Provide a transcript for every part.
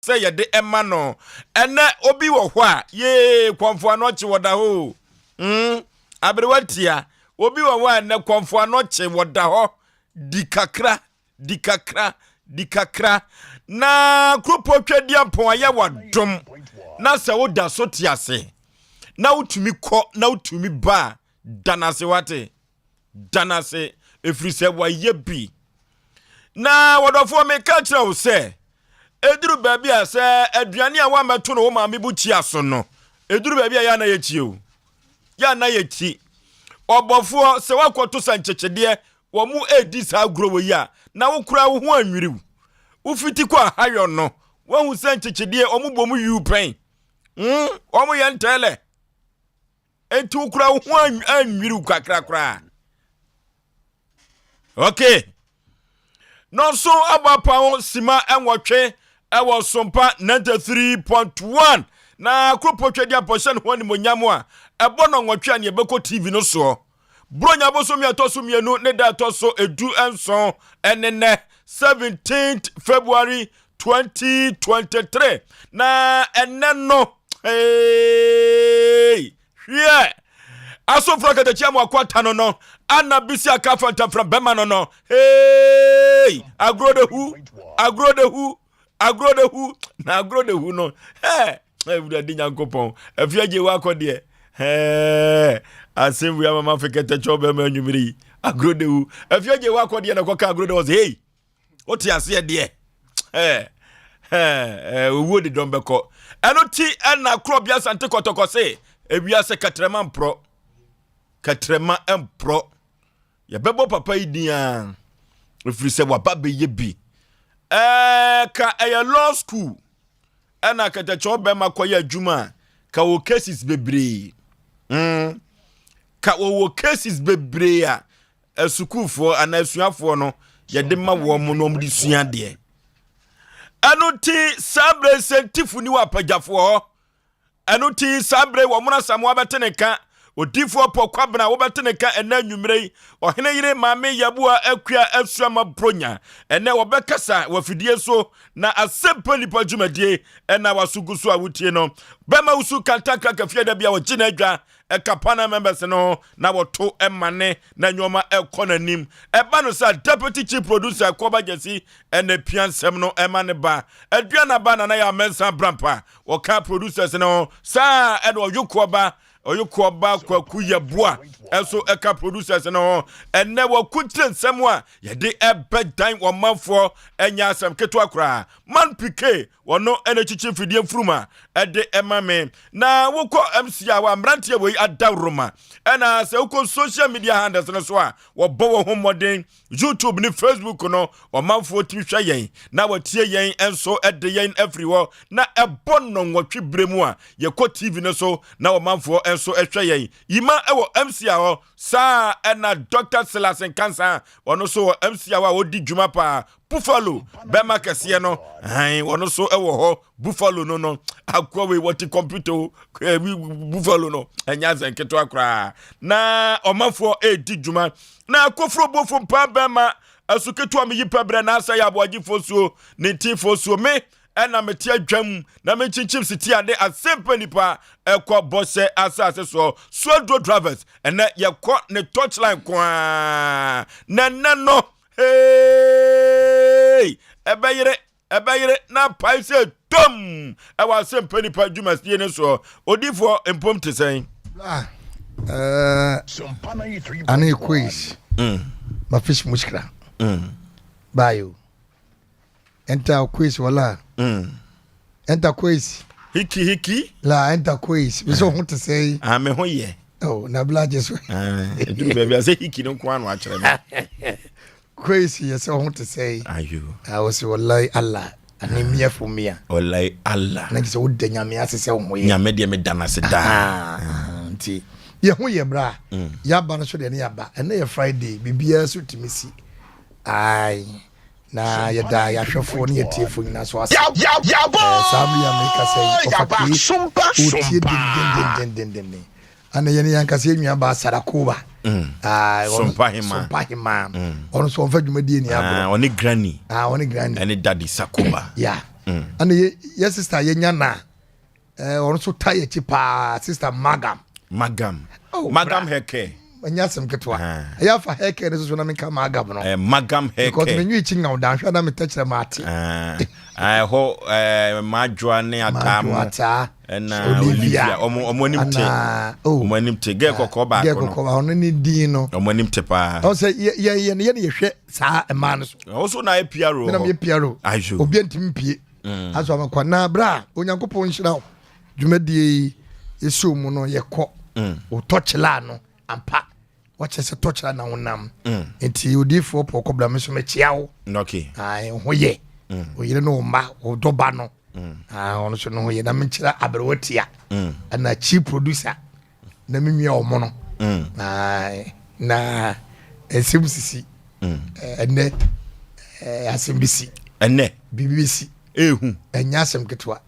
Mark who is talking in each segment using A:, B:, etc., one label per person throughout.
A: say ye de emma no ene obi wo ho a ye kwamfo anoche woda ho abrewatia obi wo ho ene kwamfo anoche woda ho dikakra na kropo twadi ampon aye wadom na se woda so tiase na utumi ko na utumi ba danase wate danase efiri se wa ye bi na wodofo me ka kira wo se eduru baabi a se aduane a wa meto no wo ma me buchi aso no eduru baabi a ya na ye chi o ya na ye chi obofo se wakoto sanchechede wo mu edi sa growo ya na wo kura wo ho anwiriw wo fiti kwa hayo no wo hu sanchechede omu bom yu pen omu ye ntele enti wo kura wo ho anwiriw kakra okay no so abapa sima enwotwe ewo Sompa 93.1 na kropotwe dia portion ho ni monyamo a ebo no nwotwe ne ebeko TV no so bronya boso mi atoso mienu ne da atoso edu enson enene 17th February 2023 na eneno yeah aso fraka de chiamu akwata no ana bisi akafanta from bema no hey agro de hu na agro de hu no every day nyankopon afiaje wa akode Asem Mpe Nipa fekete chobe ma nwumiri agro de hu afiaje wa akode na koka agro de was hey oti ase de owo de don beko eno ti na krobia sante kotokose ewiase katrema empro ya bebo papa idia efiri se wa babe ye bi ka eye law school ana kete chobe makoya adwuma ka wo cases bebre ka wo cases bebre a esukufo ana asuafo no ye de ma wo mo no mdi sua de anu ti sabre sentifu ni wa pagafo anu ti sabre wo muna samu abeteneka odifo pokwabna wo beteneka ena nwumrei ohene yire maame yabua akua asuama bronya ene wo bekasa wafidie so na Asem Mpe Nipa dwumadie ena wasugusu awutie no bema usu kantakra kafia da bia wo gina adwa ekapana members no na woto emane na nyoma ekonanim eba no sa deputy chief producer Aboagye ene piansem no emane ba aduana ba na ya mensa brampa wo ka producers no sa ene oyokuoba kwaku yeboa eso eka producers no ene wakutre nsem a yede ebedan womanfo enya asem keto akra man pike wono ene chichi fidie mfuruma ede emame na woko MC a wa mrantie we adawroma ena se woko social media handles no so a wo bo ho modern YouTube ni Facebook no womanfo tihwa yen na watie yen enso ede yen everywhere na ebon no nwotwe bremu a yeko TV no so na womanfo enso ehwe yen yima ewo MC a sa ena Dr. Silasen Cancer wono so MC a wa odi dwuma pa Buffalo bema kese no wono so ewo ho Buffalo no akwa we woti computer Buffalo no enya zenketo akra na omanfo edi dwuma na akofro bofo mpa bema asuketo am yipabre na Osei Aboagye Oforisuo ne ti Oforisuo me ena meti adwam na me chichim siti ade Asem Mpe Nipa ekwa bose asase so swedro drivers ena yekọ ne touchline kwa na no hey ebeyire na paise tom ewa Asem Mpe Nipa dwumadie ne so odifo empom tesen
B: ani quiz ma fish mushkra bayo enta quiz wala enta quiz
A: hiki
B: la enta quiz we so want to say
A: me ho ye
B: oh na blaje so
A: edu baby say hiki no kwa no akere me
B: quiz yes so want to say
A: ayo
B: I was wallahi Allah anemia for me
A: wallahi Allah
B: na kise wodda nyame asese wo ye
A: nyame de me dana se da
B: nti ye ho ye bra ya ba no so de ne ya ba ene ye Friday bibia so timisi ai na ya da ya hwefo ne ye tiefo nyina so asa sabu ya make say Sompa den ana ye ne yanka se nwa ba sarakoba
A: Sompa hima
B: ono so mfa dwumadie ni agro
A: oni granny
B: oni granny
A: ene daddy sakoba
B: yeah ana ye sister ye nya na on so tie chi pa sister Magam
A: Magam heke
B: anya sem ketwa ya fa heke ne so na me ka Magam no
A: Magam heke
B: because me nwi chi ngaw dan hwa na me tachere mate
A: ho majwa ne atam na Olivia omonim te ge kokko ba ko
B: no ono ni din no
A: omonim te pa
B: o se ye hwe sa ema no so
A: o so na epiaro
B: na me epiaro obi antimi pie aso amakwa na bra onyankopon nhira dwumadie yesu mu no yekọ o tochela no ampa wache se tochela na wonam enti odifo pokobla me so me chiawo
A: okay
B: ai hoye oyire no ma o doba no ono so no hoye na me chira abrewatia na chief producer na me nwia omo no ai na SMCC ene Asem
A: ene
B: BBC
A: ehu
B: enya asem ketwa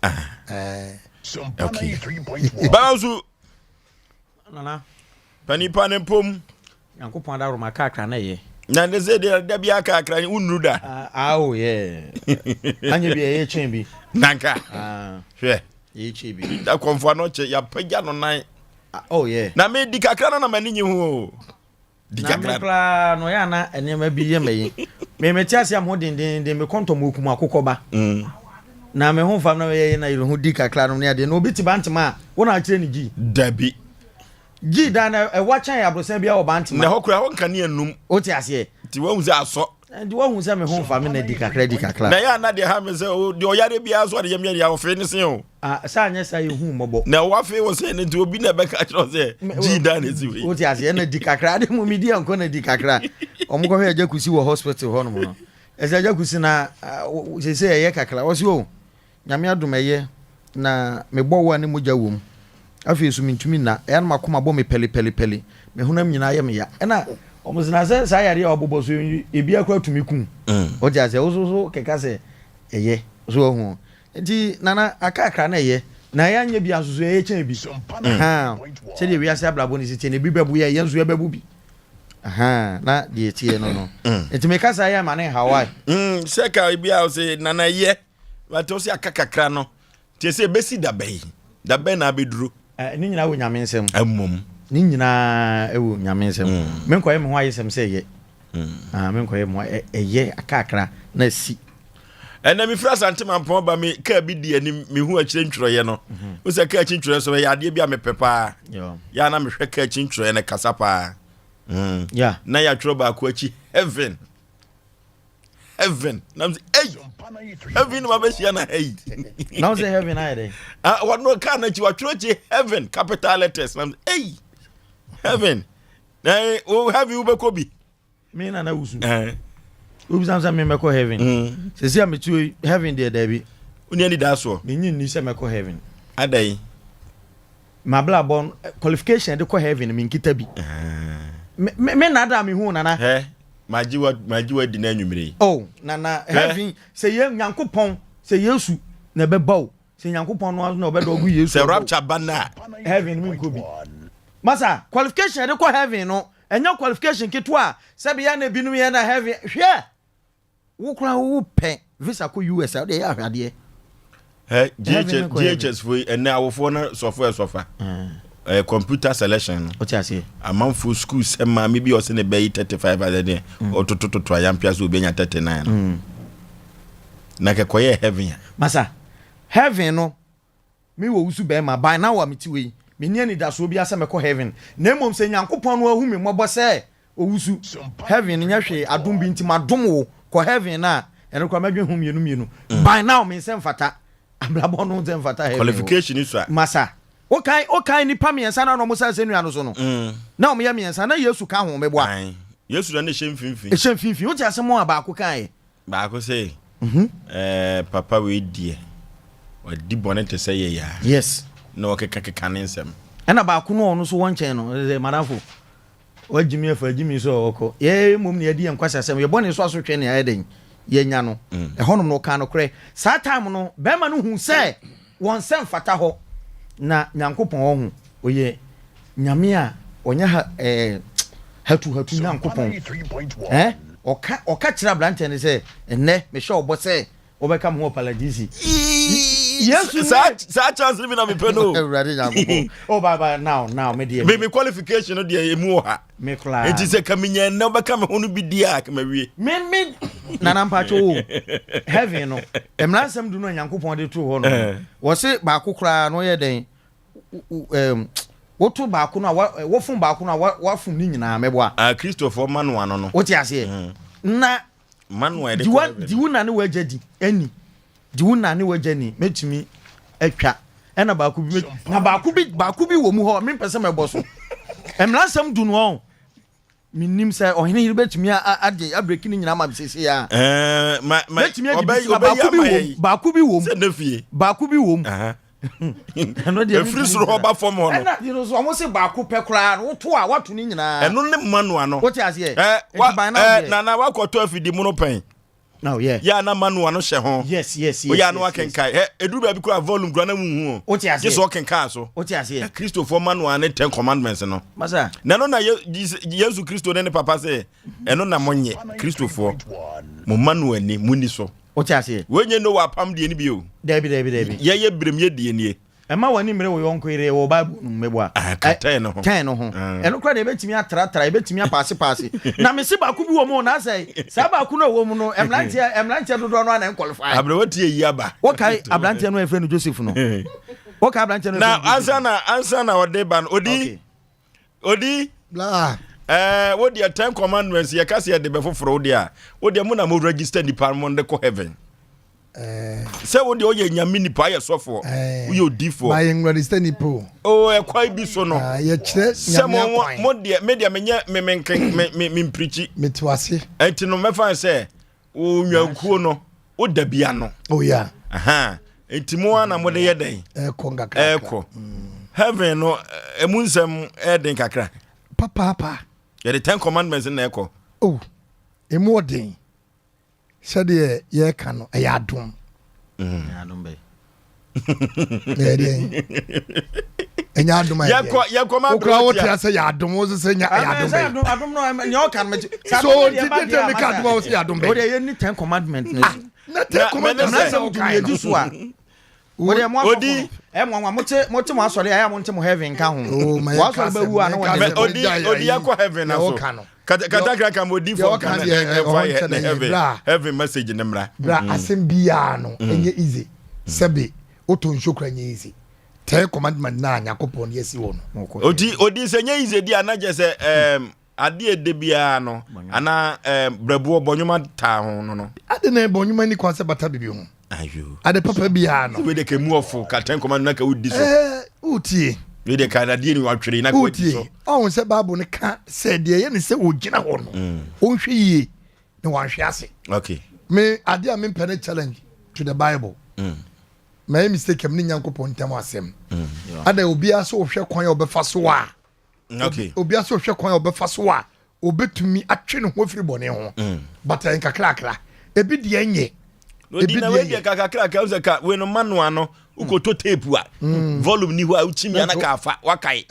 A: okay bazu
C: nana
A: panipa ne pom
C: yankopon da roma kakra na ye
A: na ne se de bia kakra unru da
C: oh yeah anya bi ye chen bi
A: nanka hwe
C: ye chen bi
A: da konfo no che ya pagya no nan
C: oh yeah
A: na me di kakra na mani nyi ho di
C: kakra no ya na enema bi ye meyi me metiase am ho den me konto mo kuma akokoba na me ho fam na ye na yiro ho di kakra no ne ade no obi ti bantema wona akire ni gi
A: dabi
C: gi da na e wacha ya brosan bia wo bantema
A: na hokura ho kan enum
C: o ti ase
A: ti wo hu se aso
C: ndi wo hu se me ho fam na di kakra
A: na ya na de ha me se o de oyare bia so de yemye ya ofe ni se o
C: sa anya sa ye hu mobo
A: na wa fe wo se ne ti obi na be ka kiro se gi da na si we
C: o ti ase na di kakra de mo mi di anko na di kakra omo ko hwe ajakusi wo hospital ho no mo ese ajakusi na se ye kakra wo se o nyame adomeye na me bo wo ani moja wom afi su mintumi na ya na makoma bo me pele me hunam nyina ye me ya na omuzina se sa yare obobo so ebi akwa atumi kun o ja se so keka se eye so hu enti nana akakra na ye na ya nya bi asusu ye chen bi se de wi ase ablabo ni se ne bi bebu ye yenzu ye bebu bi na de tie no enti me kasa ya ma ne Hawaii
A: se ka bi a se nana ye wato se akakakra no tie se besi dabai na beduro
C: ni nyina wo nyame nsem
A: amom
C: ni nyina ewo nyame nsem menkoye me ho ayesem se ye menkoye mo eye akakra na si
A: ena mi fra santima mpon ba me ka bi di ani me hu akire ntworoye no wo se ka akire ntworoye so ya ade bi a me pepa ya na me hwe ka akire ntworoye na kasapa
C: ya
A: na ya tworo ba ko achi heaven na me hey heaven ma be sia na hey
C: now say heaven I dey
A: what no can na chi wa tworo chi heaven capital letters na hey heaven na o have you be ko bi
C: me na wusu obi samsa me meko heaven se am tu heaven there bi
A: oni ani da so
C: me nyin ni se meko heaven
A: adai
C: ma bla bon qualification de ko heaven me nkita bi me na da me hu nana
A: majiwa di na nwumire
C: nana heaven se ye nyankopon se yesu na be bawo se nyankopon no na obedo ogu yesu
A: se rapture bana
C: heaven me nko bi masa qualification de ko heaven no enya qualification kitwa se be ya na binum ye na heaven hwe wo kura wo pe visa ko US de ya hwade
A: GHS for na awofo na software computer selection
C: o ti ase
A: amanfo school se ma me bi o se ne be 35 ade o tototo ayampia so obenya 39 na ke koye heaven
C: masa heaven no me wo usu be ma by now am ti we me ni ani da so bi ase me ko heaven na mom se nyankopon no ahu me mobo se o usu heaven nya hwe adom bi ntima dom wo ko heaven na eno kwa madwe hu mienu by now me se mfata ablabo no se mfata heaven
A: qualification is
C: masa okay ni pa miensa na no musa se nua no so no na o me ya miensa na yesu ka ho me boa
A: yesu na ne
C: hemfimfin o ti asemo aba ko kan
A: ba ko se papa we die o di bonete se ye ya
C: yes
A: na o keka nsem
C: na ba ko no so won chen no madafo o jimi afa jimi so oko ye mom ne adi enkwasa sem ye bone so aso twe ne ayeden ye nya no honom no ka no kre sa time no be ma no hu se won sem fata ho na nyankopon ho oye nyame a onya hatu nyankopon oka kira blante ne se enne me hwe obo se obeka mo paladisi
A: yes sa chance even am peno
C: Ewurade Nyankopɔn oh bye now me dey
A: me qualification no dey emu ha
C: me kla
A: enti se kaminya na obeka me ho no bi dia ka mawie
C: me nana mpacho heaven no emransam du no Nyankopɔn de to ho no wo se ba kokra no ye den woto ba ko no wo fun ba ko no wa fun ni nyina mebo a
A: Christopher Manu ano no
C: wo ti ase na
A: Manu e de
C: diwu na ne wajadi ani diwu na ne wajani metumi atwa ena ba ko bi na ba ko bi wo mu ho me pese me boso emransam du no minim say ohene yiri betumi ade abreki ni nyina ma bisese ya betumi ade ba ko bi wo mu
A: se na fie
C: ba ko bi wo mu
A: eno de free suru oba form ho no
C: ena di no so omo se ba ko pekura no to a watu ni nyina
A: eno ne Manu ano
C: wo ti ase
A: na wakoto afidi mu no pen
C: no yeah
A: ya na Manu ano hye ho
C: yes
A: o ya no akenkai eduru ba bi kura volume kura na muhu
C: wo ti ase
A: je so kenkai so
C: wo ti ase
A: Christopher Manu ano 10 commandments no
C: masa
A: na no na Yesu Kristo ne papa se eno na monye Christopher mo Manu ani muni so
C: wo ti ase
A: wenye no wa pam de ni bi o
C: debi
A: ye brem ye die nie
C: ema wani mire wo yonko ire wo bible mmebo a
A: ten no
C: ho eno kra de betimi atra ebetimi apase na me se ba ku bi wo mu na say sa ba ku no wo mu no emlantia dodo no na qualify
A: abrewati yi aba
C: wo kai ablantia no efre no Joseph no wo kai ablantia no
A: na answer na ode ban odi
B: blah
A: what the 10 commandments ye kase ye de be foforo odi a wo de mu na mo register ni parmon de ko heaven say wo de o ye nyame ni pa ye sofo wo ye odi for
B: my register ni po
A: oh e kwai bi so no
B: ye kire nyame
A: mo de media me preach
B: metwase
A: enti no me fan say wo nwankuo no wo da bia no
B: oh yeah
A: enti mo na mo de ye den
B: ko
A: heaven no emunsem den kakra
B: papa
A: ye the 10 commandments na eko
B: oh emu den sade ye ka no e ya dum
C: adum be
B: enya adum
A: ya command
B: okra wo tia se ya adum wo se nya ya
C: adum no nya kan me
B: so did me ka adum wo se ya adum be
C: o de ye ni 10 commandments
B: na 10 commandments
C: na se du ye du so a o de mo odi mote mo asore aya mo nte mo heaven ka ho wo asore ba wu a na wo
A: odi yakọ heaven na so kata ka mo di for kan heaven message ne mra
B: bra asem bia no enye easy sebe oto nsokra nye easy 10 commandment na Yakopon yesi wo no
A: odi se nye easy di anaje se ade ede bia no ana brabuo bonyuma ta ho no
B: ade na bonyuma ni kwanse bata bibi ho
A: ayo
B: ade papa bia no
A: we de ke mu ofo ka 10 commandment na ka udi so
B: utie
A: we de ka na die ni watwere na ka udi so
B: on se bible ne ka se de ye ne se ogina ho no onhwe yie ne wanhwe ase
A: okay
B: me ade a me pene challenge to the bible my mistake am ni Yakopon tem asem ade obi aso hwe kwan ya obefa so a
A: okay
B: obi aso hwe kwan ya obefa so a obetumi atwe ne ho afiri bone ho but en kakra ebi de enye
A: ebi na we de kakra uze ka we no Manu ano ukoto tape a volume ni ho a uchimi ana ka afa wakai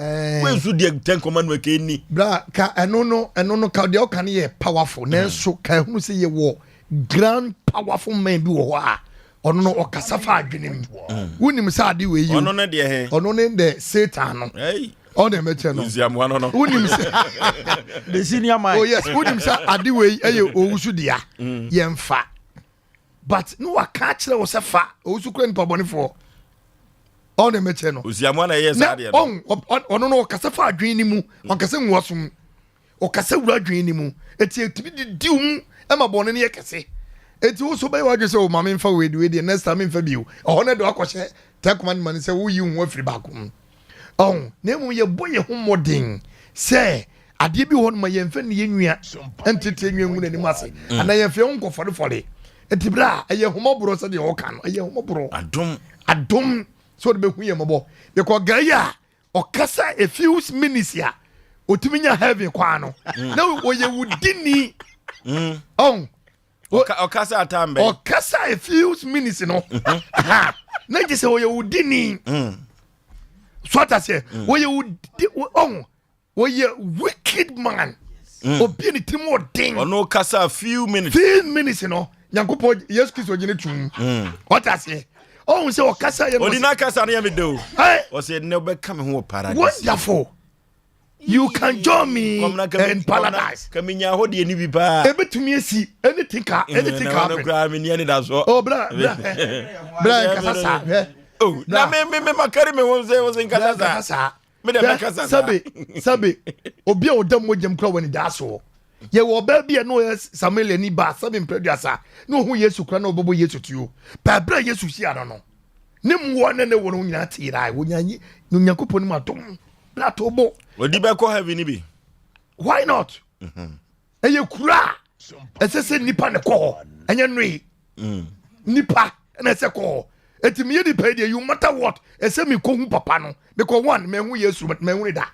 A: we zu de 10 commandment ke ni
B: bra ka eno no ka de o kan ye powerful nenso ka hunu se ye wo grand powerful man bi wo ho a ono no okasa fa adwenem wonim sa ade we yi
A: ono ne de he
B: ono ne de Satan no on the meche no
A: uziamu ano no
B: wonim se
C: the senior man
B: oh yes wonim sa ade we eye owusu dia ye mfa but no waka kire wo se fa owusu kura nipa bonefo on the meche no
A: uziamu ana ye sa ade no
B: ono no okasa fa adwen ni mu okasa nwosum okasa wura adwen ni mu eti etimi di dium ema bone ne ye kese eti wo so be wa dwe se o mama mfa we de next time mfa biu o na do akọhye take commandment se wo yi wo afiri baako na mu ye boye ho modern se ade bi ho no ma ye mfa ne ye nwua entete nwua ngu n'anim ase ana ye mfa ho fore eti bra eye homobro se de ho ka no eye homobro adom so de be hu ye mobo de ko gaya o kasa a few minutes ya otiminya heaven kwa no na wo ye wudini
A: okasa atambe
B: okasa a few minutes no na je se wo ye wudini so ta se wo ye wo ye wicked man obi ni timo den
A: ono kasa a few minutes
B: no nyankopɔ yesu kristo gine tum what I say oh say okasa ye
A: odina kasa na me do o say ne be come ho paradise
B: wonderful you can join me in paradise
A: kaminya ho de ni bi pa
B: ebetumi esi anything ka
A: no me ni da so
B: oh bra kasa sa
A: oh na me makari me won say kasa sa me de kasa
B: sabe obi a odam mojem kra woni da so ye wo ba bia no Samuel ni ba sabe mpreduasa no hu Yesu kra na obobo Yesu tuo pa bra Yesu hia no ne mwo ne wo no nyina tira wo nyanyi no nyankopɔ ni matom bra to bo
A: odi be ko heaven ni bi
B: why not eye kura esese nipa ne ko enye nui nipa na ese ko etimi ye nipa dey you matter what ese mi ko hu papa no because one me hu Yesu me hu da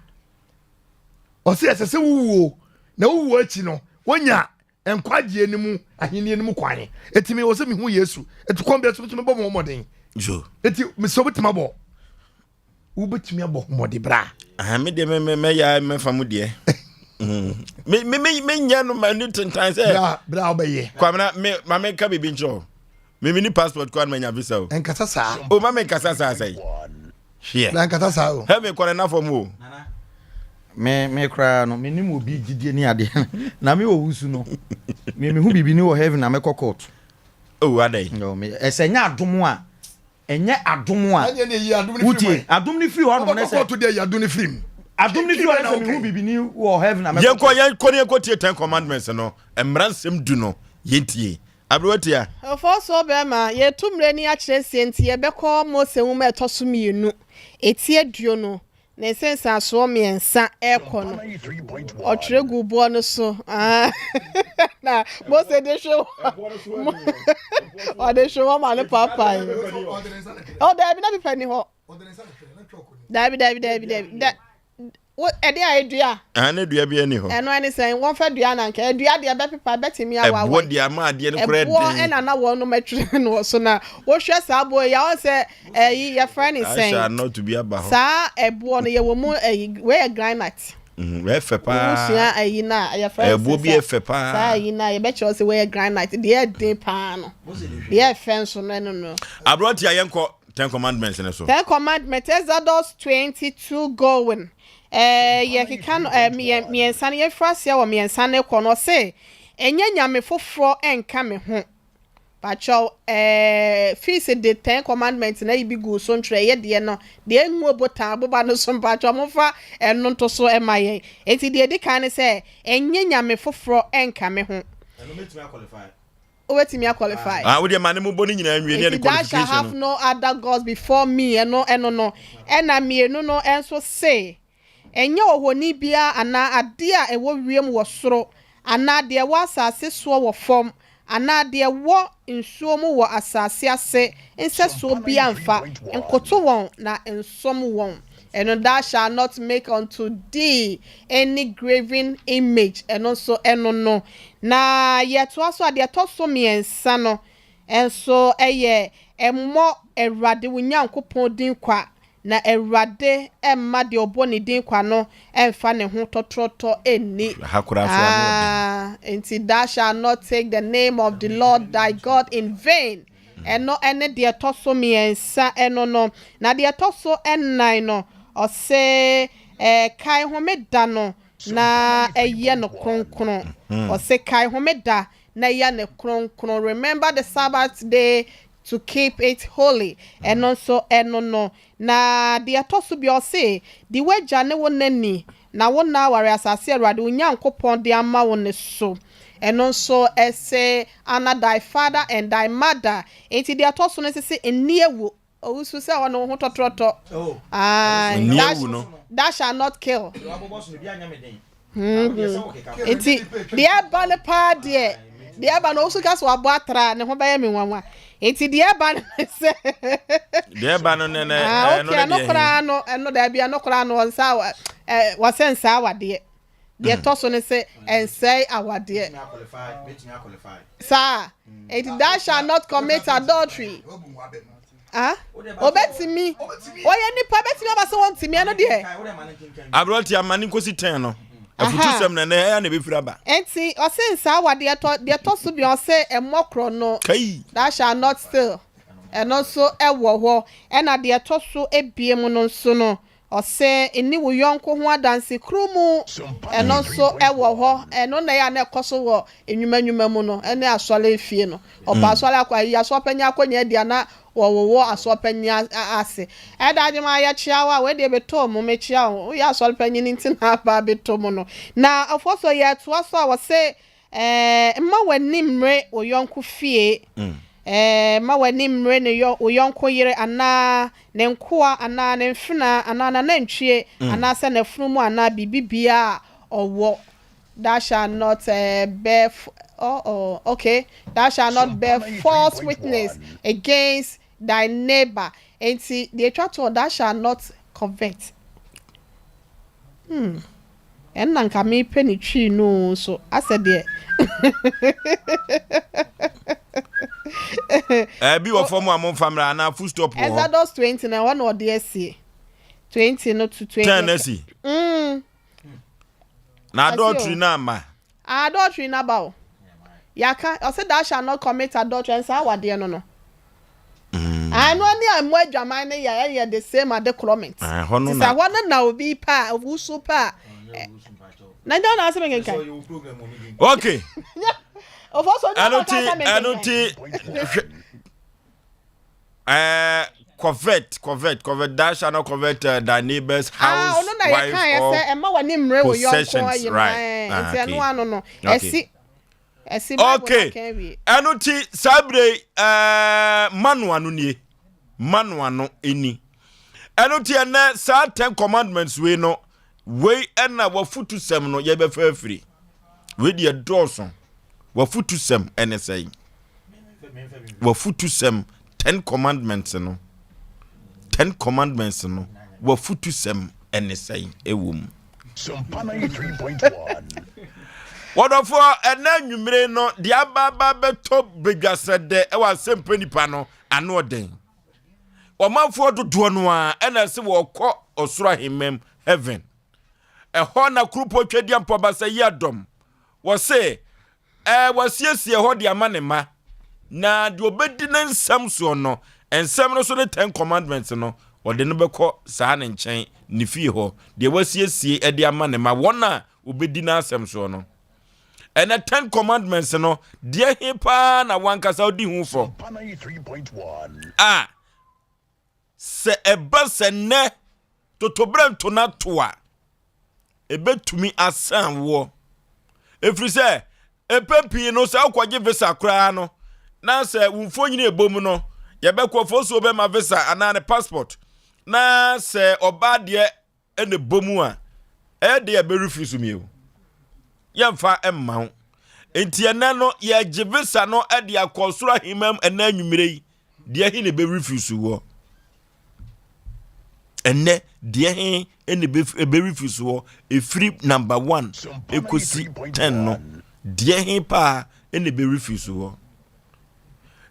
B: o se esese wuwo na wuwo achi no wonya enkwagye enimu ahini enimu kwane etimi wo se mi hu Yesu etukon be so me bo moden
A: jo
B: eti me so betima bo wo betimi abo mode bra
A: me de me ya me famu de me nya no manu tentan say
B: bra obeye
A: kwamna me ma me ka bibi ncho me ni passport kwa ma nya visa o
B: enkasa sa
A: o ma me kasa sa sai hia
B: na enkasa sa o
A: he me kore na form o
C: me kra no me nim obi gidie ni ade na me wo wusu no me hu bibi ni wo heaven na me court
A: oh adai
C: no me esenya adom a enye adom a
B: anye ne yi adom ni
C: free adom ni free ho no na say
B: to dey adom ni free
C: adom ni free ho me hu bibi ni wo heaven na me
A: yen ko tie 10 commandments no emransem du no yentie abrotia
D: ofo so be ma ye tumre ni a kire sienti ye beko Mose wu ma etoso mienu etie duo no na sensa so miensa eko no otregu bo no so na Mose de show o de show ma le papa o da bi na bi pani ho da bi wo ede aidua
A: ana dua bi ani ho
D: eno ani sen won fa dua na nka dua de be pepa betimi awa
A: wo dia ma ade ne kure
D: wo ena na wo no matwire no so na wo hwe sa abo ya o se ya friend is saying
A: I shall not to be about
D: sa ebo no ye wo mu we granite
A: we fe pa
D: wo sia na ya friend
A: ebo bi e fe pa
D: sa na ye be che o se we granite de dey pa no de fence no no
A: abrotia yenko 10 commandments ne so
D: 10 commandments Exodus 22 going ye kikan miensa ne yefrasia wo miensa ne kɔ no se enye nyame foforo enka me ho pacho feast the 10 commandments na ibi go so ntre ye de no de enwu obota boba no so pacho mofa eno nto so emaye enti de di kan se enye nyame foforo enka me ho
C: eno metimi qualify
D: wetimi qualify
A: wo de mane mo boni nyina nwie ne qualification
D: I have no other gods before me eno no ena mienu no enso say enye ohoni bia ana ade a ewo wiem wo soro ana de wo asase so wo fom ana de wo nsuo mu wo asase ase ense so bia mfa enkoto won na ensom won and thou shall not make unto thee any graven image and also no na yet also ade to so miensa no enso eye emmo erade wo nyankopon din kwa na erade emma de oboni din kwa no emfa ne ho totroto eni
A: hakura so anu
D: enti thou shall not take the name of the Lord thy God in vain eno ene de to so miensa eno no na de to so ennan no ose kai homeda no na eye no kronkron ose kai homeda na eye no kronkron remember the Sabbath day to keep it holy and also no na de atoso bi ose di wagya ne wonani na wona ware asase awade onyankopon de ama won so and also say honor thy father and thy mother enti de atoso no se eniewu owusu se wono ho totroto that shall not kill enti de aba ne pa de aba no osu kaso abo atra ne ho baye menwanwa enti de aba ne se
A: de aba no ne
D: no kra no eno da bia no kra no onsa wasensa awade de toso ne se ensei awade sa enti that shall not commit adultery obetimi oye nipa betimi aba se wontimi eno de
A: abroti amani kosi 10 no afutu sem na na be firaba
D: enti ose nsa wa de to so bi ose emokro no
A: kai
D: that shall not steal and also ewo ho na de to so ebiem no nso no ose eni wo yonko ho adanse krumu and also ewo ho eno na ya na ekoso wo enwumanwuma mu no ene asole fie no oba asole akwa ya so panya akonya dia na wo asopanya ase edaje ma ya chiawa we de beto mu me chiawo ya asopanya nti na ba beto mu no na ofoso ya to so wo se ma wanimre oyonko fie ma wanimre ne oyonko yire ana ne nkoa ana ne mfuna ana na ntwie ana se ne funu mu ana bibibia owo that shall not bear okay that shall not bear false witness against thy neighbor and see the tractor that shall not covet and nanka me penny tree no so I said there
A: be wa form among family na full stop
D: Exodus 20 na one or there see 20 not to 20
A: 10 see na adultery na ma
D: adultery na ba yaka I said that shall not commit adultery and say what there no I know ni am adwaman ne ya the same at the comment say one na obi pa wusu pa na don't ask me again
A: okay
D: of also
A: anuti covet that shall not covet thy neighbor's house wife or possessions right
D: no
A: okay anuti sabre manuano no eni anuti ene sa 10 commandments we no we na wafutu sem no ye be free we de dawson wafutu sem ene say wafutu sem 10 commandments no 10 commandments no wafutu sem ene say ewum
E: Sompa 3.1
A: Wonderful ena nwumire no de ababa beto bedwasede e wa Asem Mpe Nipa no ano den omanfo dodo no a ena se wo kɔ osoro ahemem heaven ho na krupo twedi ampo basa yadom wo se wasiesie ho de amanema na de obedi na nsam so no ensam no so ne 10 commandments no wode no bekɔ saa ne nkyɛn ne fie ho de wasiesie de amanema wona obedi na asem so no and the 10 commandments no dear hipa na wankasa odi hu for
E: 3.1
A: se eba se ne totobrento na toa ebetumi asan wo efri se epepi no se akwaje visa kra no na se wumfo nyine ebom no ye bekọ foso be ma visa ana ne passport na se oba de ene bomu a de be refuse mi o yemfa emma enti ene no ye givisa no de akosoro himam ena nwumire yi de hi ne be refuse wo ene de hi ene be refuse wo efri number 1 ekosi 10 no de hi pa ene be refuse wo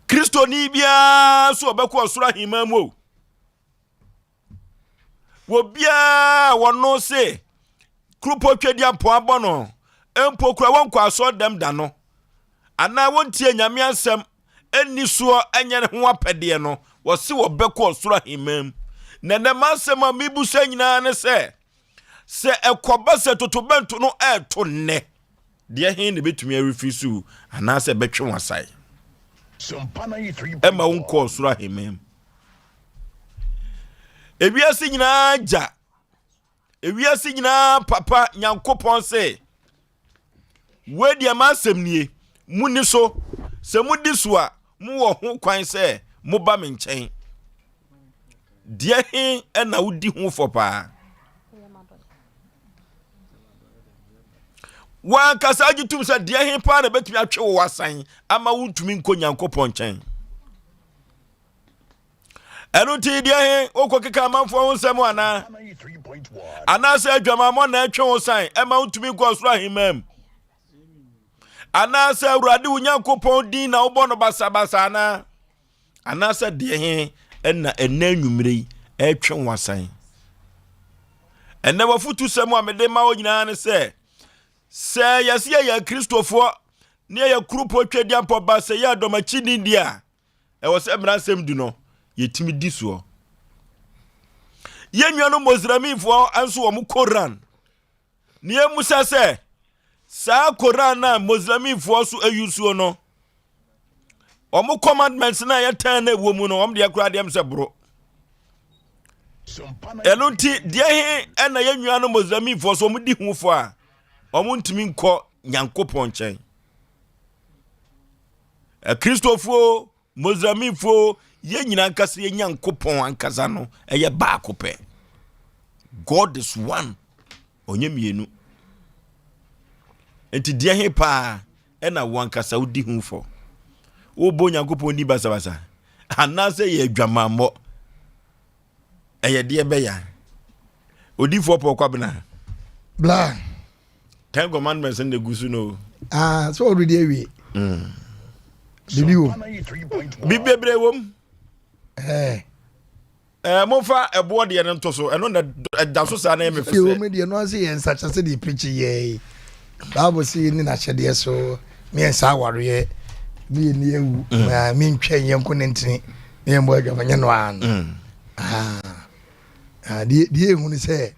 A: Kristo ni bia so obekọ osoro himam wo bia wono se krupo twedi ampo abono empo kura won kwa so dem da no ana wontie nyame ansem eni so enye ne ho apede no wo se wo beko osoro himam na ne mansem a mibu se nyina ne se ekoba se totobento no eto ne de hin ne betumi refuse ana se betwe wasai
E: Sompa 3.1
A: ema won ko osoro himam ewiase nyina ja ewiase nyina papa nyankopon se we dia masem nie muni so se mudi so a mu wo ho kwan se mu ba me nkyɛn die hin na wudi ho fo pa wa kasa gitum se die hin pa na betumi atwe wo wasan ama wuntumi nko nyankopɔn nkyɛn enu ti die hin okokeka manfo ho nsɛm ana
E: 3.1
A: ana se adwamamɔ na atwe wo san ama wuntumi nko osoro ahimam ana se urade unyankopɔn din na wobɔ no basabasa na ana se de he na enanwumre etwe wasan enne wafutu sɛm a mede ma wo nyina ne se sɛ yɛse yɛ kristofoɔ ne yɛ krupo twedi ampo ba sɛ yɛ adomachi ni dia ɛwɔ sɛ mmaransɛm du no yɛtimi di soɔ yɛnwa no mosramifoɔ anso wɔ mu Koran ne yɛmusa sɛ saa Koran na mosramifoɔ so ayusuo no ɔmo commandments na yɛtan na ɛwɔ mu no ɔmo de akura dem sɛ bro ɛno nti deɛ he ɛna yɛnwa no mosramifoɔ so ɔmo di hufo a ɔmo ntimi nkɔ Nyankopɔn nkyɛn Kristofo mosramifo yɛnyina nkasa yɛ Nyankopɔn ankasa no ɛyɛ baako pɛ God is one onye mienu enti deɛ he pa ɛna wankasa wodi hufo wo bo Nyankopɔn ni basabasa anase yɛ adwamammɔ ɛyɛ deɛ bɛya odifo pɔ kwabena
B: bla
A: 10 commandments in the gusu no
B: so already awie bibi wo
A: bibebre wom mofa ebo de ne nto so eno na da so sa na me fese
B: wo me de no ase yen sacha se de preach ye Bible say ni na hyede so me ensa aware me ni ewu ma me ntwen yen ko ne ntini ne mbo adwamanya no an die ehu ni se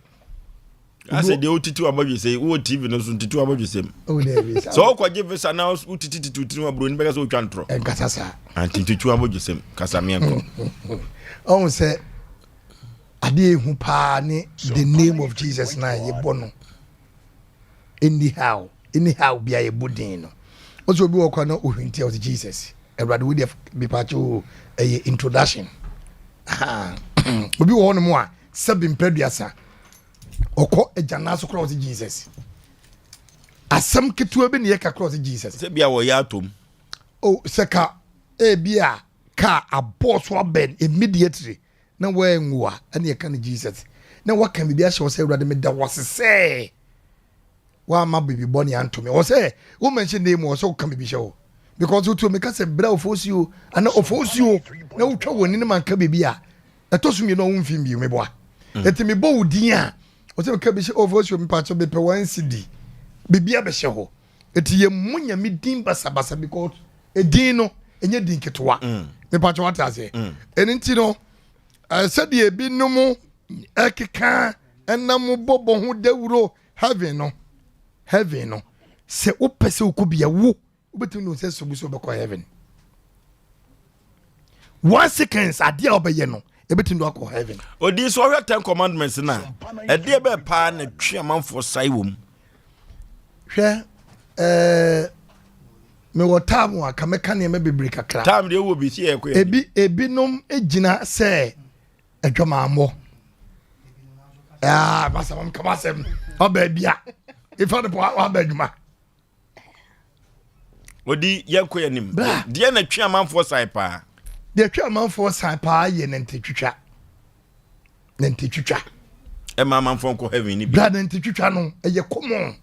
A: ase de otiti abadwe say wo TV no so ntiti abadwe sem
B: o de bi
A: so ko give us na utiti titi wa bro ni bega so otwa ntro
B: nkasa sa
A: antiti abadwe sem kasa me enko
B: on say ade ehu pa ni the name of Jesus na ye bono anyhow bia ye bodin no oso bi wo kwa na ohwinti of Jesus everybody would be part of a introduction obi wo no mo a sabim preduasa oko ejana so cross Jesus asem ketua be ne ye ka cross Jesus
A: se bia wo ya atom
B: o seka e bia ka aboso aben immediately na wa enwa ane ye ka ne Jesus na wa kan bia hye wo se urade me da wasese wa ma bibi boni antome wo se wo mention name wo so kan bibi hye wo because wo to me ka se bra ofosio ana ofosio na wo twa woni ne man ka bibi a etosumi no wo mfim bi me boa etimi bo wudin a o se ka bi hye ofosio me pa cho be pe 1 CD bibi a be hye ho eti ye munya mi din basabasa because edin no enye din ketwa me pa cho wata ase eni nti no sɛde ebi no mu ekeka enam bobo ho dawuro heaven no se opese okobia wo obetim no se sobuso be heaven 1 second ade a obeye no ebetim do akọ heaven
A: odi so hwe 10 commandments na ade be pa na twa manfo sai wom
B: hwe me wotamu aka meka ne me bebre kakra
A: tam de wo bi si e ko
B: ebi nom egina se adwamaammo masam kamasem obabia ifa de po abadwuma
A: odi yenko yanim de na twa manfo sai pa
B: de twa manfo sai pa ye nentwitwa
A: e manfo ko heaven ni bi
B: bra nentwitwa no eye common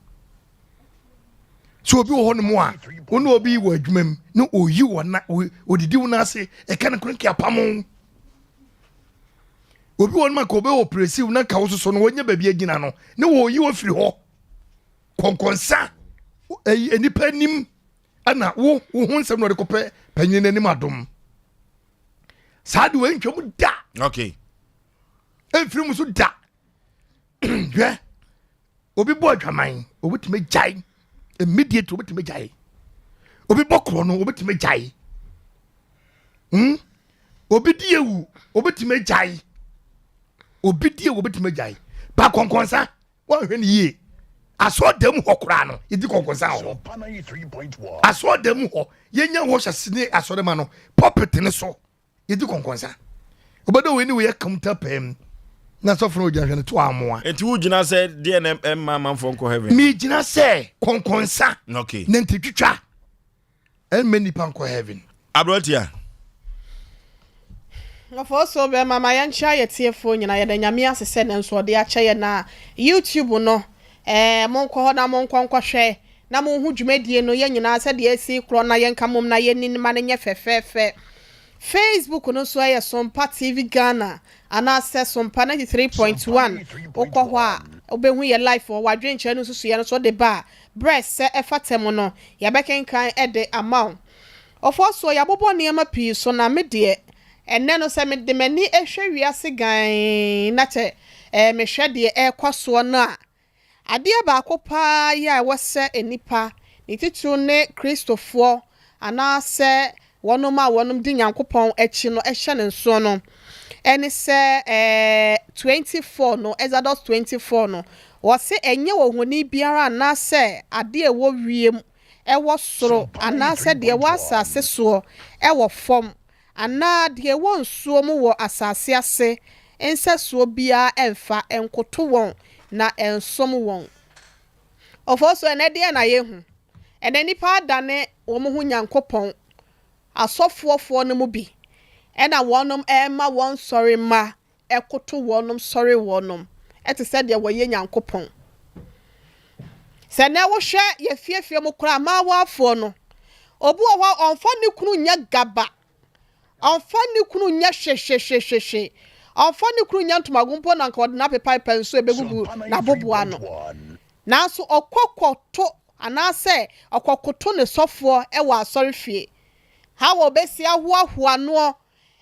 B: so obi wo no mo a ono obi wo adwumam no oyi wo na odidi wo na ase e kan kronki apam obi wo ma ko obi oppressive na ka wo so no wonya ba bi agina no ne wo yi wo firi ho konkonsa enipa nim ana wo ho nsem no de kopɛ panyin nanim adom saade wo ntwom da
A: okay
B: enfiri mu so da hwɛ obi bo adwaman obi time jai immediate obi time jai obi bokro no obi time jai obi diewu obi time jai obi diewu obi time jai ba konkonsa wo hwɛ ne yie aso dem ho kora no yedi konkonsa ho aso dem ho yenya ho hyasene aso dem no puppet ne so yedi konkonsa obodo we ni we counter pem na so fro oja hwɛ ne to amoa
A: enti wo gina sɛ de na manfo ko heaven
B: mi gina sɛ konkonsa
A: okay
B: na ntitwitwa en many pan ko heaven
A: abrotia
D: Ngofo so be mama yancha yetiefo nyina ye da nyame asese ne nso de ache ye na YouTube no monko ho na monko hwe na monhu dwumadie no ye nyina se de asi kro na ye nkamom na ye ninima ne nye fefefe Facebook no so ye Sompa TV Ghana ana se Sompa 93.1 okọ ho a obehu ye life o wadwen che no susu ye no so de ba breast se efatem no ye bekenkan e de amount Oforisuo ya bobo niema pii so na me de enne no se me de mani ehwe wiase gan na che me hwe de ekwaso no a ade ba akopa ya wose enipa ni titu ne Christopher ana se wonom di Nyankopɔn echi no ehye ne nso no ene se 24 no Exodus 24 no wose enye wo honi biara na se ade ewo wiem ewo soro ana se de ewo asase so ewo fom ana de ewo nsuo mu wo asase ase ense so bia emfa enkoto won na ensom won Oforisuo ene de na yehu ene nipa adane wo mu hu Nyankopɔn asofoofo no mu bi ena wonom ema won sorry ma ekoto wonom sorry wonom ete se de wo ye Nyankopɔn se na wo hwe ye fiefie mu kura ma wafo no obu wo onfa ni kunu nya gaba onfa ni kunu nya hwehwehwehwe onfa ni kunu nya ntomagumpo na nka na pepa penso ebegugu na boboa no nanso okokoto anase okokoto ne sofo ewa asori fie ha wo besia hoahoa no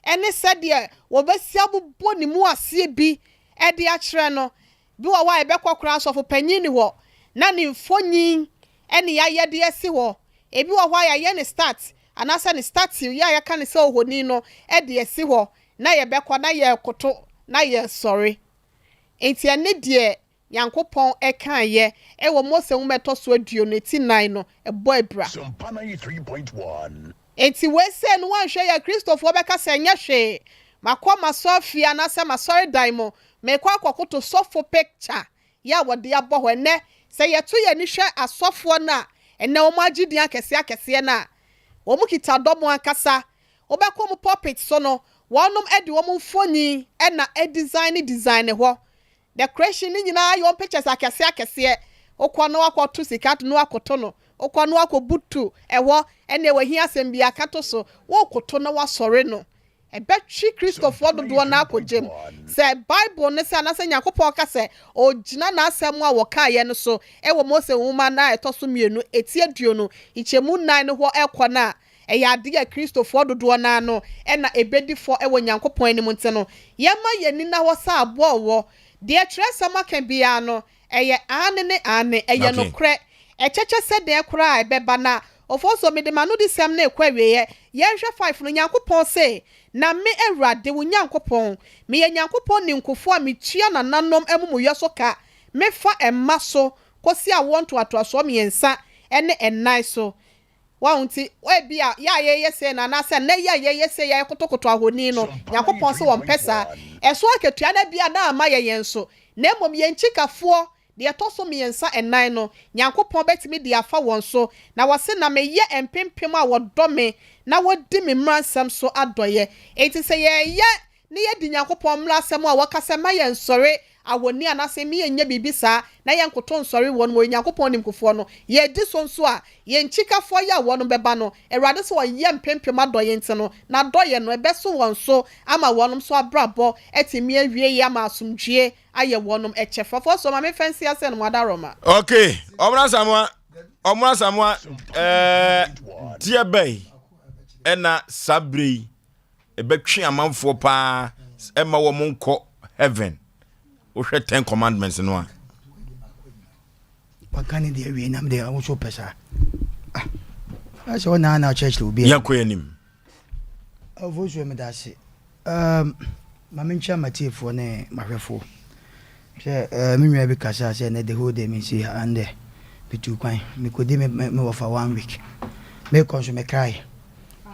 D: ene sede wo besia bobo ni mu ase bi e de a kire no bi wo wa ebekokora asofo panyin ni ho na ni mfonyin ene ya ye de esi ho ebi wo wa ya ne start anase ne start ya ka ne se ohoni no e de esi ho na ye bekọ na ye koto na ye sorry enti ene de Nyankopɔn ekan ye e wo Mose nwumeto so aduo no ti 9 no ebo ebra
E: Sompa 93.1
D: enti we se no wan hwe ya Christopher beka se nya hwe makoma Sofia na se masori daimo mekwa akokoto sofo picture ya wode abo ho ne se yeto ye ni hwe asofo na ene wo magidi akese na wo mu kita domo akasa obekọ mu puppet so no wonom edi wo mu mfoni e na design ho decoration ni nyina yo pictures akese okọ no akoto sikat no akoto no okọ no akobutu ewo ene we hia asem bia kato so wo koto na wasore no ebetwi Christopher dodo na akojem se Bible ne se anase Nyankopɔn ka se ogina na asem a woka ye no so ewo Mose nwuma na etoso mienu etie duo no ichemu 9 no ho ekọ na eya de ya Christopher dodo na no ena ebedifo ewo Nyankopɔn ani mu nte no yema yeni na ho sa abowo de atresama kan bia no eye ane eye no kre echeche se de kra ebeba na Oforisuo me de manu di sem na ekwawe ye hwe 5 no Nyankopɔn se na me Awurade wo Nyankopɔn me ye Nyankopɔn ni nkofo a me tua na nanom amumuye so ka me fa emma so kosi a won to atoaso me yensa ene enai so wa unti we bia ya ye se na na se na ye se ya kotokoto ahoni no Nyankopɔn se won pesa eso aketua na bia na ama ye yenso na emom ye nchikafo de etoso me yensa enai no Nyankopɔn betimi de afa won so na wose na me ye empempem a wodome na wodi me mransam so adoye enti se ye ne ye di Nyankopɔn mrasam a wakasa ma ye nsore awoni anase me ye nya bibisa na ye nkoto nsore won mo Nyankopɔn nimkofo no ye di so nso a ye nchikafo ya won beba no Awurade so ye empempem adoye enti no na doye no ebeso won so ama wonom so abrabo etimi awie ya ma asomdwie aye wonom echefafo so ma me fancy ase no madaroma
A: okay omra samwa tie bay ena sabrei ebetwe amanfo pa ema wo monko heaven wo hwe 10 commandments no a
B: bakani de awie nam de wo so pesa aso na church lo bi
A: yakoyanim
B: Oforisuo me da se ma mencha matiefo ne mahwefo se me nwa bi kasa se na the whole day me see and bitu kwan me kodi me wo for 1 week me konso me cry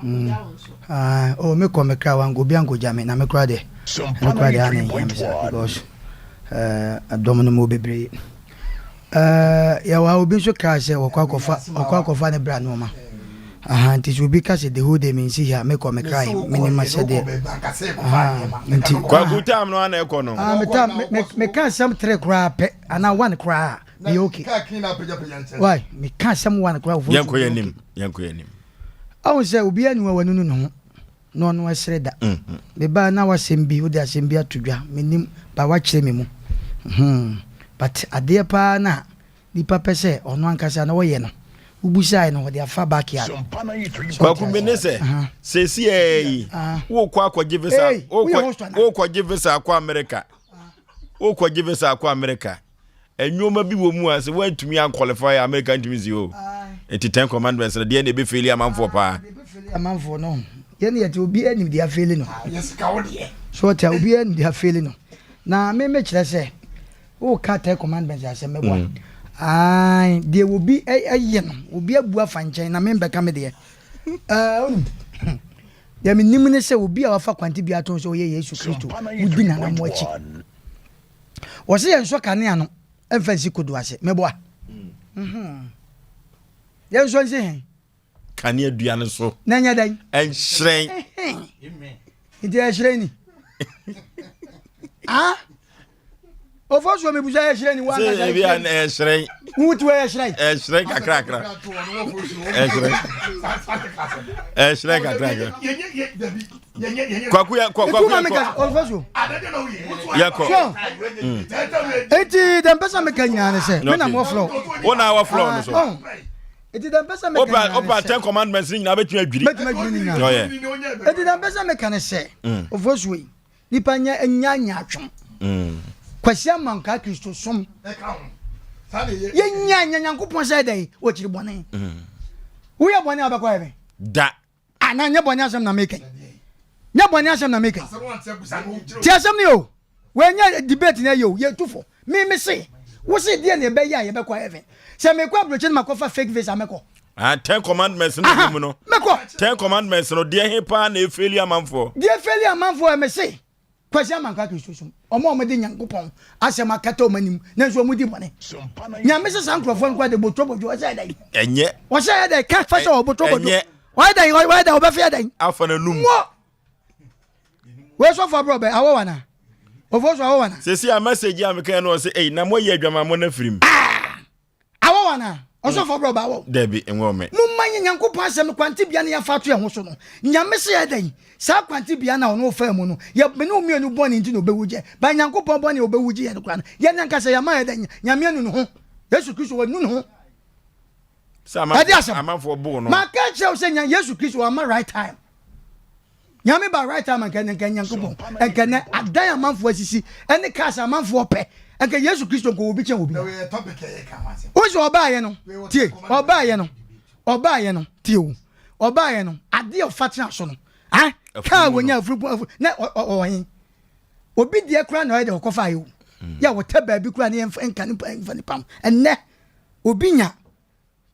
B: me come me cry wan go biango jame na me cry de
E: Sompa
B: because adomno mo bebre ya wa obi so cry se okwakofa ne bra no ma nti so bi ka se the whole day me see here me come me cry minima se de nti
A: kwa gutam no ana ekono
B: me ka sam 3 cry pe ana 1 cry me okay why me ka sam 1 cry
A: yankoyanim
B: awu se obi anu wanunu no no asreda me ba na wasem bi wo de asem bi atodwa menim ba wa kire me mu but adeɛ paa na nipa pɛ sɛ ɔno ankasa na wɔyɛ no ubusa no wɔde afa backyard
E: Sompa 93.1.
A: Kwaku menese sesi eh wo kwa akwaje visa wo kwaje visa akwa America wo kwaje visa akwa America enwoma bi wo mu ase wantumi an qualify American teams yo enti 10 commandments na de na be fail amanfo pa
B: amanfo no ye ne yete obi anim de afeli no
E: Yes, ka wo de.
B: so ta obi anim de afeli no na me kyerɛ sɛ wo ka 10 commandments asɛ mɛbɔ ai de obi aye no obi abu afa nkyɛn na me mbɛka me de ya me nim ne sɛ obi a wafa kwante bi ato so ye Yesu Kristo udi na na mo achi wo se yenso kanea no emfansi kodo ase mebo a yenso nse hen
A: kanea dua ne so
B: na nya dan
A: enhyren
B: nti enhyren ni ah ofo so me busa enhyren ni wa
A: ka se bia na enhyren
B: mutu enhyren
A: kakra enhyren kakra kwaku
B: ofo so
A: yako
B: eti dem pesa me kanya ne se me na mo flow
A: wona wa flow no so
B: eti dem pesa me kanya
A: opa 10 commandments ni na betuma adwiri
B: no
A: yeah
B: eti dem pesa me kanya se ofo so nipa nya atwom kwasi amanka Kristo som ye nya nyankopon say dai o chiri bone wo ya bone abakwa ebe
A: da
B: ana nya bone asem na make nya bone asem na make ti asem ni o we nya debate na yo ye tufo me say wo say die na ebe ya ye bekwa ebe se me kwa broche na makofa fake face ameko
A: 10 commandments no mu no
B: meko
A: 10 commandments no de he pa na efeli amanfo
B: e me say kwasi amanka Kristo som omo de nyankopon asem akata omanim na nso omudi bone nya me say sankrofo nkwa de botobojo say dai
A: enye
B: wo say dai ka fa say obotobojo why dai obafia dai
A: afa na num
B: we so for bro be awo wana ofo so awo wana
A: sesi a message am kan no say na mo ye adwama mo na firim
B: awo wana oso for bro ba awo
A: debi enwo me
B: mumanye nyankopon asem kwante bia na ya fa to e ho so no nyame se dai sa kwante bia na ono fa mu no ye me no mienu boni nti no bewuje ba nyankopon boni obewuje ye no kwa ye nyanka se ya ma dai nyame anu no ho Yesu Kristo wa nu no ho
A: sama amanfo bo no
B: ma ka che o se nya Yesu Kristo wa ma right time nyame ba right time kan nyankopon kan adan amanfo asisi ene kasa amanfo pe enke Yesu Kristo ko obi chen obi o so oba ye no tie oba ye no tie o oba ye no ade o fatina so no ah ka wonya afuru na oyin obi die kra na o de kofa ye o ya wo ta ba bi kra na enka ni pam enne obi nya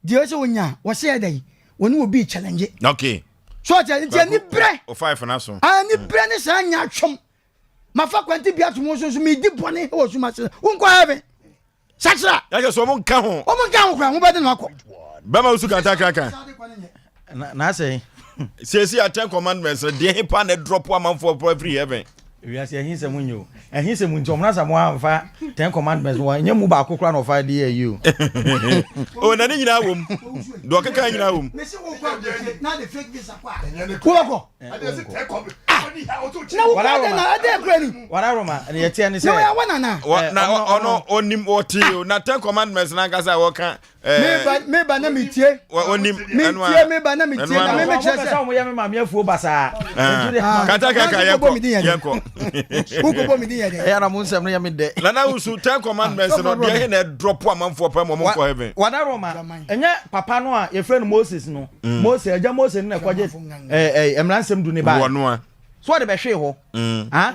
B: die so wonya wo se dai woni obi challenge
A: okay
B: so challenge ni bre
A: o 5 na so
B: ani bre ni sa nya twom mafa kwante bia to mo so me di bone o so ma se unko heaven sakra
A: ya je so mo nka ho
B: kra mo bede no akọ
A: ba ma usu kan ta kan
C: na say
A: sesi a 10 commandments de he pa na drop amanfo for every heaven
C: we are saying him munyo him se munjo mo na sa mo amfa 10 commandments wo nya mu ba akokra no fa de you
A: o na ni nyina wom do kaka nyina wom
B: me se wo kwa na the fake visa kwa wo ko
E: Ade se 10 commandments.
B: na wo kwa na ade kra ni
C: wara roma na yete ani
B: na
C: say
B: ya wana
A: na ono onim oti na 10 commandments na kasa wo kan
B: me ba na mitie
A: onim
B: anu a me ba na mitie na me
C: chese sa mo ye me ma me afuo basa
A: kata kaka yanko
B: uko bo mi di yede
C: ya na mo nsem no ye me de
A: na usu 10 commandments no de he na drop amanfo pa mo ko heaven
C: wada roma enye papa no a ye friend Moses no Moses eja Moses no kwaje emransem du ne ba
A: wono a
C: so de be hwe ho ha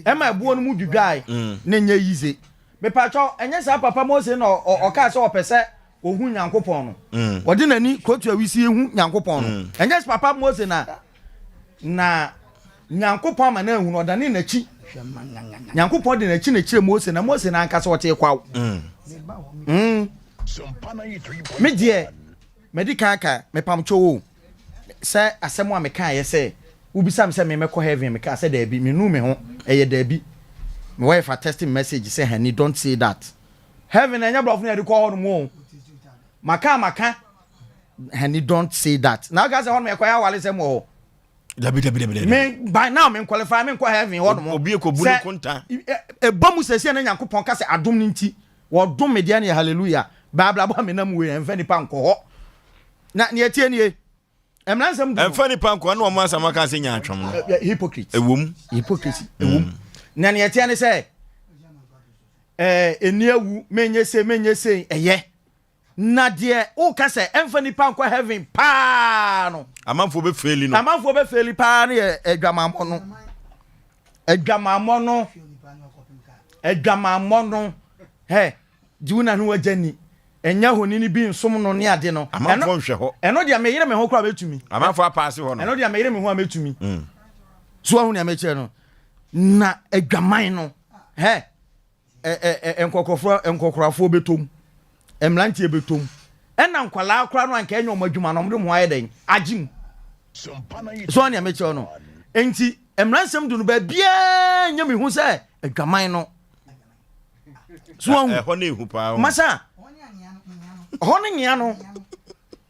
C: e ma buo no mu dwudwai na nya yize me pacho enye sa papa Moses no o ka se o pese ohu nyankopon no wode nani kotu awisi ehu nyankopon no enye papa Moses na nyankopon ma na ehu no dane na chi nyankopon de na chi na kire Moses na Moses na anka se wote kwawo
E: Sompa 93.1.
C: me die medical ka me pamcho wo se asemo a me kan ye se ubisam se me mekọ heaven me ka se da bi me nu me ho eye da bi me wife a testing message say honey don't say that heaven enya blof na de ko ho no mo maka honey don't say that now guys ho me ekọ ya wale se mo ho
A: dabi
C: me by now me qualify me ko heaven ho no mo
A: obi ko bulu kunta
C: e bomu sese na nyankopon ka se adom ni nti wɔdom me dia ne hallelujah baabla bɔ me nam we ɛmfa nipa nkɔ hɔ na ne atie nie emransam
A: ɛmfa nipa nkɔ na ɔmo asama ka sɛ nya atwom no
C: hypocrite
A: hypocrisy
C: na ne atie ne sɛ eniawu menye se ɛyɛ na de o ka sɛ ɛmfa nipa nkɔ heaven pa no
A: amanfo be faili
C: pa ne adwamamɔ no diuna no wagani enya honini bi nsom no ne ade no
A: amanfo nhwɛ hɔ
C: ɛno de ameyere me ho kora betumi
A: amanfo apaase hɔ no
C: ɛno de ameyere me ho ametumi so ahu ne amekye no na adwaman no enkokorafo betom emlantie betom ɛna nkwala kora no anka enyo adwuma no mde mo ayɛ den agyim so ne amekye no enti emlansem du no ba bia nya me hu sɛ adwaman no so
A: ɛhɔ ne hu pa
C: masa hɔne nyia no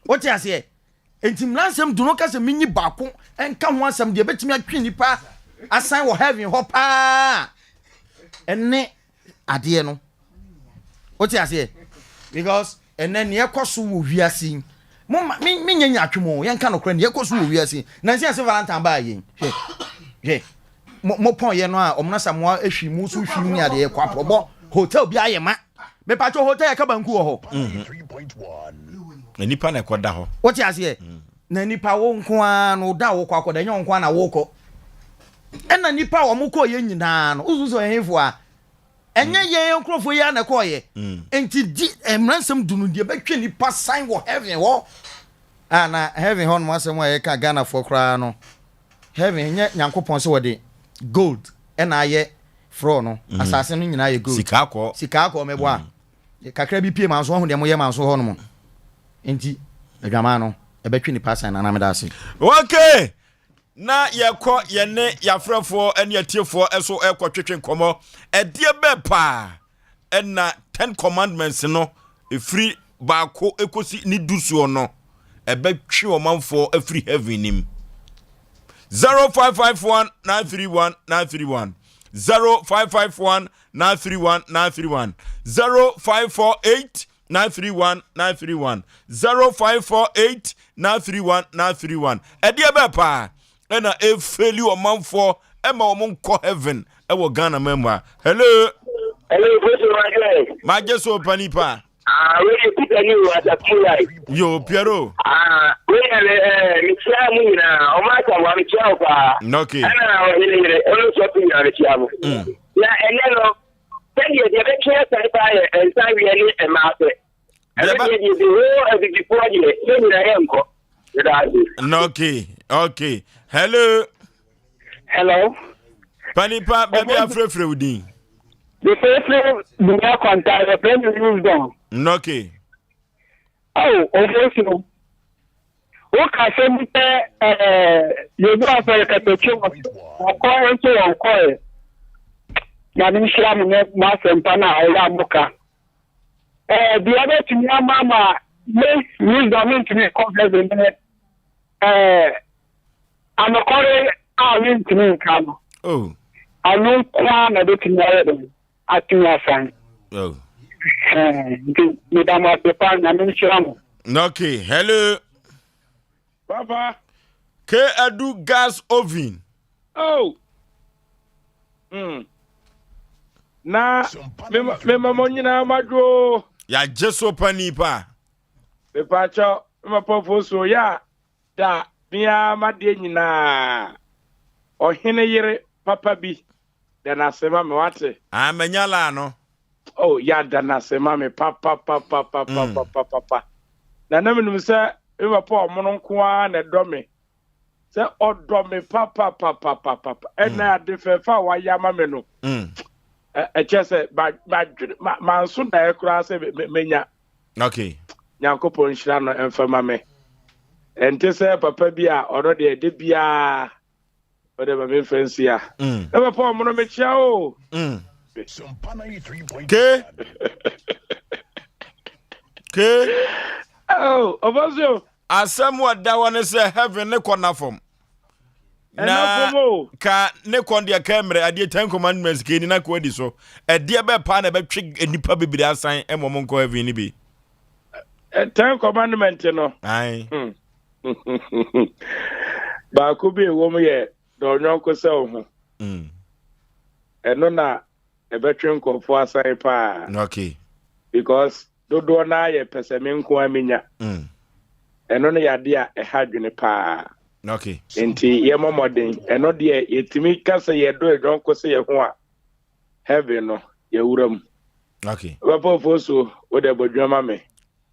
C: wote ase enti mlansem du no ka sɛ minyi baako enka ho asɛm de betimi atwe nipa asan wɔ heaven hɔ pa enne ade no wote ase because enne ne ekoso wo wiase mo me nya atwemo yɛnka no kora ne ekoso wo wiase na nsia se valentine ba yɛn hwɛ mo pon ye no a omna samoa ehwi mu so hwi mu ade kwa probo hotel bi ayema me pa cho hotel ka banku ho
E: 3.1
A: nipa na ekoda ho
C: wote ase na nipa wo nko a no da wo kwa koda nya nko na wo ko ena nipa wo mo ko ye nyina no uzuzo ehefo a enye ye nkrofo ya na ko ye enti di emransam dunu de betwe nipa sign wo heaven wo na heaven ho no asem wa ye ka Ghana for kra no heaven nya nyankopon se wode gold ena aye fro no asase no nyina ye gold
A: sika akọ
C: mebo a kakra bi pie manso ho de mo ye manso ho no mo enti adwama no ebetwe ni pasan na me da ase
A: okay na yekọ yene yafrefo ene atiefo eso ekotwetwe nkomo edie be pa ena 10 commandments no efiri baako ekosi ni dusuo no ebetwe omanfo afiri heaven nim 0551 931 931 0551 931 931 0548 931 931 0548 931 931 edie be pa ena efeli omanfo ema omonko heaven ewo Ghana member hello Maje so panipa
F: we put a new as a play
A: yo Piero
F: we me try mu na o ma ta wa me try pa
A: okay
F: ana o ile o so pin na try mu ya ene no tell you the try sai pa e sai we ni e ma se e be di wo e di project se ni na enko
A: okay hello panipa baby afrefre udin
F: the first do not contact the friend use down
A: okay
F: Oforisuo o ka se mi pe you do afere ka to chiwo ko enso won ko na ni shira mu ma Asem Mpe na ira muka the other to me mama me use down to me complex in minute I'm a corner out to me come I know kwa na do tinare dem atunya san Madam Adepa na me shira mu
A: okay hello
G: Papa
A: K adu gas oven
G: na me mamonyina madwo
A: ya jeso panipa
G: me pacho me pofo ya da bia made nyina ohene yere papa bi da na sema me wate
A: amenyala no
G: ya da na sema me papa na na menum se me papa omono nko a na do me se odo me papa ena ade fefa wa ya ma me no chese ma nso da ekura se menya
A: okay
G: nyankopon nhira no emfama me ente se papa bi a odo de bia ode ba me fancy a e papa omono me chia o
E: Sompa 93.1
A: K
G: Obazo
A: asem wada won se heaven ne kona fom na ka ne kon dia camera ade 10 commandments ke ni na ko di so e dia be pa na be twe nipa bibiri asan e mo nko heaven ni bi
G: 10 commandment no
A: ai
G: ba ko bi wo mo ye do nyonko se ho eno na e be twe nko asan pa
A: okay
G: because dodo na ye peseme nko amenya eno na yade a e hadwene pa
A: okay
G: enti ye momoden eno de yetimi kasa ye do edonko se ye ho a heaven no ye wuram
A: okay
G: papa foso wo de bodwama me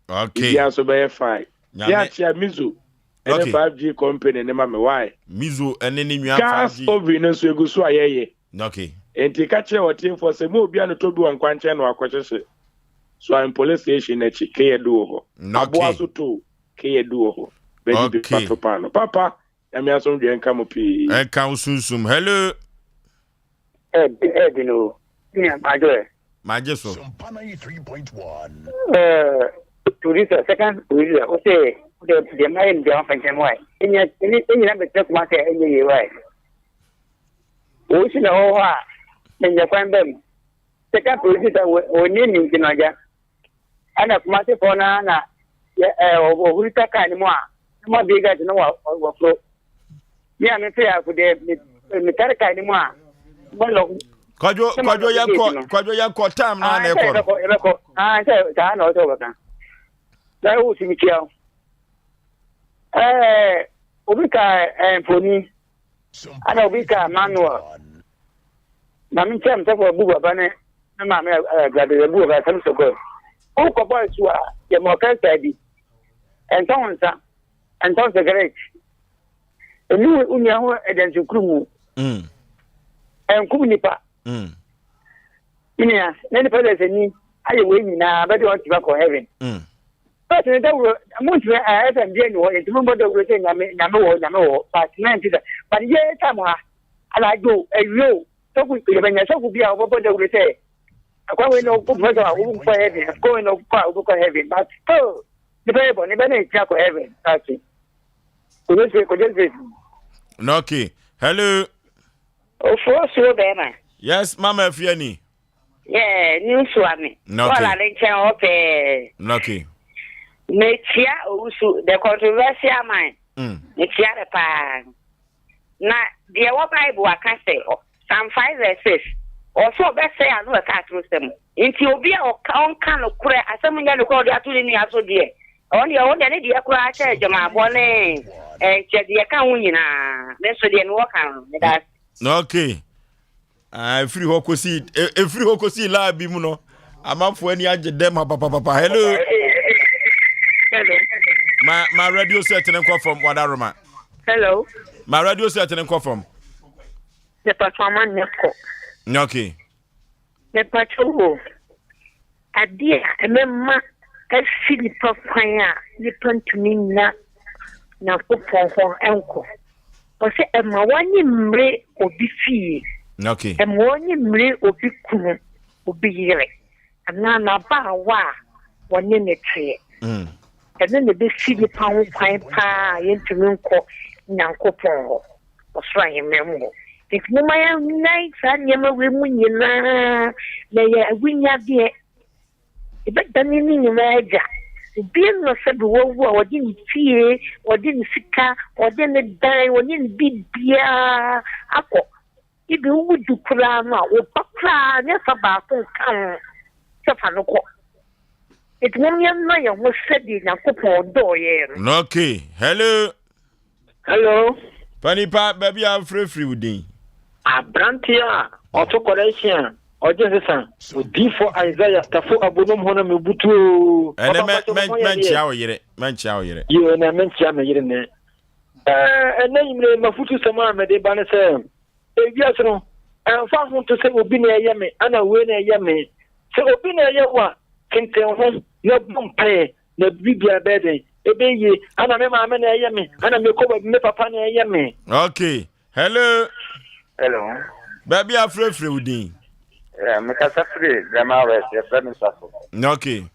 A: okay
G: ya so be fine ya chia mizu ene 5G company ne ma me why
A: mizu ene ni nwa
G: 5G obi no so egusu ayeye
A: okay
G: enti ka che wotin for se mo obi an to bi wan kwanche no akwhwehwe so I'm police station na chi ke ye do ho abo aso to ke ye do ho be di patopano papa ya mi aso ndwe nka mo pi
A: enka usunsum hello
F: no ya
A: maje so
E: Sompa 93.1.
F: To this second Osei the mind the offense why any na be check ma say any why o si na ho ha nya kwan bem second producer o ni ni kinaja ana kuma se for na o hurita ka ni mo a mo be ga no wa pro ya me fe ya ku de me tar ka ni mo a mo lo kwajo
A: ya tam na na
F: ko ta na o to ba da o si mi kia obika foni ana obika manual na mi kem te for buga bane na ma me grade buga ba sam so go o ko boy su a ye mo kan sadi enton se great enu unya ho edensu krumu nipa inia nani pele se ni aye we nyina ba de on ti ba ko heaven but that will amount Asem Mpe no it mo do we say nyame wo but 90 but ye time ha ala go eyo so ku ye banya so ku bia wo do we say akwa we no ku mo do wo ko heaven go no ko heaven but still the bible ne be na tia ko heaven that's it ko je
A: no okay hello
F: Oforisuo be na
A: yes mama afiani
F: yeah new swami wala le chen ope
A: okay
F: Netia Usu, the controversial mind. Netia the pan. Na dear what Bible I can say, Psalm 5 verses. Also, best say I know a cat with them. Into Obia or count can of cry, as someone got to call the Atuni as so dear. Only I want any dear cry, Jama Bonnet, and the account winning. Then so they walk on that.
A: Okay. Free Hokosi, a free Hokosi la bimuno. I'm up for any agent them, papa. Hello. My radio set and call from Wadaroma.
F: Hello.
A: My radio set and call from
F: The performance Neko.
A: Okay.
F: The patrol. A dear, a member, a silly papaya, lipon to me na football uncle. Or say a mawani mre or be fee.
A: Okay.
F: A mawani mre or be cool or be yelling. And now na ba wa one in a tree. And then the big city pound pipe into Munko Nankopon or Srying Memo. If no my nights and yammer women, you know, they win ya dear. But then in Raja, the beer no said the world or didn't fear, or didn't sicker, or didn't die, or didn't be beer. Apple. If you would do Kurama or Papa, never about to come. Safanoko. It won't know what said in a couple door.
A: Okay. Hello.
F: Hello.
A: Panipa, baby, I'm free with you.
F: A brantia, autocorrection, or just with D for Isaiah, Tafu Abunum Honamubutu.
A: And I meant chow yet.
F: You and I meant Yama Yene. And then Mafutu Sama, Mede Banasem. Yes, no. And found to say, Obina Yame, and a winner Yame. So Obina Yawa can tell home. No pay, no bibia bedding. Ebe and I remember Yame, and I make over me papa Yame.
A: Okay. Hello.
F: Hello.
A: Baby, I'm free with you.
F: Mikasa free, Grandma West, your friend is
A: okay.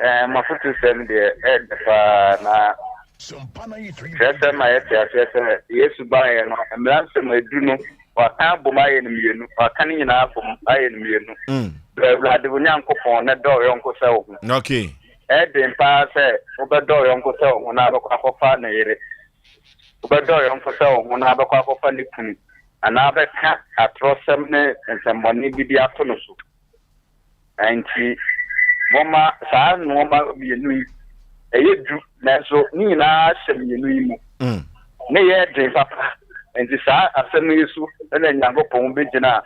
F: Mafutu send the head for
E: Sompa 93.
H: Sɛ ma yɛ te aseɛ sɛ Yesu baeɛ no mmara nsɛm adu no waka abom ayɛ no mmienu waka no nyinaa abom ayɛ no mmienu Awurade wo Nyankopɔn ne dɔ yɔnko sɛ wo ho
A: Okay.
H: ɛden paa sɛ wobɛdɔ yɔnko sɛ wo ho na abɛkɔ akɔfa ne yere wobɛdɔ yɔnko sɛ wo ho na abɛkɔ akɔfa ne kunu anaa bɛka atorɔsɛm ne nsɛmmɔne bi de ato no so nti mɔma saa nnoɔma mmienu yi ɛyɛ du nanso ne nyinaa hyɛ mmienu yi mu ne yɛ den papa nti saa asɛm yi so ɛna Nyankopɔn bɛgyina a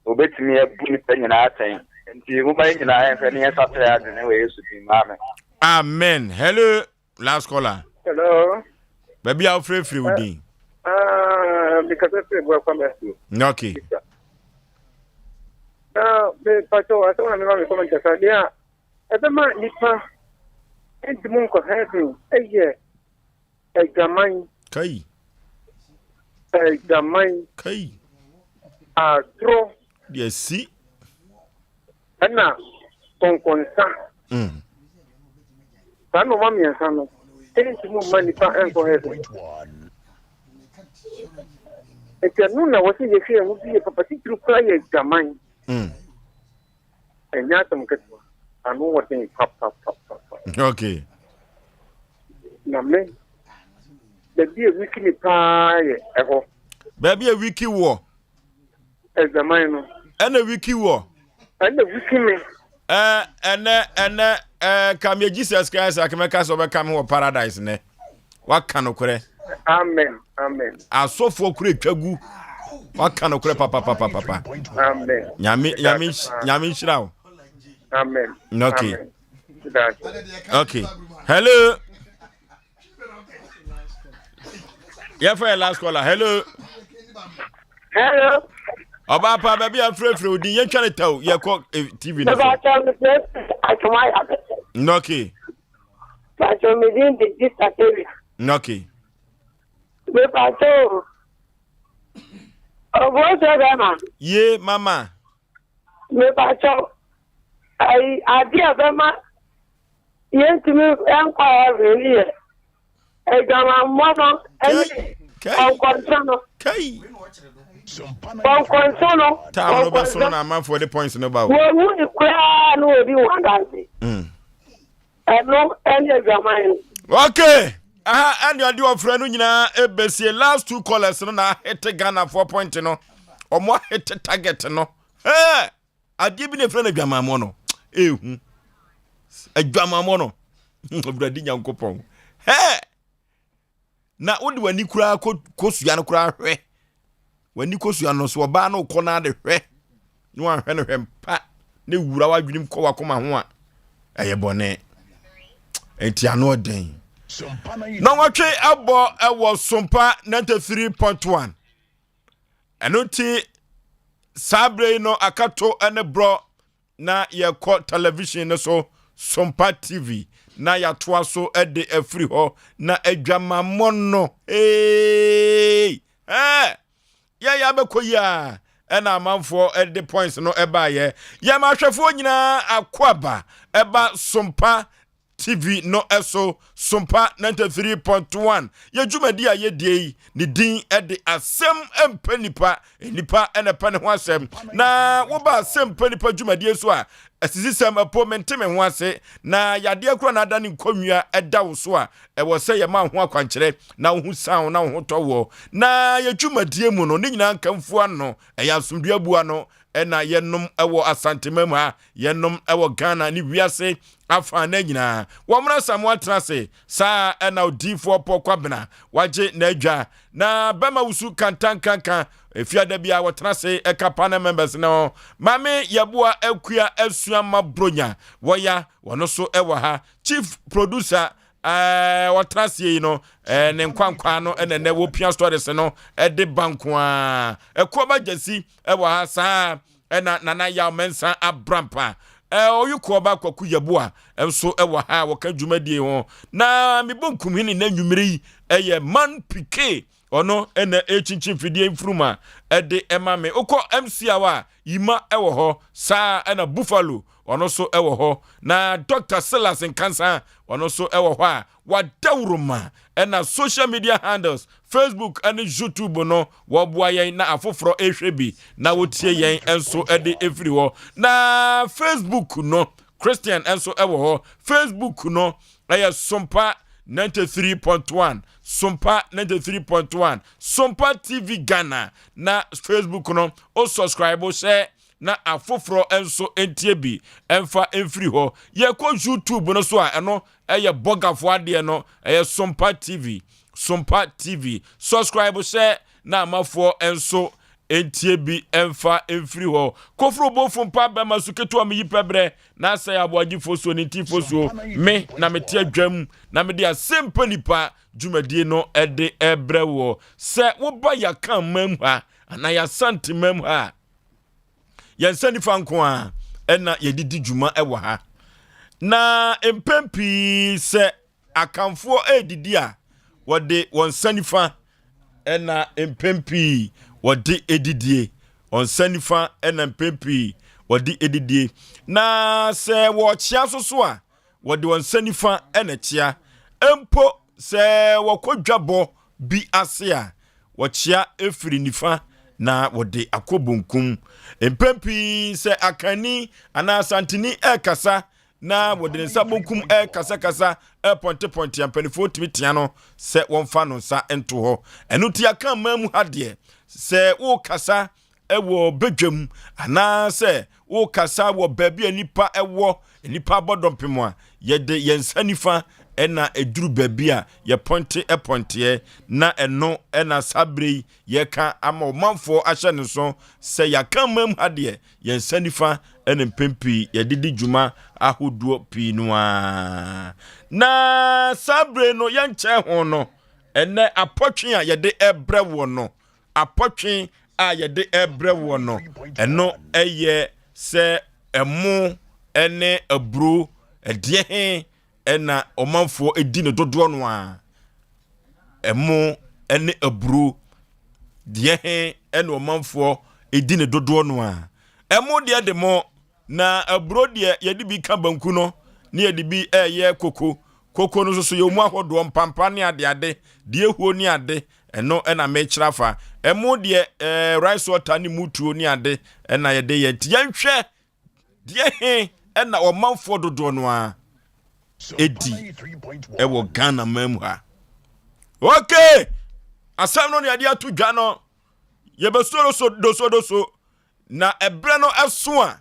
H: obɛtumi abu nipa nyinaa atɛn nti mobɛyɛ nyinaa yɛmfɛ ne yɛnsatere ade ne wɔ Yesu din amen.
A: Amen. Hello, last caller.
F: Hello.
A: Baby, I'll free with you.
F: Because I welcome you.
A: Okay.
F: The pato, I don't know if I'm just idea. At the man, Nipa, and the monk of heaven, a year, a gamine,
A: Kai.
F: a gamine,
A: Kai.
F: a throw,
A: Yes, see.
F: and now, concern. Son of mommy and son, ain't to move money for heaven. If you're known, what is your fear would be a particular player, gamine. And yet, I know what thing pop.
A: Okay.
F: Now, me, the dear weekly pie, ever,
A: Baby, a wiki war.
F: as the minor,
A: And a wiki war.
F: and the weekly.
A: Come here, Jesus Christ, I can make us overcome our paradise, ne? What can occur?
F: Amen.
A: I saw for create chagu. What can occur, papa?
F: Amen.
A: Yami Shroud.
F: Amen.
A: Okay.
F: Amen.
A: Okay. Hello. Yeah, for your last caller. Hello.
F: Hello.
A: Oba pa baby afre odi ye twa taw ye ko TV na.
F: About the place, I come out.
A: Okay.
F: But you're within the district area.
A: Okay.
F: The pato. Oh, what's the man?
A: Ye mama.
F: The pato. I dear Bema. Yes, to me, I'm quite really. I got my mother and concern.
A: Kai.
F: Concern.
A: Time no be so na man for the points no ba.
F: Well, who cry no be one that. And no any of your mind.
A: Okay. Aha and you do friend no nyina ebesie last two callers no na hit Ghana 4 point no. Omo hit target no. Eh. Ade bi ne friend adwamamo no. Ehu. Adwamamo no. Obradi Nyankopon. Eh. Na wodi wani kura kosua no kura hwe. Wani kosua no so ba no kɔ na de hwe. No ahwe no hwempa. Ne wura wadwenim kɔ wakoma ho a. Eye bone. Enti ano den. No watwe abo ewo Sompa 93.1. Eno ti sabre no akato ene bro na ye kɔ television no so Sompa TV na ya toa so ede afri ho na adwamammo no ya bekoya ena amanfo ede points no eba ye ya mahwefo nyina akwaba eba Sompa TV no eso Sompa 93.1 ye dwumadi a ye die ni din ede Asem Mpe Nipa nipa ene pa ne ho asem na wo ba Asem Mpe Nipa dwumadi so a asisisem apo menteme ho ase na yade akura na ada ne nkonwia eda wo so a e wo se ye ma ho akwankyere na wo hu san na wo ho towo na ye dwumadie mu no ne nyina nkamfu ano e ya asomdua bua no ena yenom ewo asantemamu a yenom ewo Ghana ni wiase afa na nyina womra samwa trase sa ena odifo pokwabena waje na adwa na bema wusu kantankankan efiada bia wotrase ekapana members no mame yabua akua asuama bronya woya wono so ewo ha chief producer watrase yi no ne nkwankwa no ene ne wo pia stories no de banko a ekoba jasi ewo ha sa ena nana Yaw mensa abrampa oyuko ba kwaku yabua enso ewo ha woka dwumadie ho na mebonkum hini na nwumiri eye man pike ono ena echinchi fidie mfruma ede emame uko MC awa yima ewo ho sa ena Buffalo ono so ewo ho na Dr. Silas Nkansa ono so ewo ho a wadawruma ena social media handles Facebook and YouTube no wabua yen na afoforo ehwebi na wotie yen enso ede every ho na Facebook no Christian enso ewo ho Facebook no aya Sompa 93.1 Sompa 93.1 Sompa TV Ghana na Facebook no o subscribe share na afoforo enso entiebi emfa enfri ho ye ko YouTube no so a eno eye bogafo ade no eye Sompa TV subscribe share na amafo enso entiebi emfa enfri ho kofro bofo mpa ba masuketo am yipebre na Osei Aboagye Oforisuo ni tifosuo me na mete adwam na me de Asem Mpe Nipa dwumadie no ede ebrewo se wo ba yaka mam ha ana ya santimam ha yansani fanko a ena yedidi dwuma ewa ha na empempi se akamfo edidi a wode wonsanifa ena empempi wode edidie wonsanifa ena empempi wode edidie na se wo chia soso a wode wonsanifa ena chia empo se wakodwabo bi ase a wo chia efiri nifa na wode akobonkum empempi se akani ana santini ekasa na wode nsabonkum ekasa ponte ampanifo timitia no se wonfa no nsa ento ho enu ti aka mamu hade se wo kasa ewo bedwam ana se wo kasa wo baabi anipa ewo anipa bodompemo a yede yensanifa ena eduru baabi a ye ponte na eno ena sabre ye ka ama omanfo ahye ne so se yaka mam hade yensanifa ena mpempi ye didi dwuma ahoduo pinua na sabre no ye nche ho no ene apotwe a ye de ebre wo no apotwe a ye de ebre wo no eno eye se emu ene abru edie ena omanfo edine dodo no a emu ene abru die ena omanfo edine dodo no a emu de mo na abro de yedi bi ka banku no ne yedi bi eye koko no so ye mu ahodo mpampa ne ade de ehuo ne ade eno ena mechirafa emu de rice water ne mutuo ne ade ena yede ye tianhwe die ena omanfo dodo no a edi ewo Ghana mem ha okay asam no yade atu dwa no ye besoro so doso na ebre no eso a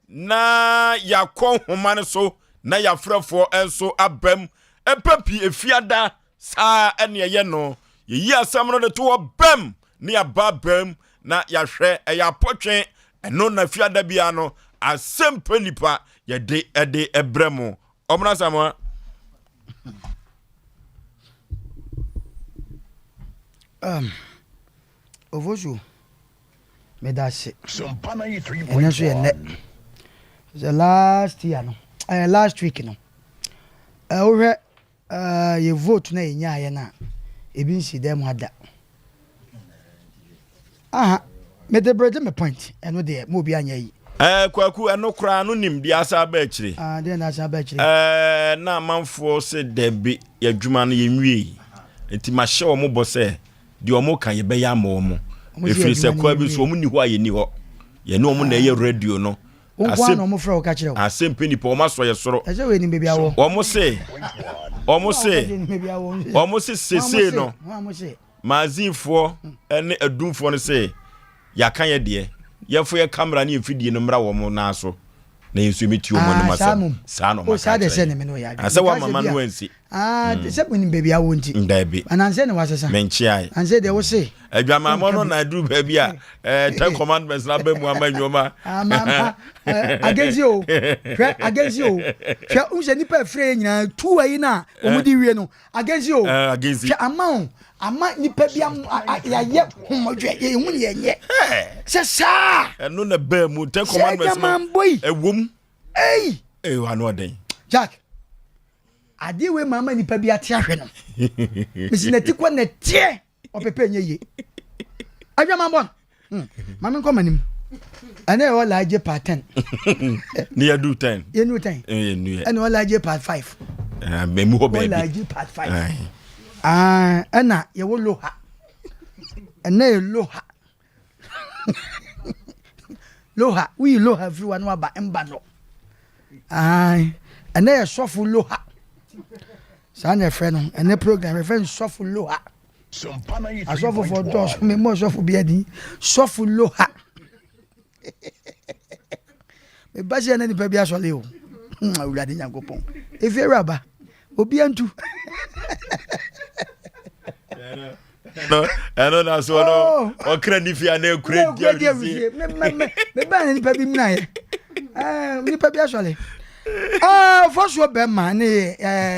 A: na yakon homa ne so na yafrefo enso abam epapi efiada sa ene ye no ye yi asam no de to bam ne ababam na yahwe eyapotwe eno na fiada bia no Asem Mpe Nipa ye de ede ebremo omna samwa
B: Ovoju medase
E: Sompa 93.1.
B: enya so ye the last year no last week no ohwe ye vote na enya ye na ebi nsi dem hada aha me de brede me point eno de mo bi anya yi
A: kwaku eno kra no nim di asa ba akire
B: de na asa ba akire
A: na manfo se debi yadwuma no yenwie enti ma hye wo mo bo se di omo kan ye be ya ma wo mo efiri se kwa bi so omo ni ho aye ni ho ye ne omo na ye radio no
B: Asem no mo fra o ka kire o
A: Asem Mpe Nipa o ma so ye soro
B: eje we ni bebi awo
A: omo se sese no mazinfo ene adumfo no se yakan ye de yefo ye camera ne efidie no mra wo mo na so na yesu meti o mo no masam sa no
B: o sa de se ne me no ya
A: asa wa mama no ansi
B: de se buni bebi awo nti
A: ndabi
B: ananse ne wasesa
A: menchi ai
B: anse de wo se
A: adwama mo no na du baby a 10 commandments na ba mu amanyoma
B: mama against you hwe unje nipa free nyina tu ayi na omudi wie no against you hwe ama nipa bia ya ye homodwe ye hu ye nye se sa
A: eno na ba mu 10 commandments no ewom wa no den
B: Jack ade we mama nipa bia te ahwe no misinati kwa na tie opepe nye ye Adwama bon. Mama nko manim. Ana e wala je part 10.
A: Ni ya do 10.
B: Ye no 10.
A: Nu ya.
B: Ana wala je part 5.
A: Me mu ho baby.
B: Wala je part 5. Ana ye wo loha. Ana ye loha. Loha, we loha everyone wa ba emba no. Ana ye sofu loha. Sana friend, ana program friend sofu loha.
E: Sompa 93.1.
B: Asofu for dos, me mo sofu biadi. Sofu loha. Me basi na ni pa bia so le o. Awurade Nyankopon. Efi raba. Obi antu.
A: No, ano na so no. O kra ni fi ana kra dia.
B: Me ba ni pa bi mna ye. Ni pa bia so le. For sure be ma ne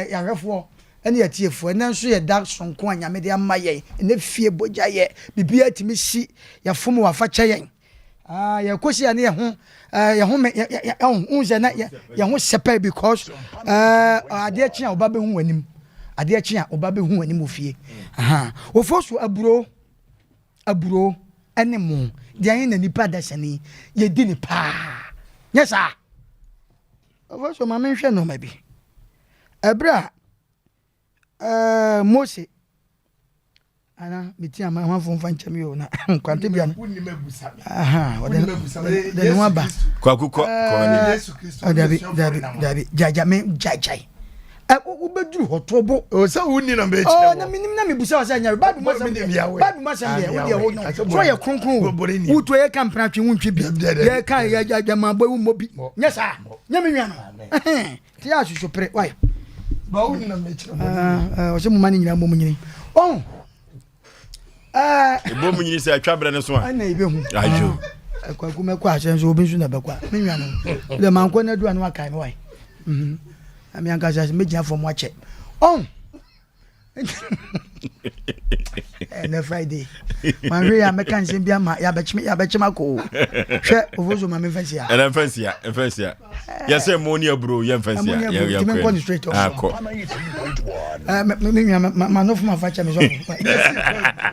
B: ya hwefo ene ya tiefo ene nso ye da sonko anyame de amaye ene fie boja ye bibia timi si ya fomu wa fa kye ya kosi ane ye ho me unze na ye ho sepa because ade chi a oba be hu wanim ade chi a oba be hu wanim ofie ofosu aburo ene mu de an na nipa da sani ye di ni pa yesa ofosu ma me hwe no ma bi ebra Mose ana miti ama hanfo fancha mi o na kwante bia de no aba
A: kwaku ko
B: Yesu Kristo dabi jaja me jajai ubeduru hotobo
C: o se wuni na be
B: oh na minim na mebusa wasa nya babu masam de wo de ho no so ye kronkron wuto ye kampra twe wuntwe bi ye kan ye jaja ma bo wu mobi nya sa nya me nwa no ti ya susu pre why ba wuni na me chira o se mu mani nyina mo nyini oh
A: bo mu nyini se atwa bra ne so a
B: na ibe hu
A: ajo
B: kwaku me kwa asenso obi nsu na be kwa me nwa no le man ko na du anu akai me why ami anka sa me gya for mo ache oh na Friday man we ya mekan se bia ma ya bechima ko hwe ovozo ma me fansia
A: na fansia ya se mo ni abro ya fansia ya
B: me ko straight
A: ako
B: me nwa ma no fuma facha me so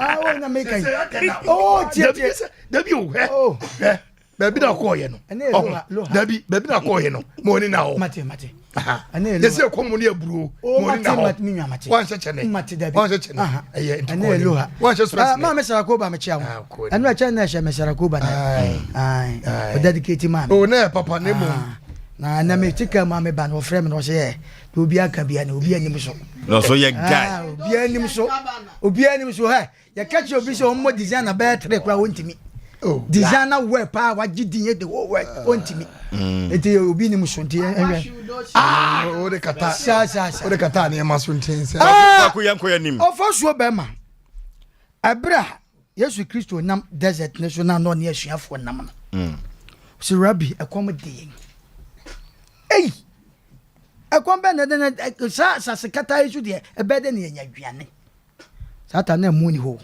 B: oh na make oh tie
C: dabi o
B: oh
C: baby na ko ye no dabi baby na ko ye no mo ni na ho
B: mate
C: yesi ko mo ni aburo mo ni na ho wan se chene wan se chene
B: ane loha
C: wan se stress
B: ma me sara ko ba me chia ho anu a chene na she me sara ko ba na o dedicate ma
C: o na papa ne mo
B: na me tika ma me ba no frame no se obi aka bia na obi anim so
A: no so ye guy
B: obi anim so ha ya catch obi so mo design na ba tre kwa wontimi designer wear pa wagidinye the whole work ontimi eti obi ni musonti
C: o de kata o de kata na ma sonti se
A: ko yanko yanim
B: ofosuo be ma abra Yesu Kristo nam desert national no ne asuafo nam no so rabbi akom de ei akom be na de sa sekata Yesu de ebe de ne nya dwane satan na muni ho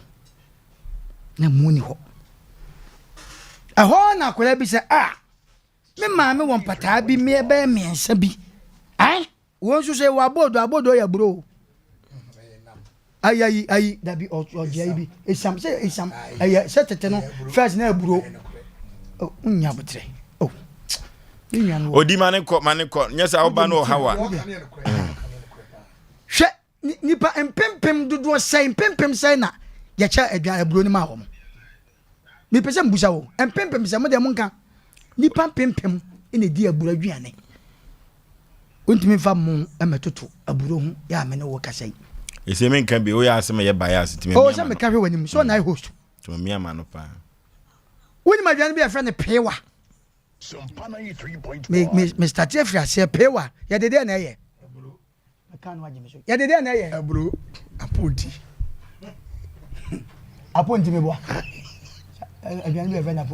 B: aho na kola bi se me maame won pata bi me be miensa bi ai won so se wa abodo ya bro ayi dabi oje bi esam ayi se tete no first na bro nya botre nya no
A: odi mane ko nyesa oba no hawa
B: hwe nipa empempem dodo sai empempem sai na ya cha adwan bro ni ma ho mi pese mbusa wo empempem se mo de monka nipa pempem ene di abura aduane ontimi fa mo emetoto aburo hu ya me ne wo kasai
A: ese men kan bi o ya asem ye bias timi
B: o se me ka hwe wanim so na host
A: to me ama no pa
B: woni ma aduane bi afra ne pewa
E: Sompa 93.1.
B: me start afra se pewa ya dede na ye aburo aka no agye me so ya dede na ye
C: aburo
B: aponti me bo aduane bi afra na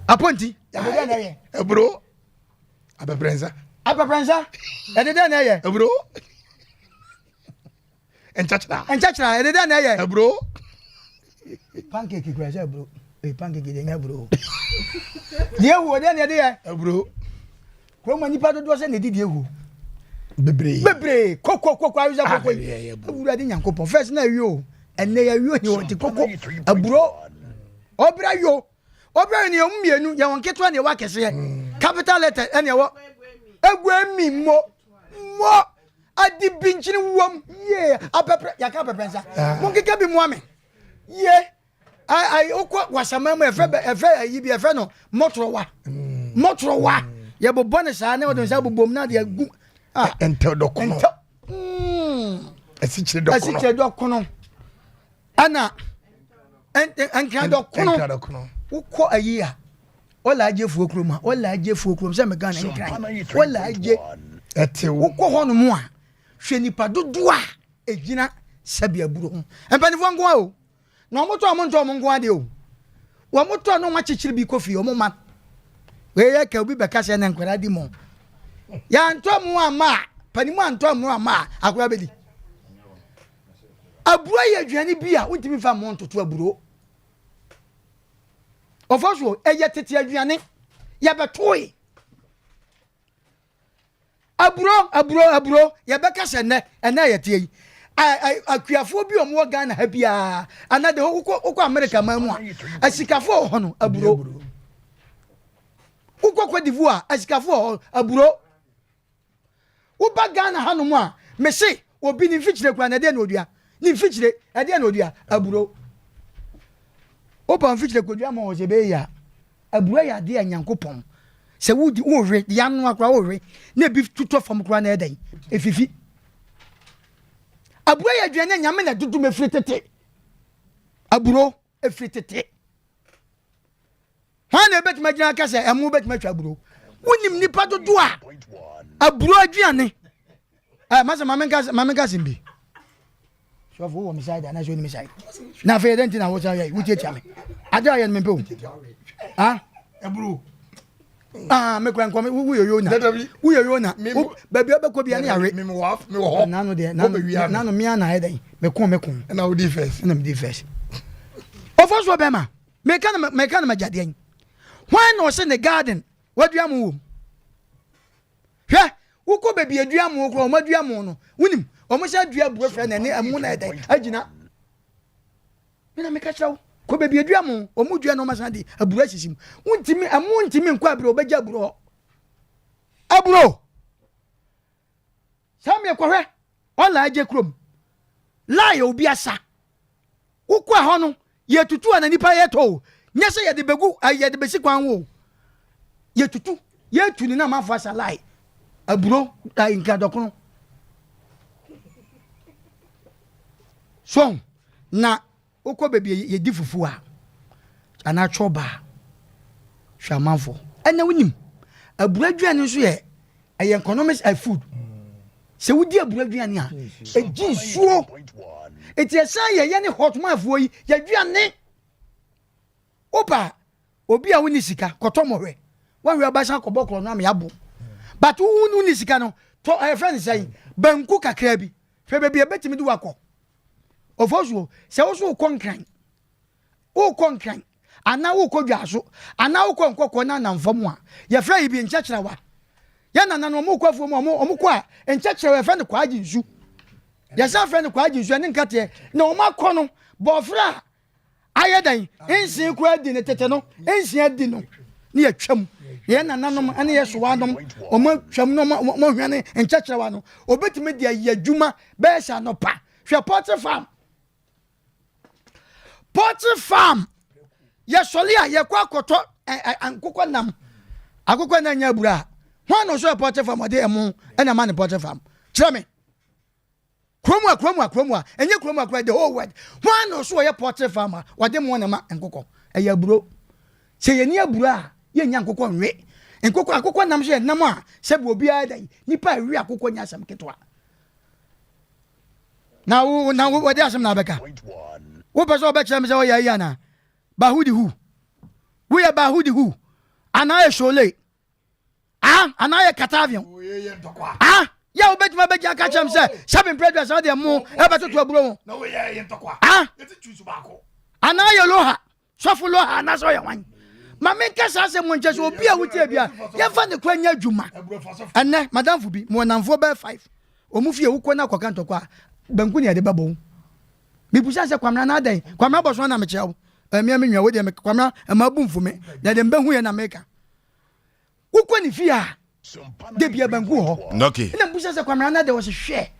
B: aponti ya dede na ye
C: aburo ababrenza
B: ya dede na ye
C: aburo enchachra
B: ya dede na ye
C: aburo
B: pancake kwa se bro pancake de nya bro die wo de na de ya
C: bro
B: ko ma nipa dodo se na di die wo
C: bebre
B: koko ayuza koko aburo de Nyankopon first na wi o enne ya wi o ni o ti koko aburo
C: obra yo obra ni omienu ya won keto na wa kese capital letter ene wo egwemi mo adi binchini wom ye apepre ya ka pepensa mon keke bi mo ame ye ai okwa wasamama efe yi bi efe no motrowa ye bo bone sa na odon sa bobom na de gu
B: ente dokono asichire
C: dokono ana enka dokono ukọ ayi a ola aje fuokrom se me gan enka ola aje
B: ete
C: ukọ hono mu a hwe nipa dodo a ejina sabi aburo ho empanifo nko a o na omoto amonto nko ade o wo moto no ma chichire bi kofi o mo ma we ye ka obi beka se na nkwara di mo ya nto mu ama panimu anto mu ama akura bedi aburo ye aduane bi a untimi fa mo ntoto aburo Oforisuo eye tete aduane ya betoi aburo ya beka se ne ena ye tie akuafo bi omo Ghana ha bia anade ukọ America mamu a asikafo ho no aburo ukọ Cote d'Ivoire asikafo aburo uba Ghana hanumu a mese obi ni fichire kwa na de na odua ni fichire ade na odua aburo opa fichire kodua ma ozebe ya aburo ya de anyankopon se wudi ohwe ya no akra ohwe na bi tuto fam kra na edan efifi aburo ya aduane nyame na dudu mefiri tete aburo efiri tete hwana ebetima gina kase emu betima twa aburo wonim nipa dodo a aburo aduane masa mamenka simbi sofo wo miside na so ni miside na fe denti na wo sa ya wuti etiame ada ya mempe o
B: aburo
C: me kwan kwa wo yoyo na baby obekọ bia na yare
B: me wo
C: nano de nano mia na edan me kon
B: na wo di first
C: Oforisuo bema me kan majade yan when no se ne garden waduam wo hwe ukọ baby aduam wo kro maduam no wonim omo sha dua buo fra na ne amu na edan agina me na me ka chawo ko baby aduam omo dua no masa de aburo asisim wontimi amu ntimi nkwa aburo obeja aburo sam ye kwahwe ola aje krom la ye obi asa ukwa ho no ye tutu ana nipa ye to nyese ye de begu ye de besi kwan wo ye tutu ye tuni na mafo asa lai aburo nka dokono so na ukọ baby ye di fufu a ana choba shamanfo ene wonim aburo aduane nso ye economics food se wudi aburo aduane a eji suo etiesa ye ne hot mafo yi ya aduane opa obi a woni sika kotomohwe wanwe abasa kobokro no am yabo but wonu ni sika no to friend say banku kakra bi fe baby ebetimi du wakọ Oforisuo se wo so konkran ana wo kodwaso ana wo konkoko na namfam a ye fra yi bi nchechera wa ya na no mo kwafo mo ko a nchechera we fra ne kwaji nsu ya sa fra ne kwaji nsu ne nkate na o makọ no bo fra ayedan ensin ko adi ne tete no ensin adi no ne ya twam ye na nanom ane ye so wadom o ma twam no mo hwane nchechera wa no obetime dia ya dwuma be sha no pa hwe Poultry farm ye solia ye kwa koto ankokọ nam akokọ na nya bura hwan no so poultry farm ode emu na man poultry farm kire me kromwa enye kromwa kwa the whole world hwan no so ye poultry farm ode mu na ma ankokọ eya buro se ye ni abura ye nya ankokọ nwe ankokọ nam so ye nam a se bi obi adan nipa ewi ankokọ nya asam ketwa na wo de asam na beka wo pese obe kire me se wo ya ya na bahudi hu we ya bahudi hu ana ye shole ana ye katavion ya obetima beja ka chem se 7 predators na de mu e be to aburo
B: na we ye ntokwa yeti chusu bako
C: ana ye loha sofu loha na so ye wan ma me kasa se mo nche so obi a wuti bia ye fa ne kwa nya dwuma enne madam fu bi mo namfo be 5 omufie wukọ na kwaka ntokwa banku ne de babo mi busa se kwamna na dan kwamna boso na me chewo
B: me nwa wo de me kwamra ma bu mfume na de mbehu ye na meka ukọ ni fi a de bia banku ho
A: okay
B: na mbusa se kwamra na de wo se hwe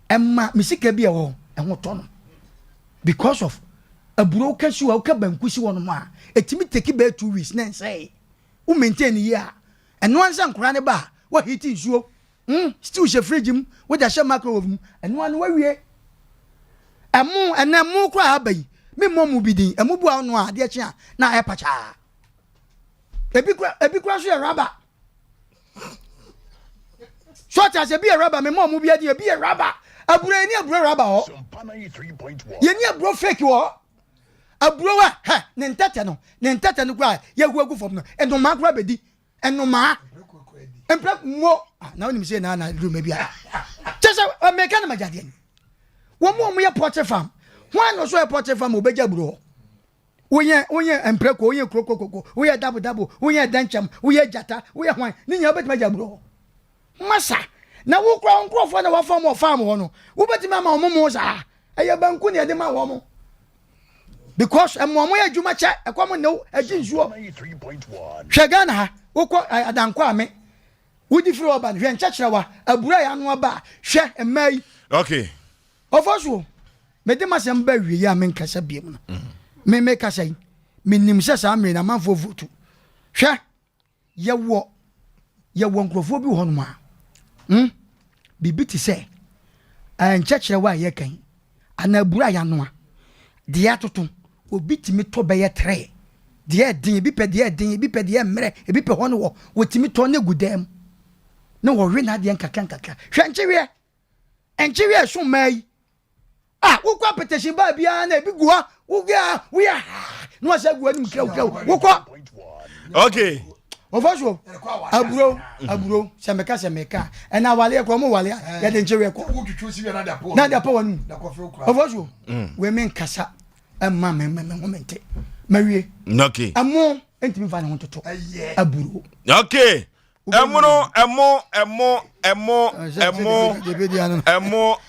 B: emma misika bia wo enho to no because of aburo kasu a ka banku si wono ma etimi take be 2 weeks na say wo maintain ya eno ansa nkura ne ba wo hiti nsuo still she fridge mu wo da she microwave mu eno an wa wie emu kura abai me momu bidin emu bua no a de chia na e pacha ebi kura so e rubber short as e bi e rubber me momu bi ade e bi e rubber aburo ni aburo rubber ho ye ni aburo fake ho aburo wa ha ne ntete no kura ye hu agu fom no eno ma kura bedi eno ma empra mo na oni mi say na do me bia chese american na majade ni wo mo ye porch farm wan no so e porch farm obeja buro woye empreko woye krokokoko woye dabo woye dancham woye jata woye hwan ni nya obetima jaburo masa na wo kra nkrofo na wa farm ho no wo betima ma omomo sa eye banku ne de ma wo mo because mo ye djuma che ekwam no ajinsuo hwega na ha wo ko adanko ame wodi firi oba hwe nchachira wa abura ya no aba hwe emai
A: okay
B: Oforisuo me de masem ba wie ya men kasa biem no me kasa yi me nim se sa amre na manfo votu hwe ye wo nkrofo bi ho no ma bibiti se nchachira wa ye kan ana abura ya no a de atoto obi timi to be ye 3 de din bi pe de mre bi pe ho no wo timi to na gudam na wo hwe na de nkaka hwe enchiwe so mai wo kwa petition ba bia na bi guwa wo ya no asa guwa ni mkra wo kwa
A: okay
B: Oforisuo aburo semeka na wale ko mo wale ya de nchewe ko wo twetwe si na da pa wanu Oforisuo we men kasa emma me momente mawie
A: okay
B: amo entimi fa ne ho toto aburo
A: okay emo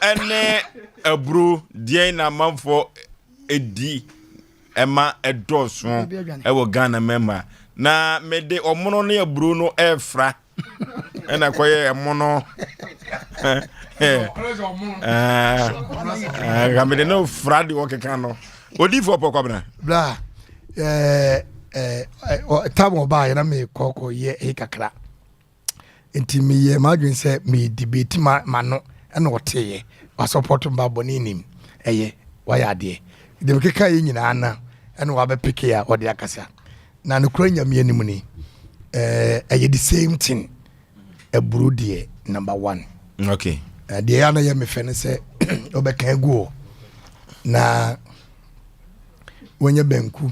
A: ene aburo die na manfo edi ema edoso ewo Ghana member na mede omono ne aburo no efra ena koye emono gamede no fradi okeka no odi fo pokobna
B: bla tamo ba na me koko ye ekakra enti me ye madwen se me debate ma no ena woteye wa support mba boni nim eye wa ya de de keka ye nyina na ena wa be pike ya odi akasa na no kura nyame anim ni eye the same thing eburu de number 1
A: okay
B: de ya na ye me fe ne se obeka egu na wonye banku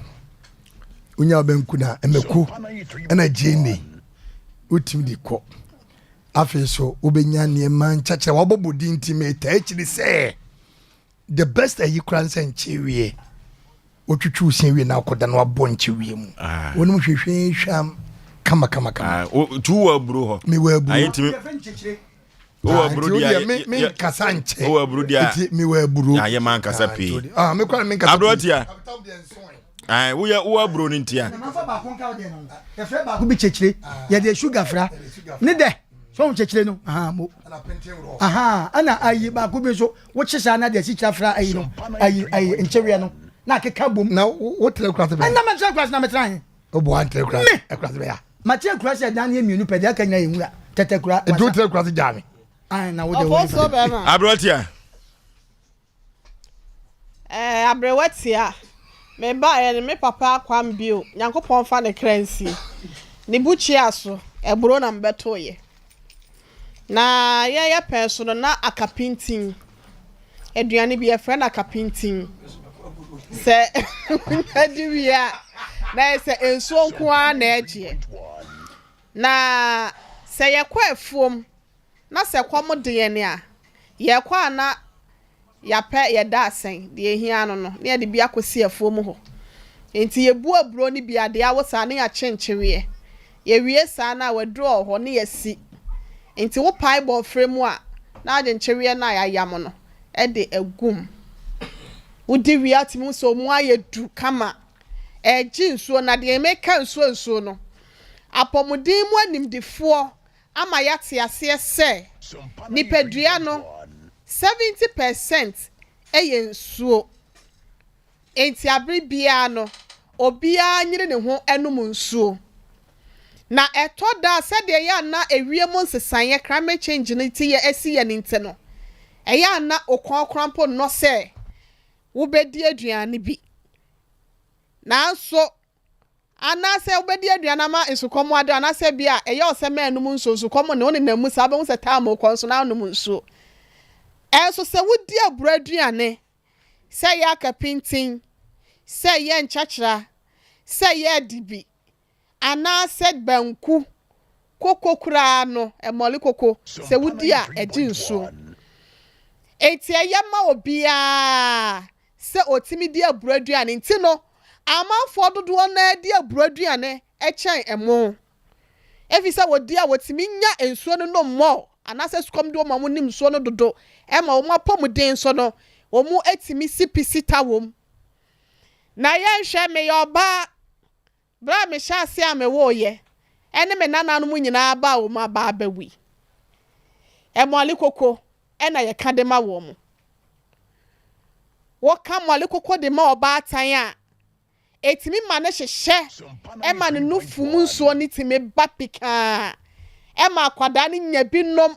B: unya banku na emeku ena jeni utim di ko afi so obenya niema nchache wabobodi intimate actually say the best ayi kranse nchewie otwitwu senwie na akoda na wabɔ nchewie mu wonum hwehwe hwam kama
A: tu wa bro ho
B: me wa bro
A: ayitimi o bro dia
B: me kasa nche
A: o bro dia
B: me wa bro
A: ya man kasa pe
B: me kwa me kasa
A: abro tia wo bro ni ntia
B: na mafa ba kon ka de no ya fre ba ko bi chechire ya de sugar fra ne de so chechire no mo ana ayi ba ko bi so wo chesa na de chechira fra ayi no ayi nchewe no na keka bom na wo tere kwase be na ma tere kwase na metran o bo an tere kwase be ya ma tere kwase dan ye mienu pede aka nya yewura tete kura
C: e do tere kwase jami
B: na wo de wo
A: abrotia
D: abrewatia me ba me papa kwam bio nyankopon fa ne kransi ne buchi aso eburo na mbeto ye na ye penso no na akapintin eduane bi e friend akapintin se adibia na se enso nko a na eje na se ye kwa efuom na se kwom de ne a ye kwa na ya pe ye da asen de ehia no no na ye de bia kosi efuom ho enti ye bu aburo ni bia de awosa na ya chenchewe ye wie sa na wadro ho na ye si enti wo pai ball frame a na de nchewe na ya yam no e de agum wo di wi atimi so mu aye du kama nsuo na de emeka nsuo no apomuden mu animdefo ama yate ase se nipadua no 70% eye nsuo enti abribia no obia nyire ne ho enum nsuo na etoda se de ya na ewiem nsesanye climate change ne ti ye asi ye nte no eya na okonkrampo no se wo bedi aduane bi na so anase obedi aduana ma nsukomo ade anase bia eya osema enum nsukomo ne onenamu sa be se time okonso na anum nsuo enso se wodi abura aduane se ya kapintin se ya nchachira se ya dibi anase banku kokokura no emoli koko se wodi a edi nsuo eti eyama obia se otimi di abura aduane ntino amanfo dodo na di abura aduane echen emo efisa wodi a wotimi nya ensuo no mo anase sukom de omamu nim nsuo no dodo ema omo pomuden so no omu etimi sipisita wom na yenhwe me yoba bra me hyase amewo ye ene me nananom nyina ba wo ma ba bawi emoli koko ena ye kadema wo mu wo ka moli koko de ma oba atan a etimi ma ne hyehye ema ne nufu mu nsuo ni timi ba pika ema kwada ne nya binom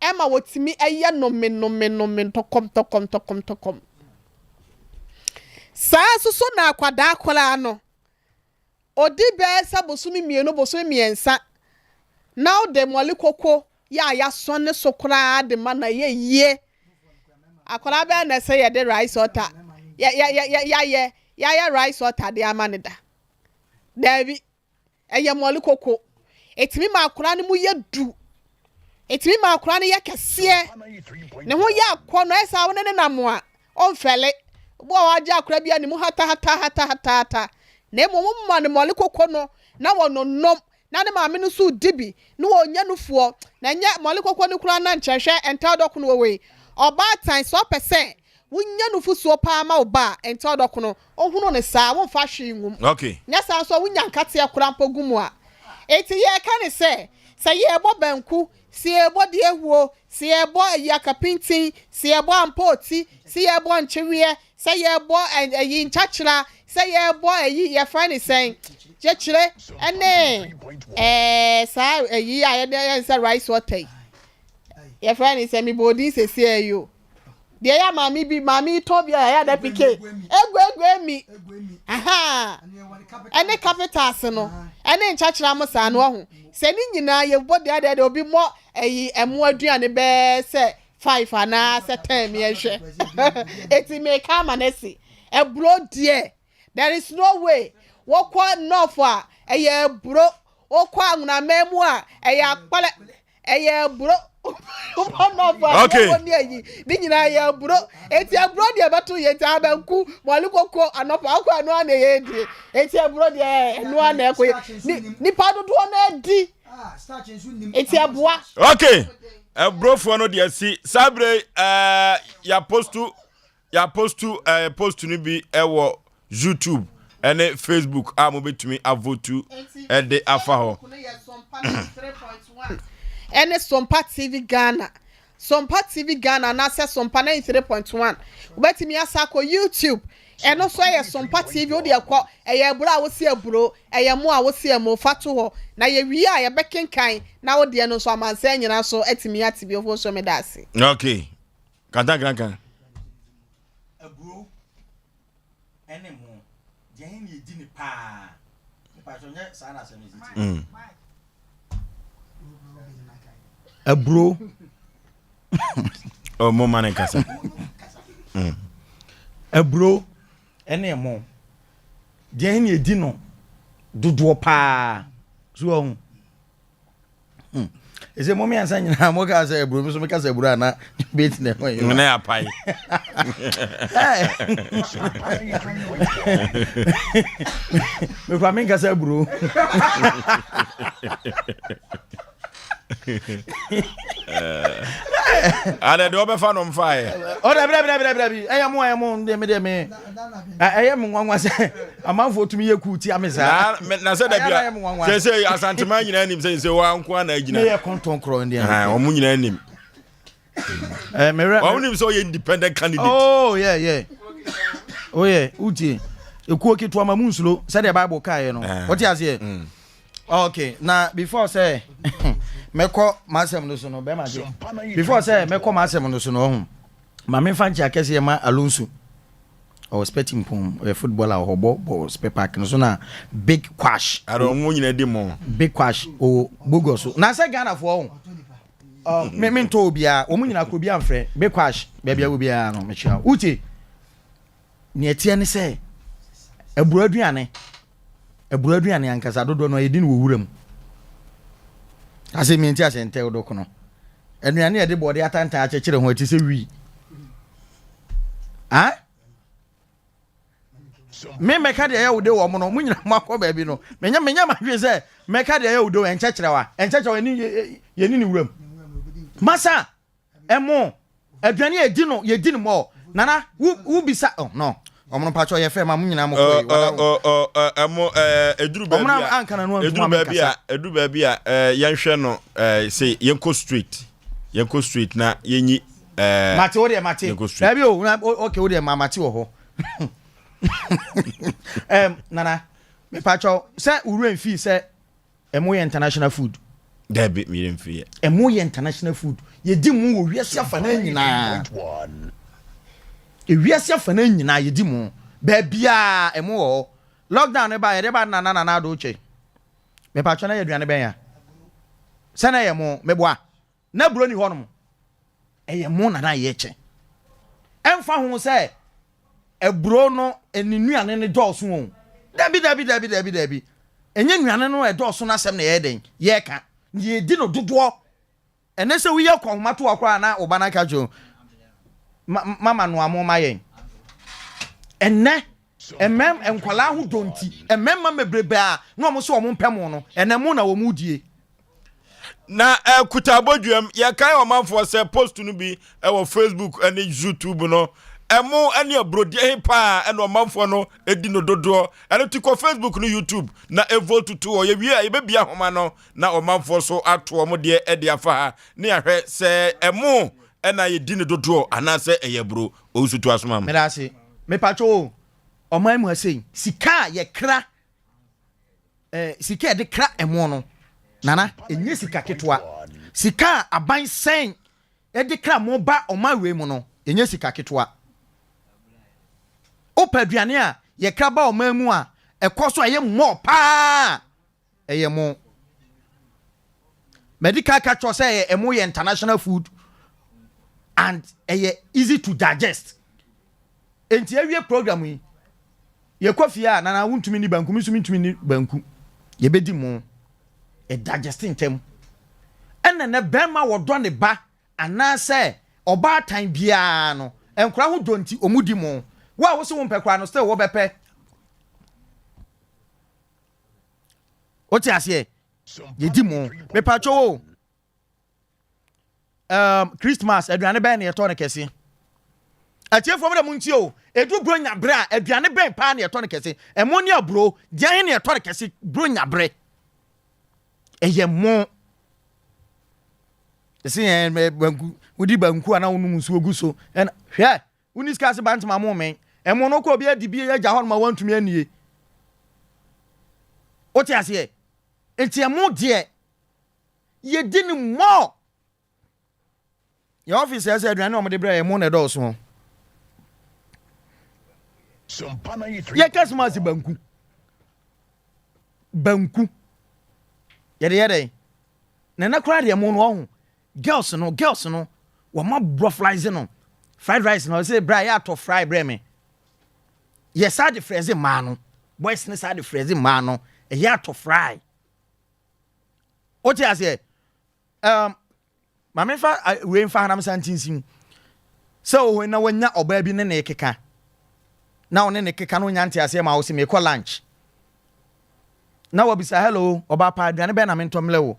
D: ema wotimi eye nomen tokom saa so na kwada akola no odi be sa bosumi mienu bosumi miensa now de moli koko ya so ne sokora de ma na ye akola be na say ye de rice water ya rice water de amanida David eye moli koko etimi ma akora ne mu ye du etimi ma akora ne ye kese ne ho ya akọ no esa wo ne namo a onfele bo waje akora bia ne mu hata na emo ma ne moli koko no na wononom na ne ma me no so dibi no onya nufuo na nya moli koko ne kura na nchehwe enta odoko no we oba tan so percent wunya nufu so pa ma oba enta odoko no ohunu ne saa wo fa hwe ngum
A: okay
D: nya saa so wunya nkate akura mpogumu a eti ye ka ne se ye ebo banku si ebo de ehuo si ebo yakapintin si ebo ampoti si ebo nchewie se ye ebo ayi nchachira se ye ebo ayi ye friend sen je chire ene sa ayi aye say rice water ye friend sen mi bodi se si ayo de ya mami to bia ya da pike egwemi aha ene capitals no ene nchachira mo sa no ho se ni nyina ye bodi ade obi mo ayi emu aduane be se 5 ana se 10 me hwe eti me kama nesi ebro die there is no way wokwa enough a eye bro wokwa anuna memu a eye akpale eye bro
A: okay
D: ni nyina ye bro eti bro de beto ye ta banku moli koko anopa akwa anu ana ye di eti bro de enu ana ekoye ni padodo na di eti aboa
A: okay bro for no de si sabre ya post no bi ewo YouTube ene Facebook mo betumi avotu de afa ho
D: ene Sompa TV Ghana na se Sompa 93.1 ubetimi asako YouTube eno so ye Sompa TV odi ekọ eye bro a wosi ebro eye mo a wosi emo fato ho na ye wi a ye bekenkan na odi eno so amansa nyina so etimi atibi ofo so medase
A: okay kanta grankan
C: ebro ene mo je hen ye di ni pa so nye sa na se mi
B: Ebro
A: oh mo mane kasa
B: ebro
C: ene mo je hen ye di no dodo pa so ohun ese mo mi ansa nyina mo ka say ebro so me ka say ebro ana bet na ho
A: yo na apai
C: me kwa me ka say ebro
A: ale do be fa no mfa e
C: o da bra aya mo de me I am one was a month for to me a kuti amisa.
A: Na said that say asantema nyina nim say wa nko na agina.
C: Na konton kro ndi
A: ah omu nyina nim. Wa nim so independent candidate.
C: Oh yeah. Oh yeah, uti. Ekuo kitu ama munsulo said the Bible kai no. What you say? Okay, now before say meko masem no so no be ma before say meko masem no so no ma me fanchi akese ma alonso or expecting pom a footballer or hobo spare park no so na big quash
A: I don't want you mo
C: big quash o bogoso na say Ghana for me to bia o munyina ko bia mfre big quash bia wo bia no me chia uti ne tie ne say eburaduane ankasa dodo no yedi no wuram ase mi nti ase nte odoko no anuane yede bode atanta akekere ho ati se wi ah me meka de ya wude wo mo no munyina makọ ba bi no menya ma hwe se meka de ya wude enchekere ni yeni ni wuram masa emo aduane yedi no mo nana wu bisa oh no omo pacho ye fe ma munyina mo koyi
A: amo eduru baabi a yenhwe no say yenko street na yenyi
C: mate wo de mate baabi o okay wo de mate wo ho nana me pacho say uru enfi say emo ye international food
A: dabi mi enfi
C: emo ye international food ye di mu wo wiase afa na nyina ewiase afana nyina yedi mu ba bia emu wo lockdown e ba ye de ba na do che me pa chona ye aduane ben ya sana ye mu meboa na bro ni honom eye mu na ye che emfa ho se ebro no eninuane ne dɔɔso won dabi enye nuane no e dɔɔso na asɛm na ye den ye ka ye di no dodoɔ ene se wi ye kɔhomato akwa na obana ka jo mama no amoma yen enne enkwala ho donti emema mebrebe a no mo so o mo mpem no enemu na wo mudie
A: na kutabodwam ye kai o manfo se post no bi e wo Facebook and YouTube no emu ene abrodi hepa ene o manfo no edi no dodo ene tiko Facebook no YouTube na evote to o ye wi a ye bebia homa no na o manfo so ato o mo de e de afa ha ne ahwe se emu ena ye di ne dodo anase eyebro osutu asoma
C: me da se me pacho o man mu asei sika ye kra sika de kra emo no nana enye sika ketwa sika aban sen e de kra mo ba o ma we mu no enye sika ketwa opaduane a ye kra ba o man mu a ekoso aye mo pa eye mo medical catch say emo ye international food and easy to digest. Enti awie program yi ye kofia na wuntumi ni banku misumi ni banku ye bedi mo digesting tem enne ne bema wodo ne ba anase oba tan bia no enkura ho donti omudi mo wa wo se wo mpekura no still wo bepe oti ase ye di mo me pacho Christmas aduane ben ne to ne kese atie fo mo nti o edu bro nya bre a aduane ben pa ne to ne kese emo ne abro dian ne to ne kese bro nya bre eye mo ese en banku udi banku ana wonu nsu oguso en hwe uni skase bant ma mo men emo no ko bi adi bi ya ja hon ma wantumi anie o ti ase enti emo de ye di ni mo your office says aduane o mo de bre emo na do so
E: Sompa 93.
C: ye Christmas banku yede na kra de mo no ho girls no wo ma broflies no fried rice no say bra ya to fry bre me yes sad friends man no boys ne sad friends man no e ya to fry o ti ase mama fa we fa na msantinsim so na wanya oba bi ne na ekeka na one ne keka no nyante ase ma wo se me call lunch na wo bisa hello oba pa aduane be na me ntomle wo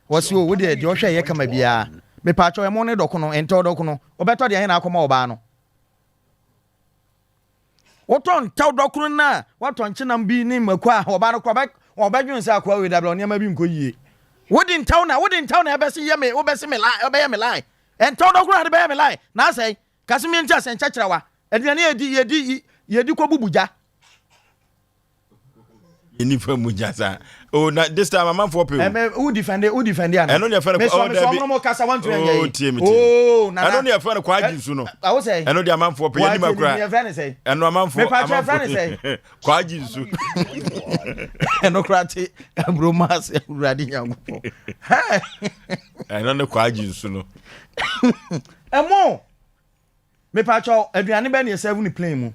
C: wo se wo de de ohwe ye kama bia me pa cho e mo ne doko no ento doko no obeto de he na akoma oba no woton taw dokuru na waton chinam bi ni makwa oba no kwa obadwun se akwa we dablo ne ma bi nko yie wodin taw na ebese ye me obese me lie obeye me lie en taw dokuru ade beye me lie na say kasimi ntia se nchachirawa aduane yedi ko bubuja
A: Any from Mujasa. Oh, this time I'm for people.
C: Who defend it?
A: I know your friend.
C: Oh,
A: I don't have friend quite soon.
C: I will say,
A: I know the man for people. I know a man for quite soon.
C: And no crati and bromas ready young.
A: I don't know quite soon.
C: And more. Me pacho, Adriani Ben is 7 play mo.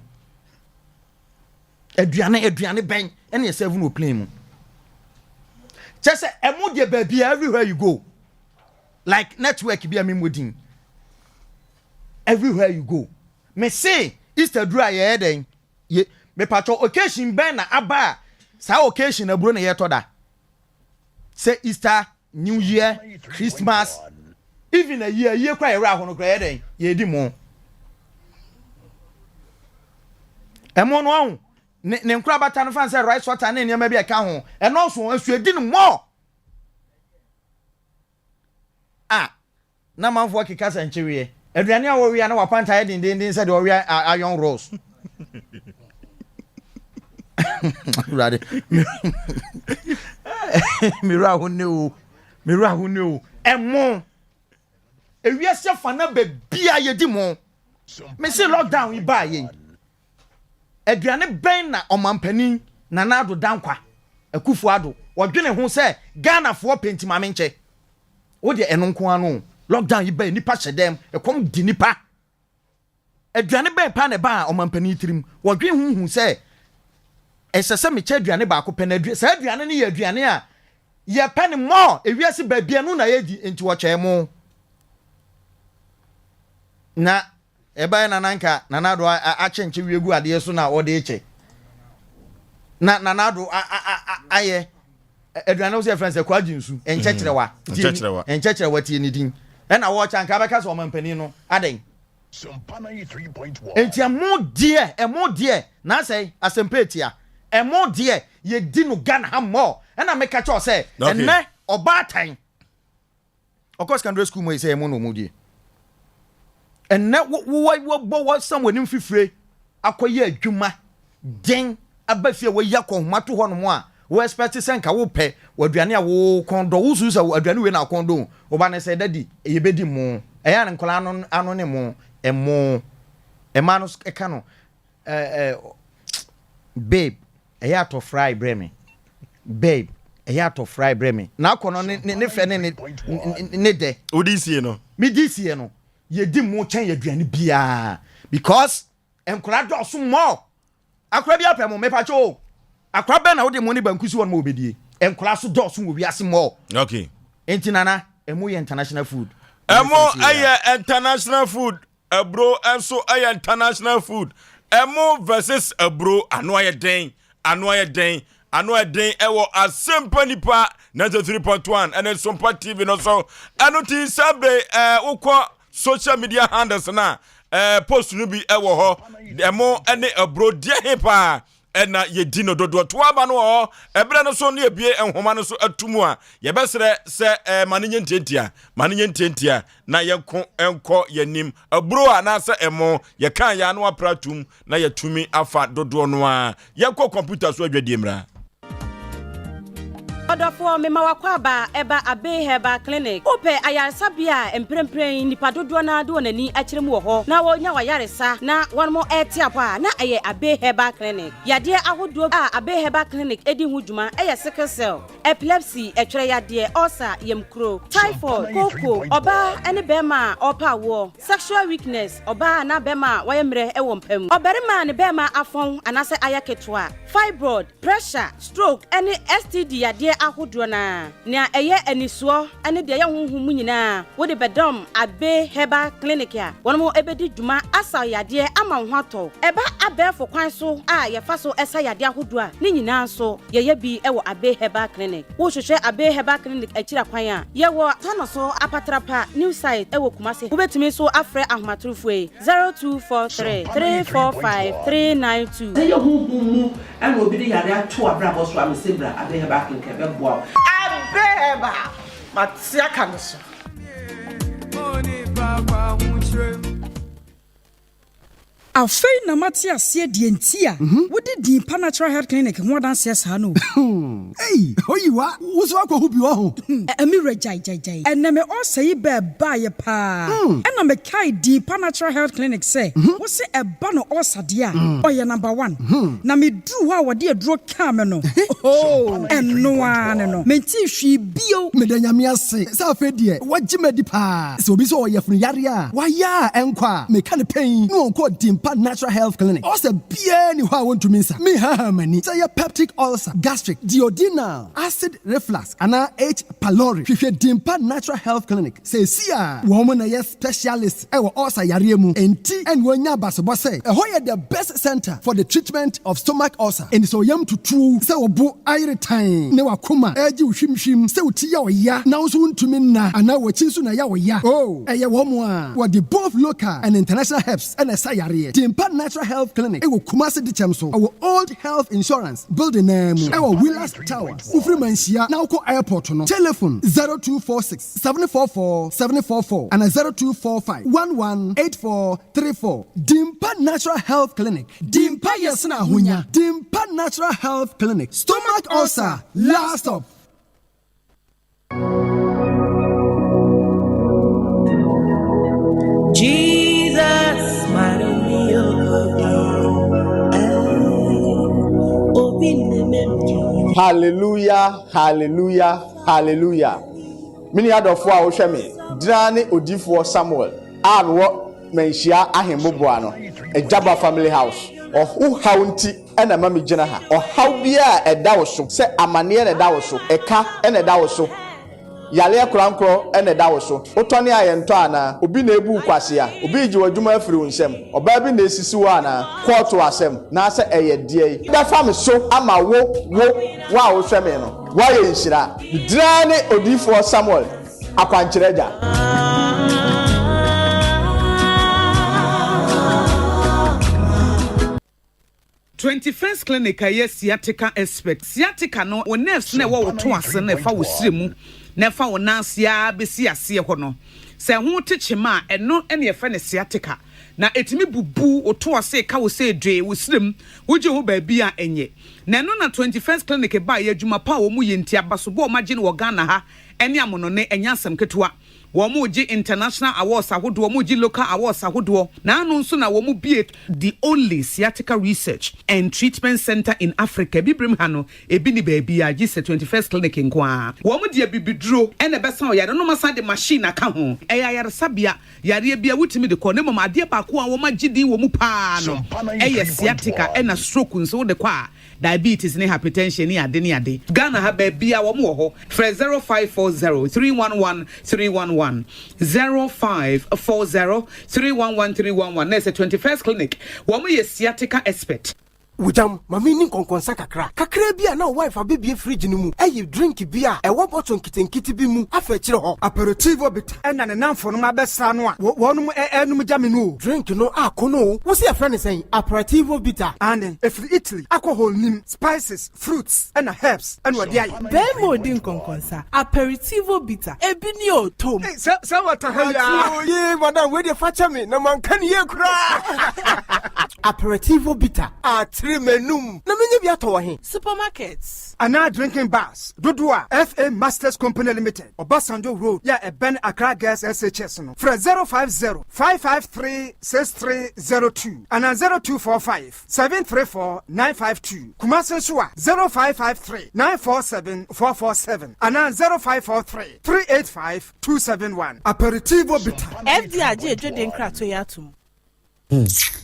C: Adriani Ben. And your 7 will play. Just say, a mood baby everywhere you go. Like network be a mimodin. Everywhere you go. Me say, Easter dry heading. Ye, me patro occasion ben na aba. Sa occasion a bruna yetoda. Say Easter, New Year, Christmas. Even a year quite around on a heading. Ye di mo. E mo no ne nkura bata no fan say rice water na nyama bi aka ho e no so asu edi no mo na manfo kika sa nchewe aduane a wo wi na wapanta ye din say de wo wi ayon rose rade mira hu ne o emo ewiase fa na be bia ye di mo me say lockdown yi ba ye aduane ben na omampani na nado dankwa akufu ado wodwene ho se Ghana fo pentima menche wo de eno nko ano lockdown yi ben nipa hyedem ekom di nipa aduane ben pa na ba omampani tirim wodwene hu se esese meche aduane ba ko pen aduane sa aduane ne ye aduane a ye pen mo ewiase ba bia no na ye di enti wo chemo na ebe na nanka na nado a chenche wiegu ade so na ode eche na nado aye aduane wo se friends e kwa jinsu enchecherewa tie ni din e na wo chanka beka so mampani no aden
E: Sompa 93.1
C: enti emo die na say asempetia emo die ye di no Ghana ha mo e na meka cho say enne oba tan of course secondary school mo say emo no mo die and na wo someone in fifre akoye adwuma den abafie wo yakọ mato ho no mo a wo expect senka wo pe waduane a wo kondo wo su sa aduane we na kondo wo ba ne say daddy ye bedi mo eya ne nkola ano ne mo ema no eka no babe eya to fry breme babe eya to fry breme na akono ne fe ne de
A: odisi no
C: mi disi no ye di mo chen ye duane bia because enkura do so mo akura bia pẹ mo me pa cho akura be na wo de mo ni bankusi won mo obedie enkura so do so wo wiase mo
A: okay
C: enti nana emu ye international food
A: aye international food bro enso aye international food emu versus bro anu aye den ewo Asem Mpe Nipa 93.1 and Sompa TV no so anu ti sabe ukọ social media handles na post no bi ewo ho emo ene abro die hepa ena ye di no dodo to aba no ho ebere no so no ebie enhoma no so atumu a ye besere se manenye ntentia na ye enko yanim abro ana se emo ye kan ya no apratum na ye tumi afa dodo no a ye ko computer so adwadie mra
I: Odofo mema wakwaba eba Abe Heba Clinic. Ope ayaresabia emprempren nipa dodo na do nani akiremu wo ho na wonya wayaresa na wonmo etiapa na eye Abe Heba Clinic. Yade ahodo a Abe Heba Clinic edi hudwuma eye sickle cell, epilepsy, etwere yade, ulcer, yemkro, typhoid, koko, oba ene bema opa wo, sexual weakness, oba na bema wayemre ewo mpam. Oberima ne bema afon anase ayaketwa, fibroid, pressure, stroke, ene STD yade ahodoɔ na ɛyɛ anisoɔ ane deɛ yɛ honhom mu nyinaa wode bɛdɔm Abe Herbal Clinic a wɔn mo ebedi dwuma asa yadeɛ ama ho atɔ ɛba abɛɛfo kwan so a yɛfa so ɛsa yadeɛ ahodoɔ a ne nyinaa so yɛyɛ bi ɛwɔ Abe Herbal Clinic wo hwehwɛ Abe Herbal Clinic akyira kwan a yɛwɔ tano so apatrapa new site ɛwɔ Kumase wobɛtumi so afrɛ ahomatorofo 0243 345 392
J: sɛ yɛ honhom mu ɛna obi de yare ato abrabɔ so amesebra Abe Herbal Clinic ɛbɛboa
C: Abe Herbal matia kan so
K: Afei na mate asie die ntia wodi Dimpa Natural Health Clinic ho adanse saa no
L: Hey oyiwa wo so akɔ hu bi wo ho
K: emi rejai enne me Osei ba ye pa ena me kai Dimpa Natural Health Clinic say wo se eba no osade a oye number 1 na me duru ha wode aduro ka me no oh eno ane no me ti hwi bio
L: me da nyame ase sa afa die wagye medi pa se obi so oye funu yare a waya enkwa me ka ne pen no onko Dimpa Natural Health Clinic. Also, bien ni wa want to minsa. Me ha mani. Say peptic ulcer, gastric, duodenal, acid reflux, and H. pylori. Hwehwe Dimpa Natural Health Clinic. Say sia, woman na yes specialist. Ewo ulcer yare mu. Enti en wonya basobo say. Ehoye the best center for the treatment of stomach ulcer. And so yam to true. Say obo ayre time. Ne wakoma. Eji uhwimhwim. Say uti ya oya. Na so ntumi na. Ana wachinsu na ya oya. Oh, eye womo a. What the both local and international helps and sayare. Dimpa Natural Health Clinic. Ewo Kumasi di Chamso. Our old health insurance building name. Ewo Willas Tower. Ufri Mansia. Now ko airport no. Telephone 0246 744 744 and 0245 118434. Dimpa Natural Health Clinic. Dimpa yesna hunya. Dimpa Natural Health Clinic. Stomach ulcer. Last up.
J: Jesus, my
M: Hallelujah, hallelujah, hallelujah. Mini adofo a wo hwe me. Drane odifo Samuel. Anwo menhia ahemboboa no. Ejaba family house. Ohu haunti ena mama gina ha. Ohaw bia eda wo so. Se amane na eda wo so. Eka ena eda wo so. Yale krankro ene da wo so otone ayento ana obi na ebu kwase a obi ji wadwuma afiri nsem oba bi na esisi wo ana court asem na se eye die da fam so ama wo wa wo hweme no wa ye nhira drane odifo Samuel akwankyerega
N: 21st clinic aye sciatica expert sciatica no wo nerves na wo to ase na fa wo siremu na fa wo nansia besi ase ho no se ho techema eno ene ye fa ne sciatica na etimi bubu wo to ase ka wo se dwe wo sirem wo je ho ba bi a enye na no na 21st clinic ba ye adwuma pa wo mu ye ntia baso bo ma je ne wo Ghana ha ene amono ne enya asem ketewa Womuji international awards ahodo womuji local awards ahodo na anu nso na womu be the only sciatica research and treatment center in Africa bibrim hano ebi ni baby a gise 21st clinic nkwa womu de bibiduro ene besa o yare no masa de machine aka ho eya yare sabia yare bia wutimi de ko ne mama ade ba ko a woma gidi womu pa no eya sciatica ena stroke nso de kwa diabetes ne hypertension ni ade Ghana ha baby a womu ho 0540 311 311 0540 311 311 That's a 21st clinic. Womu ye sciatica expert.
L: Wujam mami ni konkonsa kakra bia na wife abebie fridge ni mu eyi drink bia e wo bottle nkitenkiti bi mu afa kire ho aperitivo bit ena ne namfo no mabesa no a wonum enum jame no drink no akono wo se afra ne sen aperitivo bitter and if Italy alcohol nim spices fruits and herbs and what dey
O: demo din konkonsa aperitivo bitter ebi ni o tom
L: so what ha ye madam we dey facha me na man kan ye kura aperitivo bitter menum na menye bia to he
O: supermarkets
L: ana drinking bars dodua FA Masters Company Limited Obasanjo Road ya Eben Accra Gas SHS no fra 050 553 6302 ana 0245 734 952 Kumasi so 0553 947 447 ana 0543 385 271 aperitivo bitter
O: FDA jedwe nkrato ya tum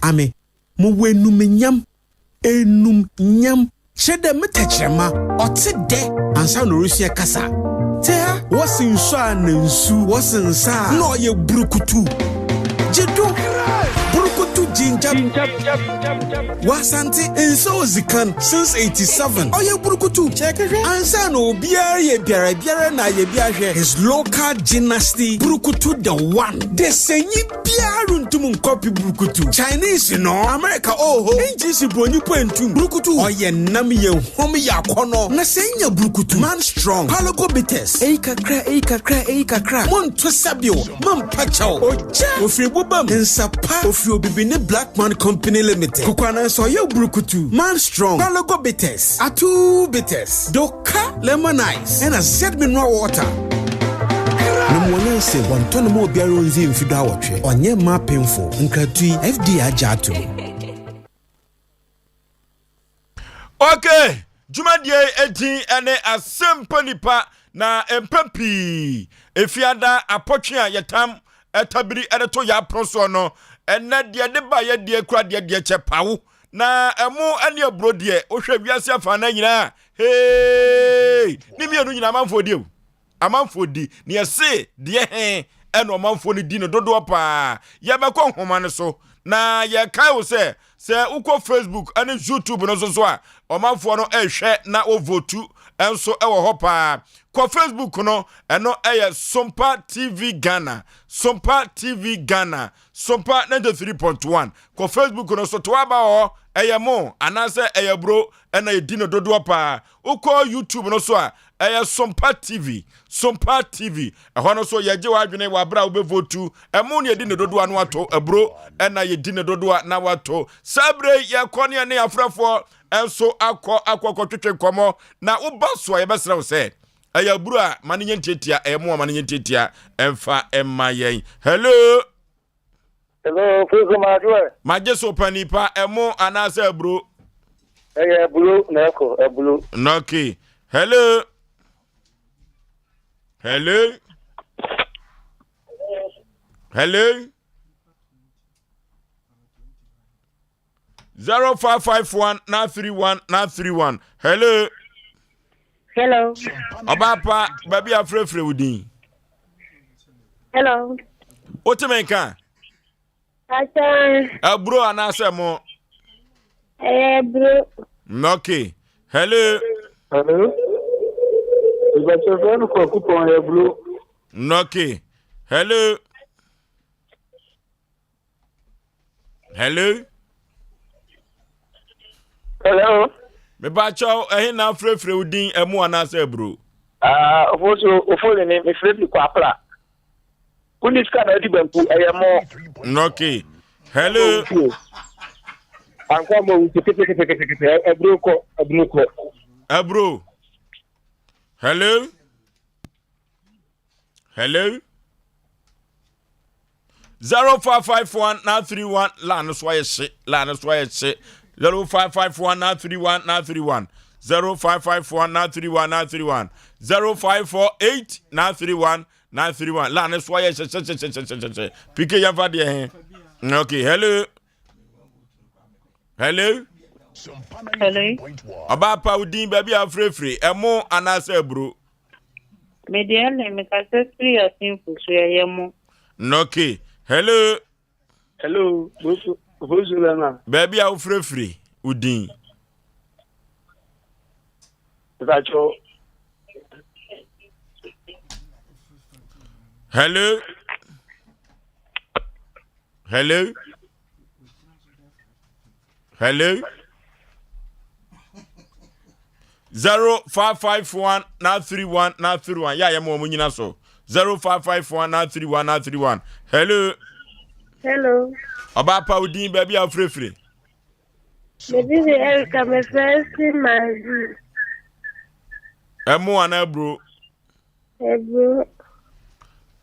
P: ame mo wenum nyam enum nyam Shede metachrema ote de ansa no rusia kasa. Tea wasin so anensu wasin sa no ye burukutu. Jedo burukutu jinja wasanti enso zikan since 87. Oye burukutu ansa no biara ye biara na ye biahwe his local dynasty burukutu the one. The senyi biara ntum nkopi burukutu. Chinese no America NGC broni pentum burukutu oye nam ye hom ya kono na senya burukutu man strong halogo bites kakra mon to sabio man pachao oja ofri bobam nsapa ofri obibine Black Man Company Limited kokwana so ye burukutu man strong halogo bites atu bites doka lemon ice and a Z mineral water. Numwana se wantono mo biara onzi mfido awotwe onye ma painful nkratui FDA ajato.
A: Okay, jumadie edi ene Asem Mpe Nipa na empepi efiada apotwe yetam etabiri edeto ya proso no ene de ba ye de kura de chepawo na emu ene abro de ohwe wiase afa na nyina hey ni mienu nyina amanfo di ni ese de ene amanfo ni di no dodo pa ye be ko nhoma ne so na ye kai wo se uko Facebook ane YouTube no so a amanfo no ehwe na ovotu enso ewo ho pa ko Facebook no eno eye Sompa TV Ghana Sompa TV Ghana Sompa 93.1 ko Facebook no so to aba ho eye mo anase eye bro ena edi no dodo pa uko YouTube no so a eye Sompa TV ehwa no so ye je wa adwene wa bra obe votu emo ne edi no dodo anu ato ebro ena ye di no dodo na wato sabre ye kone ne afrafo enso akọ twetwe komo na ubaso ye besra wo se aya buru a manenye ntetia emo manenye ntetia emfa emma yen hello
F: fuzo madwe
A: maje so panipa emo anase bro
F: bro nako bro
A: noki hello 0551-931-931.
Q: Hello.
A: Obapa, baby afrefre udin.
Q: Hello.
A: Otemenka.
Q: Asa.
A: Bro anase mo.
Q: Bro.
A: Okay. Hello.
F: Ibachevenu kwa kupon bro.
A: Okay. Hello. Me ba chaw na frefre udin emu anase bro.
F: Ofole ne me frefre kwa apla. Kuniska na di banku eyemo.
A: Okay. Hello.
F: Anko mo tete ebro ko.
A: Bro. Hello. 0551-931 lana swaye shit 0551-931-931 0551-931-931 0548-931-931 lana swaye shit pike yava de okay hello abapa udin baby afrefre emo anase bro
Q: Mediane me kasespri asimfu so yemo.
A: Okay. Hello.
F: Bosu lana.
A: Baby afrefre udin.
F: Zacho.
A: Hello. 0551-931-931. Yeah, mo munyina so. 0551-931-931. Hello. Abapa udin baby afrefre.
Q: Baby the Erica me first mazi.
A: Emo ana bro.
Q: Bro.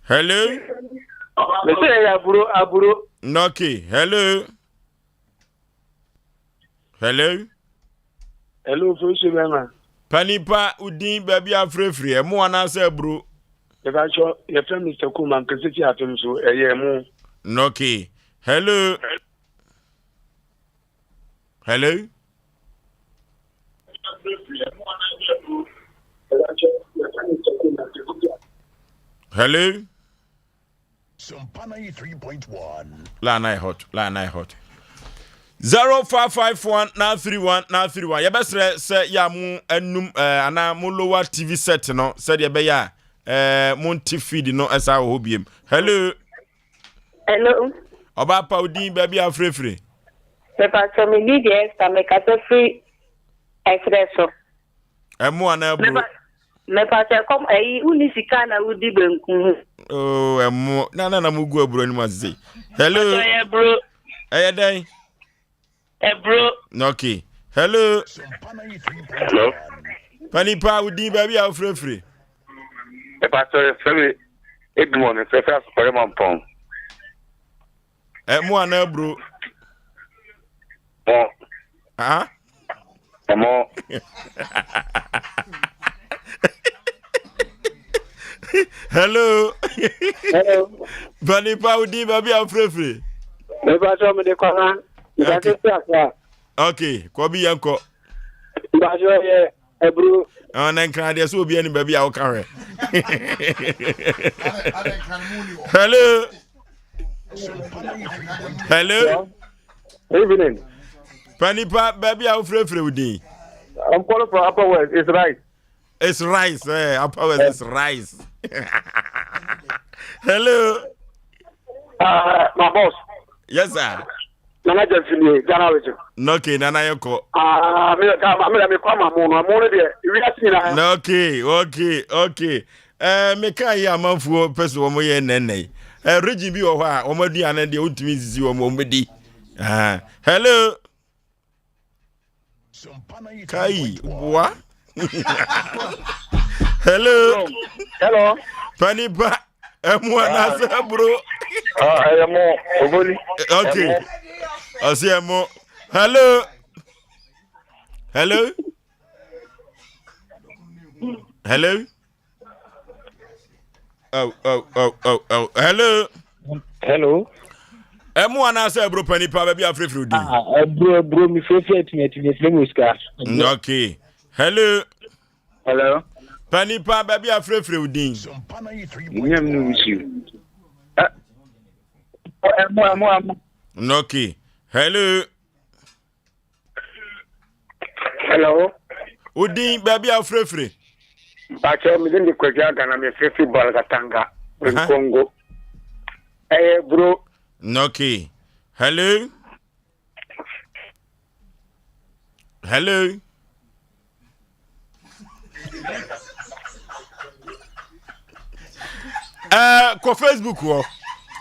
A: Hello.
F: Me say ya bro.
A: Okay. Hello,
F: fuso lana.
A: Panipa udin baby afrefre emo anase bro.
F: Zacho ye friend Mr. Kuman kesiti atum so eyemo.
A: Okay. Hello. 0551-931-931. Hello.
E: Sompa 93.1.
A: Line hot. 0551-931-931. Yebesre se ya mu enum ana mu lower TV set no said ye be ya monti feed no esa ho biem. Hello. Oba pa odin baby afrefre.
Q: Papa so me need extra me ka free espresso.
A: Emu ana bro.
Q: Me pa se kom uni sika na udi benku.
A: Oh, emu na mugu abro ni mazei. Hello.
Q: Bro.
A: Day.
Q: Bro.
A: Okay. Hello.
H: Hello.
A: Panipa udi baby afrefre.
H: Pastor, sorry. Good morning. First for my phone.
A: Emu ana bro.
H: Oh.
A: Ah?
H: Emo.
A: Hello.
F: Hello.
A: Panipa udi baby afrefre.
F: Me ba so me de kwana. Ya te sia.
A: Okay, Kobi yanko.
F: Ba so ye ebru.
A: Na nkran de so obi ani baby a wo ka hwe. Hello. Hello.
F: Evening.
A: Panipa baby a wo frefre wudi.
F: I'm calling from Upper West. It's right.
A: It's rice. Upper West is rice. Hello.
F: My boss.
A: Yes, sir.
F: Nana just fini Ghana with you.
A: Okay, Nana Yoko.
F: Me come I'm there. You see na.
A: Okay. Me kan ya manfo person wo ye nene. Region bi wo ho a wo madu anan de ontimi sisi wo mo medi. Hello. Kai, boa. Hello.
F: Hello.
A: Panipa, emu anasa bro.
F: Emo Ogoli.
A: Okay. Osei emo. Hello. Hello. Hello. Oh. Hello.
F: Hello.
A: Emu anasa bro panipa baby afrefru di.
F: Bro mi fefe timi muska.
A: Okay. Hello.
F: Hello.
A: Panipa baby afrefru di.
F: Nyam no issue. Emo.
A: Okay. Hello.
F: Hello.
A: Udin baby afrefre.
F: Bacha mi ndi kwekya Ghana me fefe ball katanga. Congo. Bro.
A: Okay. Hello. Hello. Ko Facebook wo.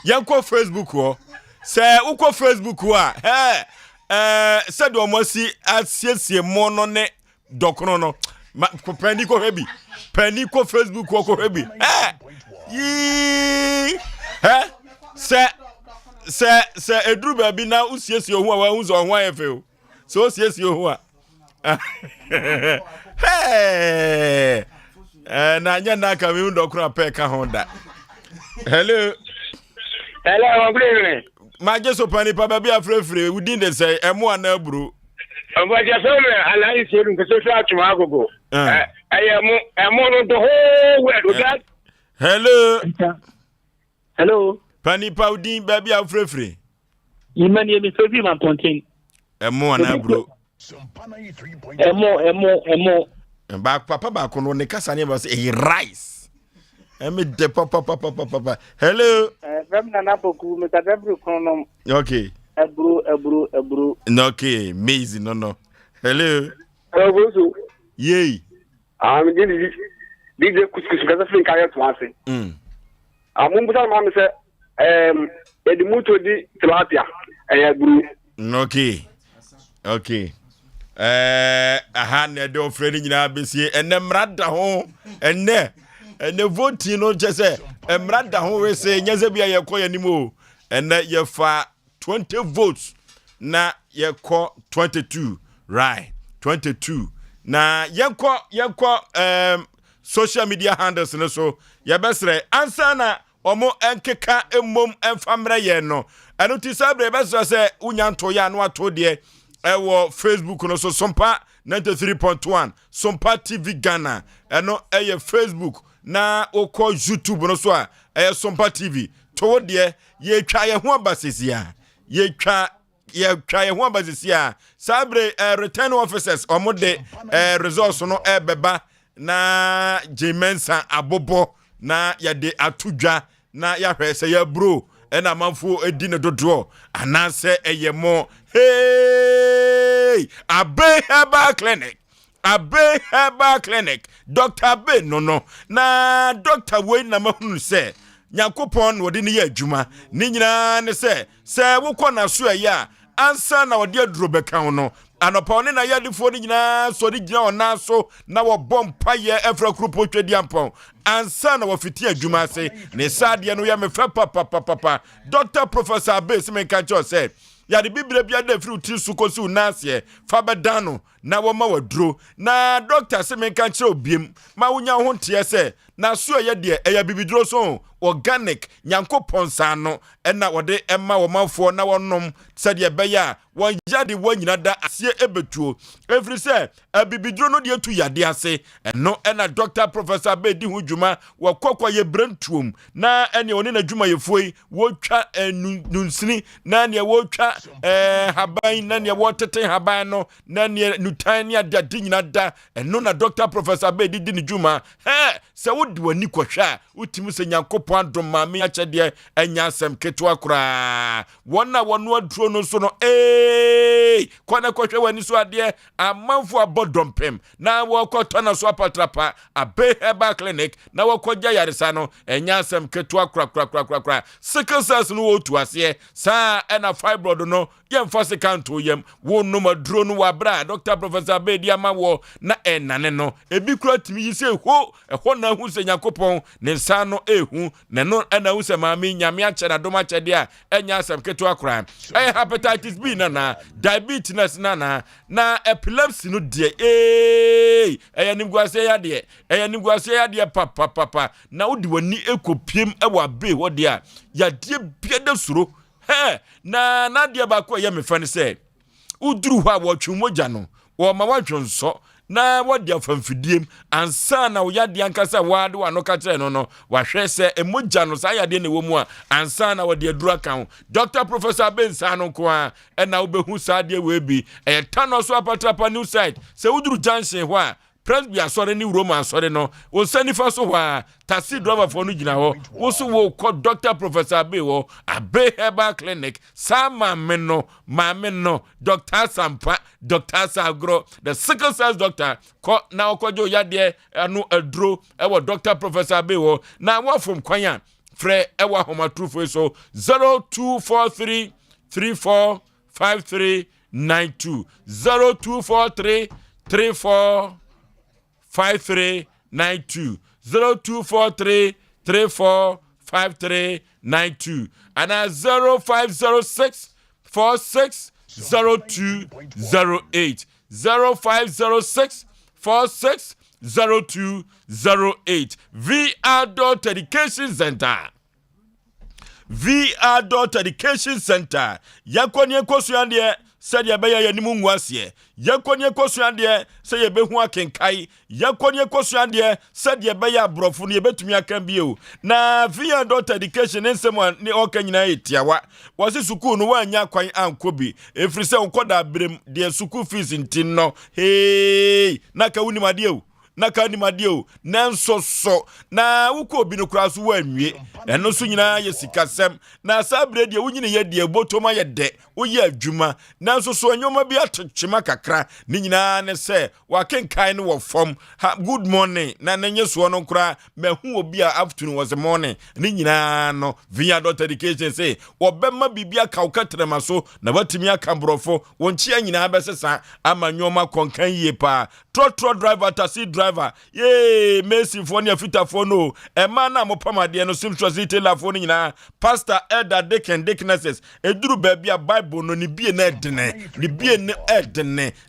A: Yan ko Facebook wo. Se uko Facebook wo a. Se do mo si asiesie mo no ne dokono no. Ko pani ko hebi. Pani ko Facebook wo ko hebi. Se edru baby na usiesie ho a wa unzo ho ayefe o. So usiesie ho a. Na nya na ka mi ndokura pe ka honda. Hello,
F: good evening.
A: My just open pa baby afrefre within the say emo ana bro.
F: But just allow you to social to Magogo. I am on the whole world with that.
A: Hello. Panipa udin baby afrefre.
F: You many me so be man contain.
A: Emo ana bro.
F: Emo.
A: Back papa back on the kasa ne was a rice. Emi de papa. Hello.
F: Nana boku me ka debru kono.
A: Okay.
F: Ebru.
A: Okay, amazing no. Hello.
F: Hello.
A: Yay.
F: DJ kuskus ka fin ka yet wanse. Buta ma me se edimuto di tilapia. Ebru.
A: Okay. Aha ne do fredi nyina besie ene mrada ho ene vote no je se mrada ho we se nyaze bia ye kọ yanimo ene ye fa 20 votes na ye kọ 22 right 22 na ye kọ social media handles no so ye besre answer na omo enkeka emom enfamre ye no eno ti sabre besre se unyanto ya no ato de ewo Facebook no so Sompa 93.1 Sompa TV Ghana eno eye Facebook na oko YouTube no so a eye Sompa TV to de ye twa ye ho abasisia ye twa abasisia sabre return officers omode resource no beba na Jemensa abobo na yade atudwa na yahwese ya bro ena manfo edine dodo anase eyemo hey Abe Herbal Clinic Dr. Abe no na Dr. Wayne na mahunu se Nyankopon wodi ne ya adwuma ni nyina ne se wokọ na so ya ansa na wodi aduro beka no anopa ne na yadifo ni nyina so di gina ona so na wo bompa ye efra krupo twedi ampon ansa na wo fiti adwuma se ne sade no ya me fa papa Dr. Professor Abe se me ka cho se ya de bibire bia da firi uti su kosi unase fa bedano na wo ma waduro na doctor se me ka kire obiem ma wonya ho nte se na so ye de eya bibiduro so organic Nyankopon sa no na wode emma wo manfo na wonom sade beya won yade wanyina da asie ebetuo every say bibiduro no de tu yade ase no na Dr. Professor Abe di hu dwuma wo kokwa ye brantuom na ene oni na dwuma ye foi wo twa nunsini na ne wo twa haban na ne wo tete haban no na ne nutan ne adade nyina da eno na Dr. Professor Abe di ne dwuma se wodi wani kohwa utimi se Nyankopon adom ma me akyede anya asem ketwa kura wona wono aduro no so no kwana kohwe wani so ade amanfo abodompem na wo kotona so apatrapa Abe Herbal Clinic na wo kogya yaresa no anya asem ketwa kura sickle cells no wo tu ase sa na fibroid no yemfa sekanto yem wo no maduro no wabra Dr. Professor Abe di amawo na enane no ebi kura timi yise ho na hu se Nyankopon ne nsa no ehu ne no na hu se maami nyame ache na dom ache dia enya asem keto akra hepatitis B na diabetes na epilepsy no die nimguase ya de papa na wodi wani ekopiem ewa be wo de a ya de biade suro na de ba ko ye me fa ne se uduru ho a wo twumogya no wo ma wadwonso na wodi afamfidiem ansa na woyade ankasa wade wano ka kire no wahwe se emogya no sa yade ne wo mu a ansa na wodi adura kan Dr. Professor Ben Sano ko a na obehu sade we bi tano so apatrapa new site se uduru junction ho a Presby asore ni Roma asore no wo sani fa so wa taxi driver for no gina ho wo so wo ko Dr. Professor Abe wo Abe Herbal Clinic sama menno Dr. Sampa Dr. Sagro the sickle cells doctor ko na okojo yade anu adro wo Dr. Professor Abe wo na wo from kwanya frɛ ewa homa trufo so 0243 345392 0243 345392 0243 345392 and 0506 460208 0506 460208 VR Dot Education Center VR Dot Education Center yakonye kosuande said ya beya yanimu nwase yakonye kosuande say ye behu akenkai yakonye kosuande said ya beya brofo ne betumi akan bio na VR Dot Education nsem ne okanyina etiawa wase sukuu no wanya kwan ankobi efiri se onkoda brem de sukuu fees ntin no hey naka unimadeo naka ni madeo nanso so na wuko obi no kura so wanwie eno so nyina ye sikasem na sabre de wunyine ye de botoma ye de woye adwuma nanso so anyoma bi atchema kakra ni nyina ne se wakenkan no wo fom good morning na nenye so no kura mehu obi a afternoon was the morning ni nyina no via Dot Education say obema bibia kawkatrema so na watimi akambrofo wonchi anyina abesesa amanyoma konkan yie pa trotro driver taxi driver ye Messi for near fita for no e man na mopamade no simtrosity telephone nyina pastor elder deaconesses eduru babia bible no ni bie na edene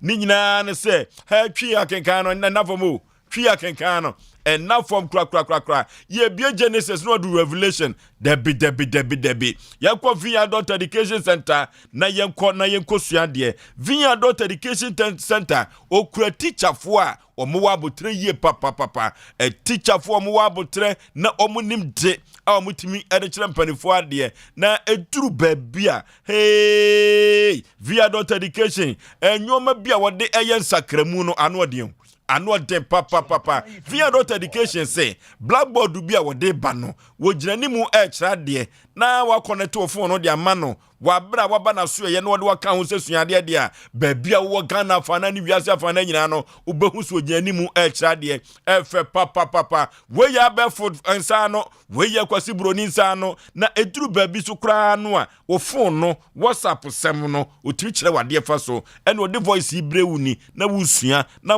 A: ni nyina ne se ha twi akenkan no na nafomo twi akenkan no and now from cra. Ye be Genesis no do Revelation. Debi. Yakwa Vineyard Education Center na yenko suade. Vineyard Education Center okura teacher fo a omo wa botre ye papa. A teacher fo omo wa botre na omo nim de a omo timi ede kire mpanifo ade na eduru babia. Hey, Vineyard Education enyoma bia wode eyen sakramu no ano de papa. Vineyard Education say blackboard bi a wode ba no wo gyina mu kira de na wa connect wo phone no de amano wa bra wa ba na so ye no wode wa kan ho sesuade de a babia wo Ghana fana ni wiase afana nyina no ubehu so gyina mu kira de efe papa we ya be food ensa no we ya kwasi broni nsa no na eduru babi so kra no a wo phone no WhatsApp sem no otiri kire wade fa so ene wode voice ibrewu ni na wusua na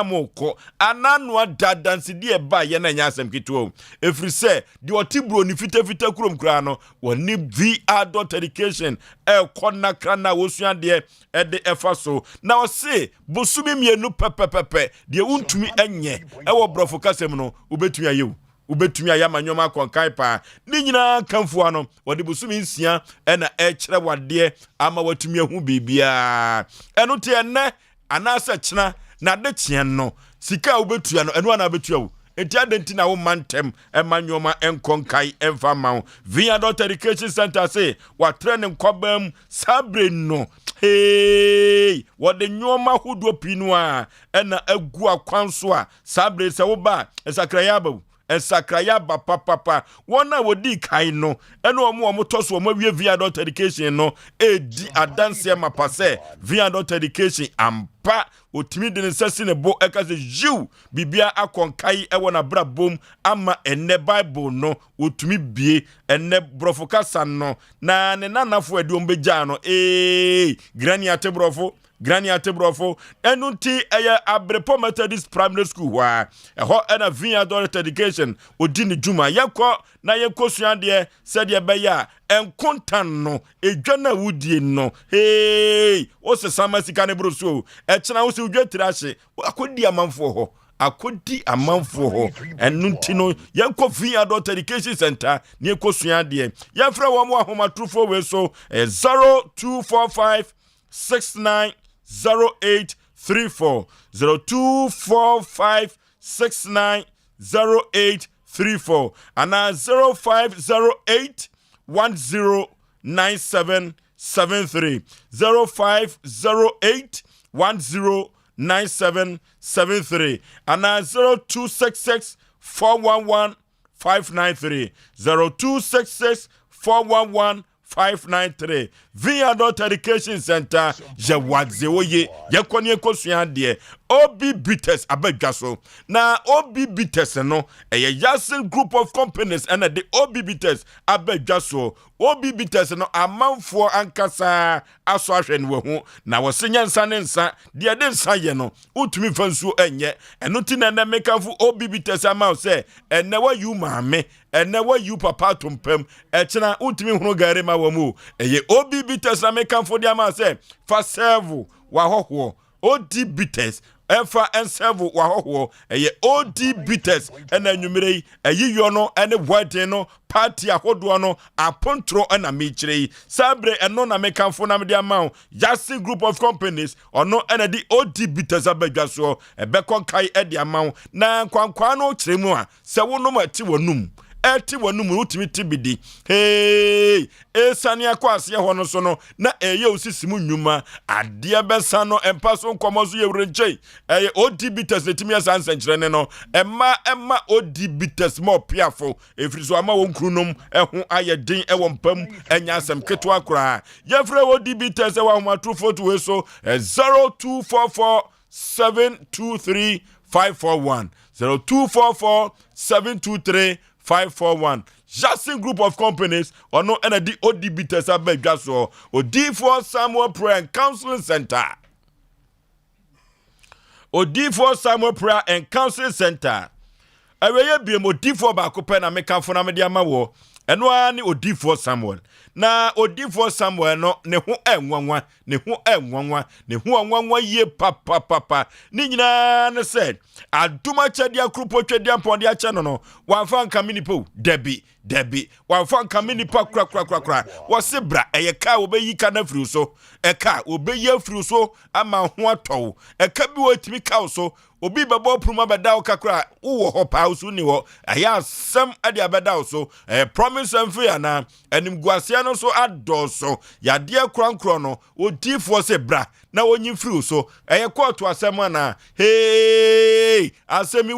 A: moko anano dadansi de ba ye na nya asem kito efri se de otibro ni fita kurom kra no woni VR education konna krana wosua de ede efa so na o se bosumi mienu pepepepe de untumi enye wo brofo kasem no ubetumi ayewu ubetumi ayama nyoma konkai pa ni nyina kamfo ano wode bosumi nsia na kire wade ama watumi ahu bibia eno te enne anasa kina na de chien no sika obetua no eno na betua wo enti adenti na wo mantem emanyoma enkonkai emfa mawo Vineyard Education Center say wa training kwabam sabre no hey what the nyoma hudo pinua ena agu akwanso a sabre se wo ba esakrayaba Ensakrayaba papa wona wodi kai no ene omo toso omo wie Vineyard Education no edi adanse mapase Vineyard Education ampa otimi de nsasi ne bo ekase jiw bibia akonkai ewo na brabom ama enne Bible no otumi bie enne brofokasa no na ne nanafo edi ombegya no Granny Atebrofo enunti eye Abrepo Methodist Primary School wa eho ena Vineyard Education odini juma yakọ na yekosuan de se de beya enkontan no edwana wudie no hey o se samasika ne broso echena wo se udwatirahye akodi amanfo ho enunti no yakọ Vineyard Education Center ne yekosuan de yefra wo mo ahomatrufo we so 0245 690834 0245 690834 and 0508 109773 0508 109773 and 0266 411 593 0266 411 593 Vineyard Education Center Jawadze oye yakoni ekosua de OB Bitters abegaso na OB Bitters no Yasin group of companies and the OB Bitters abegaso OB Bitters no amanfo ankasa aso ahwe ne wo na wo senya nsa ne nsa de nsa ye no utumi fansu enye eno ti na mekanfo OB Bitters ama se ene wa yu maame ene wa yu papa tompem echena utumi hunu gare ma wo mu eye OB Bitters na mekanfo de ama se fa serve wa hoho OD Bitters Enfa ensevu wa hoho eye OD Bitters ena nyumire eyiyo no ene wade no party ahodo no apontro ena mechire sabre eno na mekanfo na media mawo Yasin group of companies ono ena di OD Bitters abadwaso ebekon kai edi amawo na kwankwa no kiremu a se wono mati wonum eti wanum utimi tibidi hey esani akwase ho no so no na eye osisimu nnwuma ade besa no empaso nkomozo ye wrenche eye OD Bitters etimi asansa nkyerene no emma OD Bitters mo piafo efriso ama wonkrunum eho ayedin ewo mpam enya asem ketwa kora yefre OD Bitters ewa homatru photo we so 0244 723 541 0244 723 541 Yasin group of companies or no energy OD Bitters abegwaso OD4 Samuel Prayer and Counseling Center OD4 Samuel Prayer and Counseling Center aweye biem OD4 ba ko pe na mekanfo na media ma wo eno ani Odifo Samuel na Odifo Samuel no ne ho enwanwa ye papa ni nyina ne said aduma chadia krupo twadia pon dia cha no wanfa nka minipo debi wanfa nka minipa kra wose bra eyeka obeyi ka na firi so eka obeyi afiri so ama ho atɔw eka bi wotimi ka so obi bebo pruma beda kakra wo ho pa so ni ho aya sam ade abeda so promise amfi ana anim guasia no so adoso yade krankro no Odifo se bra na wonyi firi so court asem ana hey asemi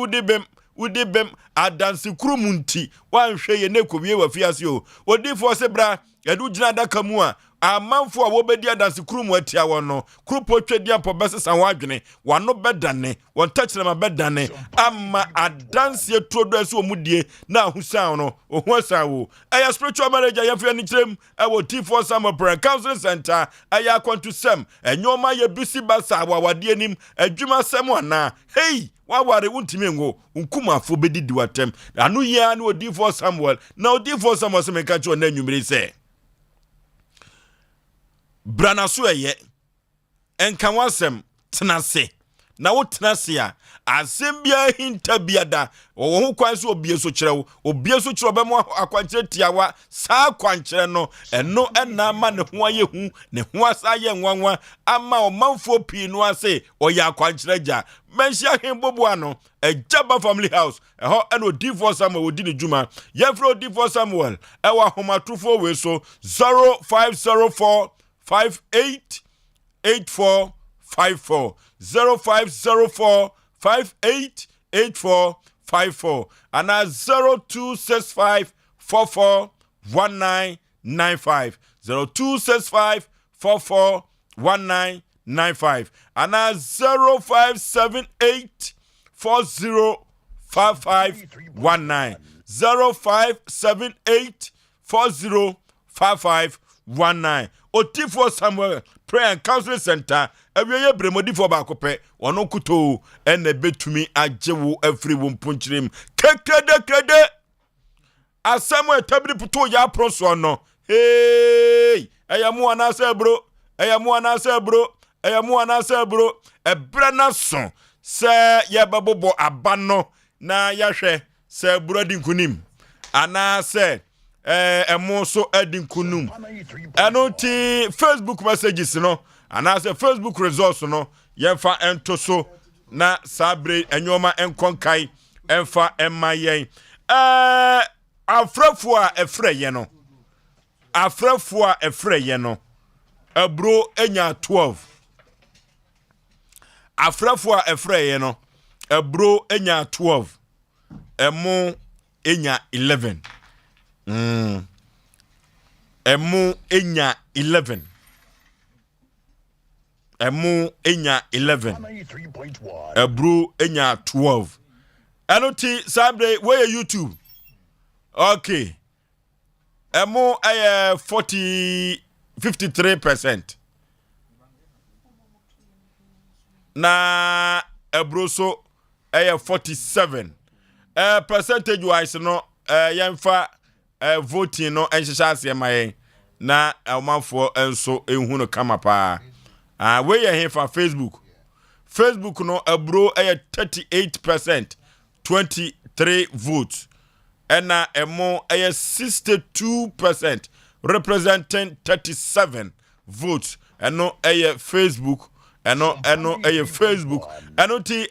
A: wudibem adansi krumunti wanhwe ye ne kowie wafiase o Odifo se bra edu gina daka mu a amanfo a wobedi adansi krumu atia won no krupo twedi ampo besesa wadwene wano bedane won tachrema bedane ama adansi etuodo ase omudie na ahusan no ohuasa wo aya spiritual manager yafia ni kirem Odifo Samuel Prayer Counseling Center aya kwantu sem enyoma ye bisi basa awade anim adwuma sem ana hey waware untime ngo nkumafo bedidi watem anu ya na Odifo Samuel na Odifo Samuel se meka cho na nwumire se brana so eye enka wasem tenase na wo tenase a asem bia hinta biada wo ho kwan so obieso kirewo be mo akwankyere tiawa saa akwankyere no eno ena ma ne ho aye hu ne ho asa ye nwanwa ama omanfo pii no ase oya akwankyere ja menhia hembobo ano Ejaba family house eho eno Odifo Samuel odi ne djuma yefro Odifo Samuel ewa homatrofo we so 0504 588454 0504 588454 and 0265 441995 0265 441995 and 0578 405519 0578 405519 Odifo Samuel Prayer and Counseling Center ewiye bremodifo ba kope wono kuto ene betumi ajewo every won punchirim kekede Asamuel tabiri puto ya proso no hey eyamu anase bro ebra na so se ye babobo abano na yahwe se bro dinkunim ana se emo so adinkunum anoti Facebook messages no ana se Facebook results no yemfa ento so na sabre enyoma enkonkai emfa emayen afrafo a efreye no abro enya 12 afrafo a efreye no abro enya 12 emo enya 11 emu enya 11 abro enya 12 anoti sabre where YouTube okay emu 53% na abro so 47 percentage wise no yemfa voting no enhyehyase mayen na omanfo enso ehunu no kama pa we ye for Facebook no abro 38% 23 votes ena emo 62% representing 37 votes eno Facebook eno Facebook ti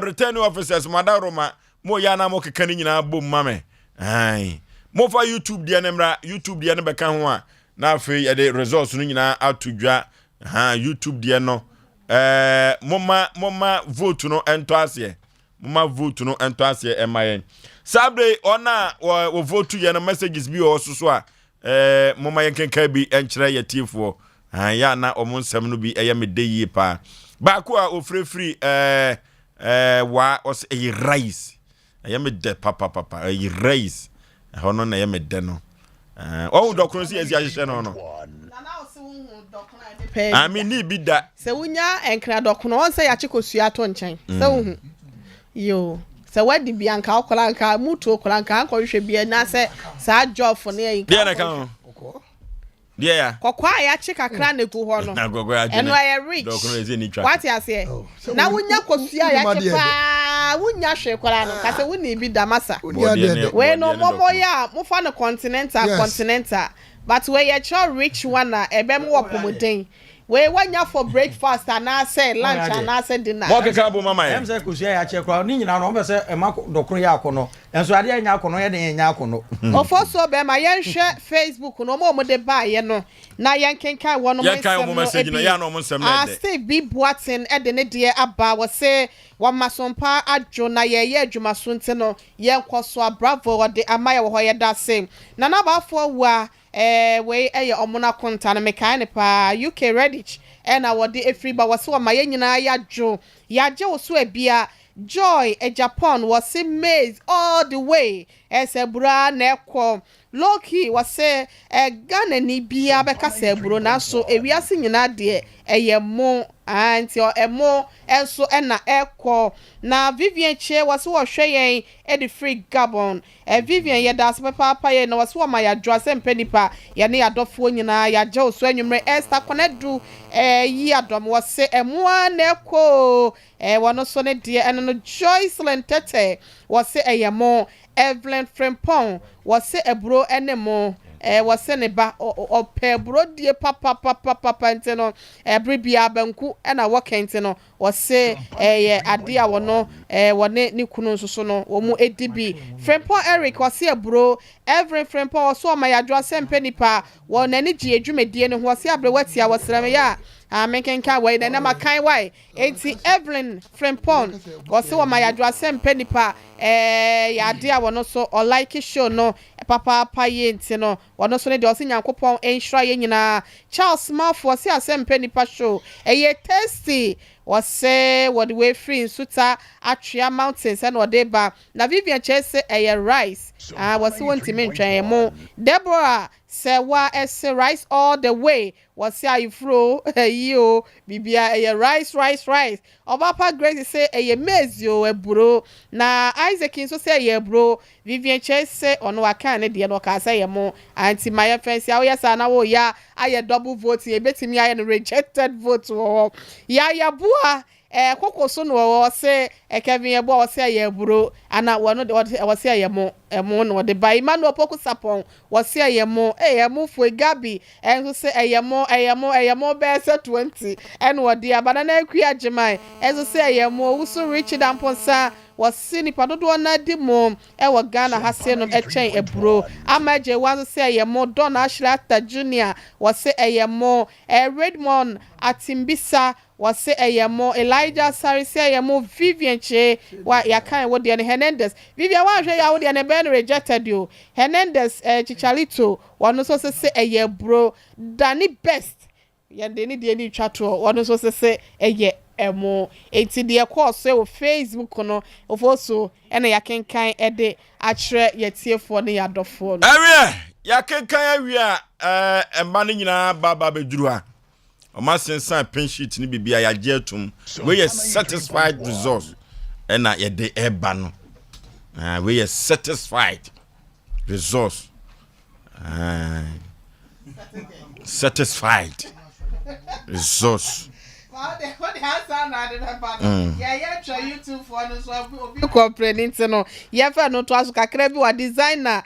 A: returning officers madaroma mo yana mo kekani nyina bom mame ai mo fa YouTube dia nemra YouTube dia ne beka ho a na afi ye de results no nyina atudwa YouTube dia no moma vote no ento ase emayen sabre ona wo vote ye no messages bi o so a moma yenkenka bi enkyere ye tiefo ya na omonsem no bi eye medeyi pa ba ko a ofrefri wa os rice eye mede papa rice hono na ye mede no dokron si ezi ahye no ni bida
D: se wunya enkra dokron on se ya chikosua to nchen se wu yo So what the bianca okolanka mutu okolanka anko hwe bia na se sa job for na yin
A: dia na kan dia ya
D: kokwa ya che kakra na gu ho no eno ya rich what ya say na wunya kosua ya che pa wunya hwe kwala no ka se wuni bi damasa we no momo ya mo fa no continental but we ya cho rich one na ebe mo opomoden we wanya for breakfast and I say lunch and I say dinner.
A: Mo keka bo mama e.
C: Em say kusia ya che kwa ni nyina no be say e ma dokoro ya akono. Enso ade nya akono ye de nya akono.
D: Ofo so be ma yen hwe Facebook no mo de ba ye no. Na yen kenkan wo no mo
A: message no ya no mo nsem na de.
D: Steve B Boatin e de ne de aba wo say wa masompa adwo na ye adwuma so nte no yen kwaso bravo wo de amaye wo ho ye da same. Na na ba fo wa we omuna konta na mekai ne pa UK Redditch na wode efriba wose wa maye nyina ya jo ya je wo so abia joy Japan was maize all the way esebura na ekọ Loki wase Ghana ni bia beka seburo na so ewiase nyina de eyemo anti o emo enso na ekọ na Vivian che wase wo hwe yen e the free Gabon Vivian ye das papa ye na wase wo ma ya dro Asem Mpe Nipa ye ne adofo nyina ya je oso anwumre Esther Konedu yi adom wase emo na ekọ wono so ne de eno no Joycelyn Tete wase eyemo Evelyn Frimpong wase ebro enemo wase ne ba ope bro die papa nteno ebribia banku na wakente no wase ye ade a wono wone ni kunu nsoso no wo mu edibi Frimpong Eric wase ebro Evelyn Frimpong wase o ma yadwo Asem Mpe Nipa wona ni gi edwumedie ne ho wase abrewati a wasrame ya menkenka we na makai wai enti Evelyn Frimpong wase o ma yadwo Asem Mpe Nipa ya ade a wono so o like show no papa ye enti no wono so ne de wase nyankopon enhira ye nyina Charles Mouth wase Asem Mpe Nipa show eye tasty wase what the way free in Suta Atria Mountains and whatever na Vivian Chase rice wase wonti mentwan mo Deborah say wa rice all the way wase ayfro yo bibia rice Obapa Grace say maize yo eburo na Isaac so say eburo Vivian Chase say ono aka ne de no ka say mo anti my fence ya yes na wo ya aye double vote e betimi aye no rejected vote wo ya bua kokoso no wo say Kevin ebo wo say eburo ana wono wo say emo no de by Emmanuel Poku Sapon wo say emo fu Gabi enso say emo be say 20 and wo de abanana akua Jemai enso say emo wuso Richard Amponsa wasi nipa dodo na di mo wo Ghana ha se no echen eburo amaje wan say emo Don Ashlata Junior wasi emo Redmond Atimbisa wase eyemo Elijah Sari say eyemo Vivian che wa yakan wo de Hernandez Vivian wa hwe ya wo de ne ben rejected you Hernandez Chicharito wano so say eye bro Danny Best yende ni de ni twato wano so say eye emo enti de course o Facebook no ofoso ena yakenkan ede akire yetiefo ne yadofo no
A: awie yakenkan awie emba ne nyina baba beduru ha Oma sensan pen sheet ni bibia ya jetum we are satisfied results na ye de eba no we are satisfied results satisfied results
D: what has na de papa ya try YouTube for no so obi complain no ye fa no to aso kakra bi wa designer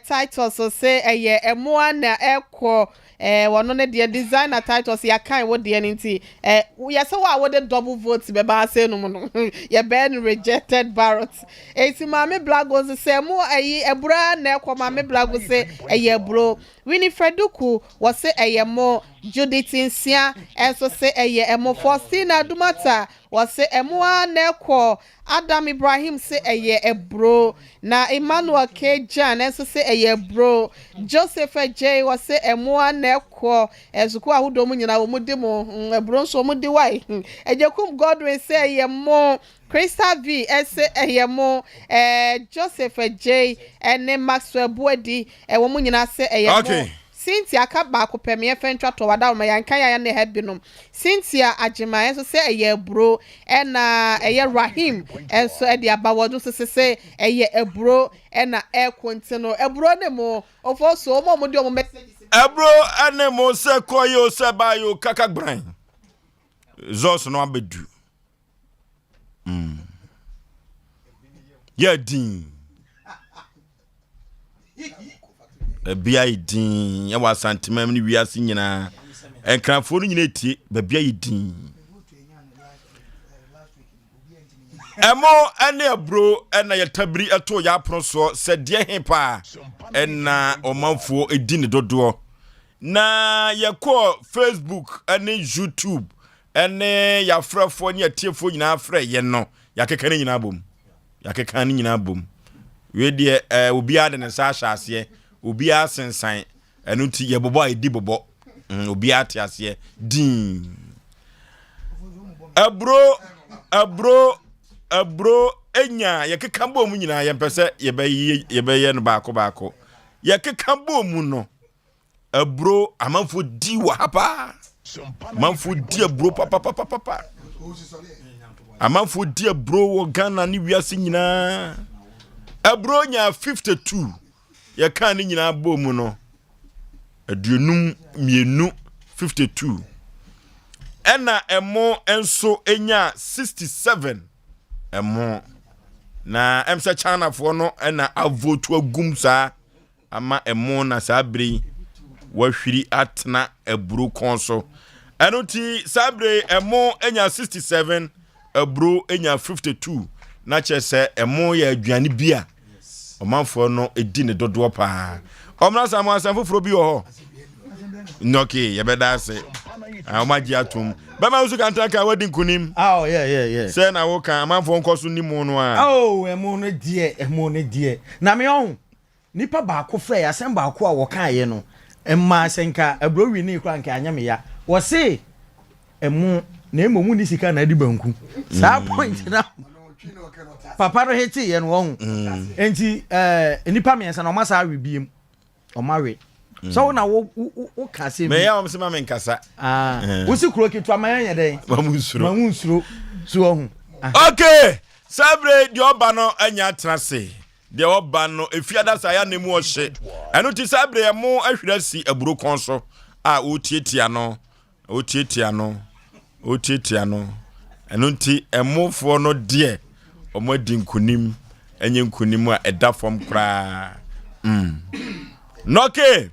D: title so say emo na ekọ wono ne de designer titles ya kan wo de nti ya se wa wo de double votes be ba say no no ya ben rejected ballot enti mame blagos say mo ebura na ekọ mame blagos say ebro Winifreduku was say mo Judith Insia enso say emo Faustina Dumata was say emo na ekọ Adam Ibrahim say ebro na Emmanuel K Jan enso say ebro Joseph J was say emo na ekọ ezuku ahodo mu nyina wo mu de mo ebro so mu de wai ejekum Godwin say emo Krista V say emo Joseph J and Maxwell Buedi wo mu nyina say emo Cynthia ka ba ko pem ye fentwa to wada ma yanka ya ne head binom Cynthia agema enso se eye bro na eye Rahim enso e dia ba wodu se eye ebro na e kontino ebro ne mo ofo so mo di o message
A: ebro ane mo se koyo se bayo kaka bran zos no abedu ya din bia idin ya wa santimam ni wiase nyina enkrafo no nyina etie bia idin emo ane abro ena ya tabiri eto ya proso se de hepa ena omanfo edin dodo na yakọ Facebook ane YouTube ene ya frafo ne atiefo nyina afre ye no yakeka ne nyina bom yakeka ne nyina bom we de obi ade ne sa ahase obi asensan enu ti ye bobo edi bobo obi ate ase din abro enya yakeka bom nyina ye mpese ye be no baako yakeka bom no abro amanfo di wa hapa amanfo di abro papa amanfo di abro wo Ghana ni wiase nyina abro nya 52 ya kan ni nyina bom no aduonum mienu 52 ena emo enso enya 67 emo na emse China fo no ena avotu agum sa ama emo na sabre wahwiri atna abro konso enoti sabre emo enya 67 abro enya 52 na chese emo ya aduane bia omanfo no edi ne dodo pa omna samu asanfo fro bi ho noki ye beda se amaji atum bema usu kan taka wadi nkunim
C: yeah
A: se na wo kan amanfo nkoso ni mu no a
C: emo no die na me on nipa ba ko frɛ ya asem ba ko a wo kan ye no emma senka abro wi ni kra nka anyame ya wo se emo na emomu ni sika na di banku sa point na papa ro heti ye no won enti nipa mensa na omasa awe biem omawe so na wo ka se
A: me ya o se ma men kasa
C: wo si kuro ketu amanya den mamunsuro so ohun
A: okay sabre di oba no anya trase de oba no efiada sa ya nemu o hye eno ti sabre mo ahwira si aburo konso a otietia no eno ti emofo no de omo di nkunim enye nkunim a eda fom kra noke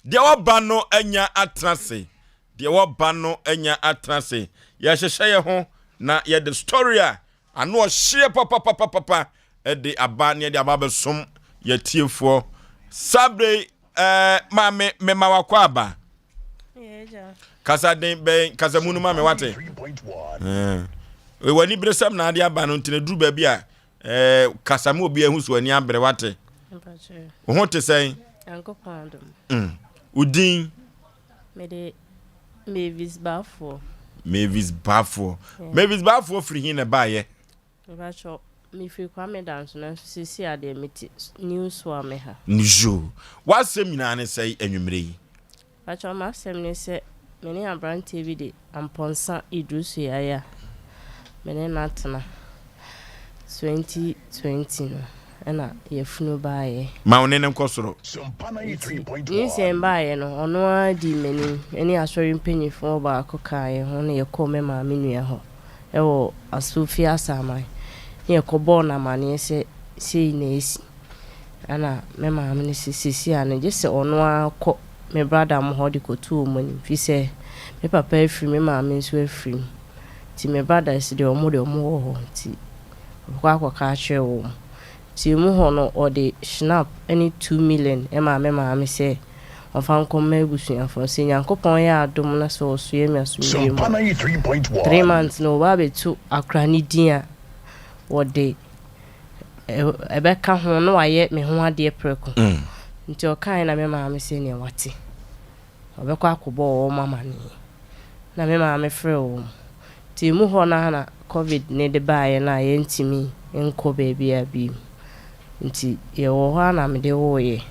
A: de oba no anya atrase ya hyehye ho na ye the story a ano o hye papa de aba ne de aba besom ya tiefo sabre me mawakwa aba kasa den ben kasa munu ma me wate we wani bresam na ade aba no ntine duru ba bia kasa mu obi ahu so ani abre wate ho te sen
R: Ankopandum
A: udin
R: mede Mavis Bafo
A: free hin na baye
R: Racho mi free kwame dance na sisi ade meti news wa me ha
A: nijo wasem nyina ne sei anwumre yi
R: Racho ma sem ne se mene abran TV de amponsa idrusu ya mene natna 2020 no ena yefunu baaye
A: ma onene nkosoro
E: Sompa 93.1
R: Nise mbaaye no ono adi meni eni asori mpanyifo ba akokaye ho ne yekome ma menua ho ewo asufi asama ne yekobo na mane se sei na esi ana me ma me sisi ane jese ono akọ me brother mo hodi kotu omani fi se me papa efri me ma me nso efri ti me brother esi de omo ho ti kwa ka chewo ti mu ho no ode snap any 2 million e ma me se ofan kom ebusu afo se Nyankopon ya adom na so so ye me so ye
E: Sompa 93.1
R: 3 months no ba betu akrani dia wode ebeka ho no aye me ho ade preko nti o kan na me ma me se ne wate obekọ akobo o mama ni na me ma me frɛ o ti mu ho na covid ne de baaye na ye ntimi enko baby abi nti ye wo ho na me de wo ye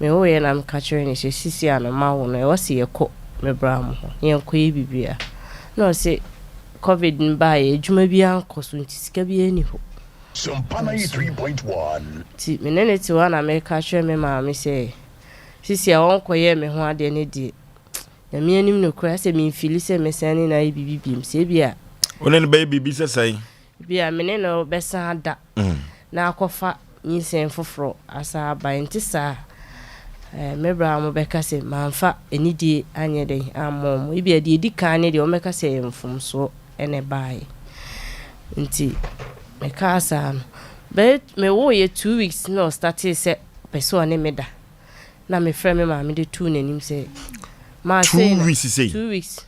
R: me wo ye na mka kire ni sisi anoma wo no e wo se ye kɔ me bra mo ye nkɔ ye bibia no se covid nba ye adwuma bi ankɔ so nti sika bi ani ho
E: Sompa 93.1
R: ti menene ti wa na me ka kire me ma me se sisi a won kɔ ye me ho ade ne die na me anim no kura se me fili se me sane na ye bibibim se bia
A: onen ba bibi se sai
R: bia menene no besa ada na akɔfa nyisen foforo asa ba ntisa mebra mo beka se manfa enidie anye den amom ibi ade di kan ne de o meka se mfumso ene bae nti me ka asa no me wo ye 2 weeks no start se person ne meda na me frɛ me ma me de tu nanim se ma say
A: 2 weeks say
R: 2 weeks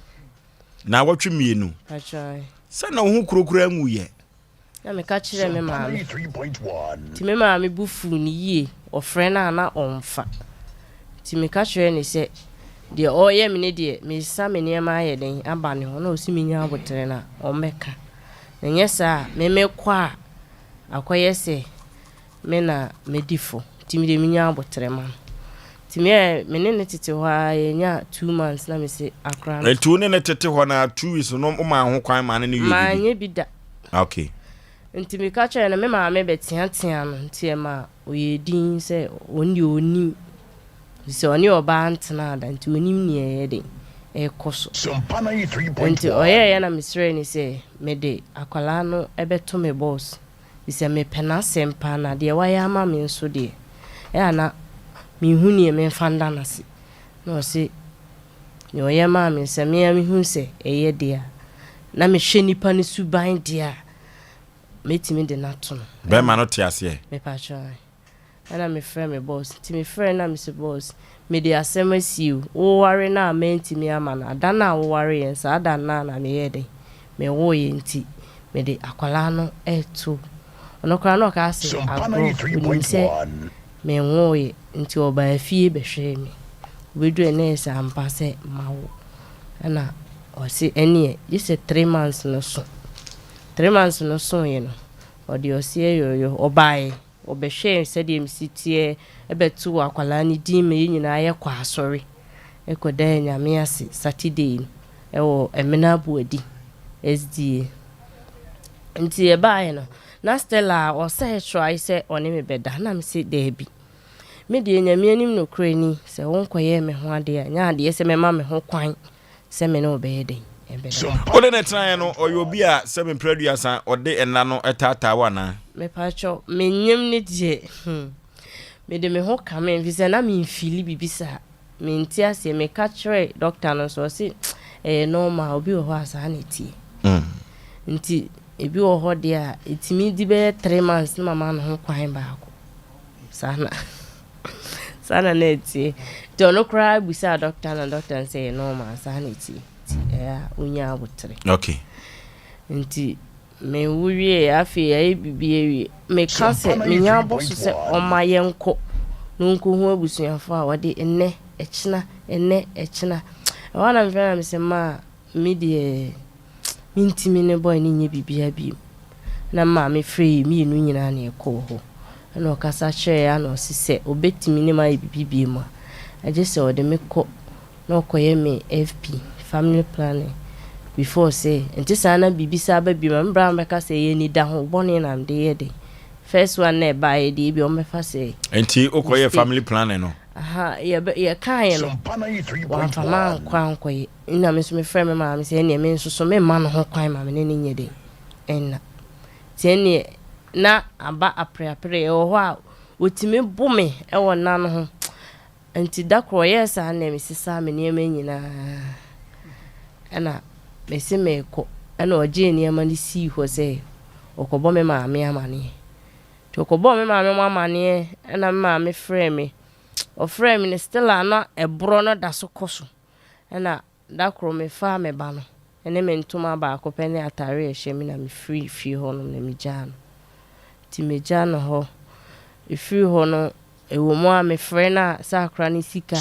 A: na watwe mienu
R: achai
A: sa na ho kurokura nwu ye
R: na me ka kire me ma ti me ma me bufu ni yie ofrɛ na onfa ti me ka kire ni se de o ye me ne de me sa me ne ma ye den aba ne ho na osi me nya abotere na o meka na nyesa me kwa akoye se me na medifo ti me de me nya abotere ma ti me ne tete ho ye nya 2 months na me se akra
A: na tu ne tete ho na 2 weeks no ma ho kwan ma ne ye
R: ma nye bi da
A: okay
R: nti me ka kire na me ma me betia no nti ma oyedin se oni se oni oba ntena da nti onim ne ye de e koso
E: Sompa 93.1
R: nti oye na misre ni se me de akwala no ebeto me boss ise me pena sempa na de waya ma me nso de ya na me hu ne me fanda na se no se ni oye ma me se me hu se eye de na me hwe nipa ne suban de a metimi de nato
A: be ma no tiase
R: me pa chai ana me frɛ me boss ti me frɛ na me se boss me de asɛm asiu wo ware na menti me ama na da na wo ware yen sa da na me yede me wo ye nti me de akwala no eto ono kra no ka se agro se me wo ye nti oba afie be hwɛ me wedu ene sa ampa se mawo ana o se enie ye se 3 months no so 3 months no so ye no o de o se yo obae obehwe se de msitie ebetu akwala ni di me nyina ye kwa asori ekoda nyame ase Saturday ewo emena buadi SD nti e bae no na Stella o se try se oni me beda na me se debi me de nyame anim no krani se wonkoye me ho ade a nya ade se me ma me ho kwan se me no obeyede
A: ode ne tran no oyobi a se me producer ode enna no etata wana
R: me pacho me nyem ne die me de me ho kame visa na me fili bibisa me ntia se me catch doctor no so se normal obi ho asa na tie nti ebi wo ho de a etimi di be 3 months na mama no ho kwan ba ko sana na tie to no cry bisa doctor na doctor say normal sa na tie unya abutre
A: okay
R: nti me wurie afi ya bibie me kase me nya boso se omayenko nunku hu abusuafo a wode enne echina wana mfana me se ma media mintimi ne boy ni nye bibia bi na ma me free mi nu nyina na ekọ ho na okasa hye ya na osise obetimi ne ma bibie mu agese ode me kọ na okoye me FP family planning before say enti sana bibisa ba bi mbra mbeka say ye ni da ho boni na mde ye de first one na ba ye de bi o mefa say
A: enti okoye family planning no
R: aha ye kan no wa fama kwan koye ina me so me frɛ me ma me say ne me nso so me ma no ho kwan ma me ne nye de enna tieni na aba apre e ho a wotimi bu me e wo na no ho enti dakro yes na me sisa me ne me nyina ana me se me ko ana oje ni amani si ho se okobo me ma me amane to okobo me ma me amane ana ma me frɛ me o frɛ me ne still ana ebro no da so koso ana dakro me fa me ba no ene me ntoma ba ko pene atare ehye me na me free ho no na me jano ti me jano ho e free ho no ewo mo a me frɛ na sakra ni sika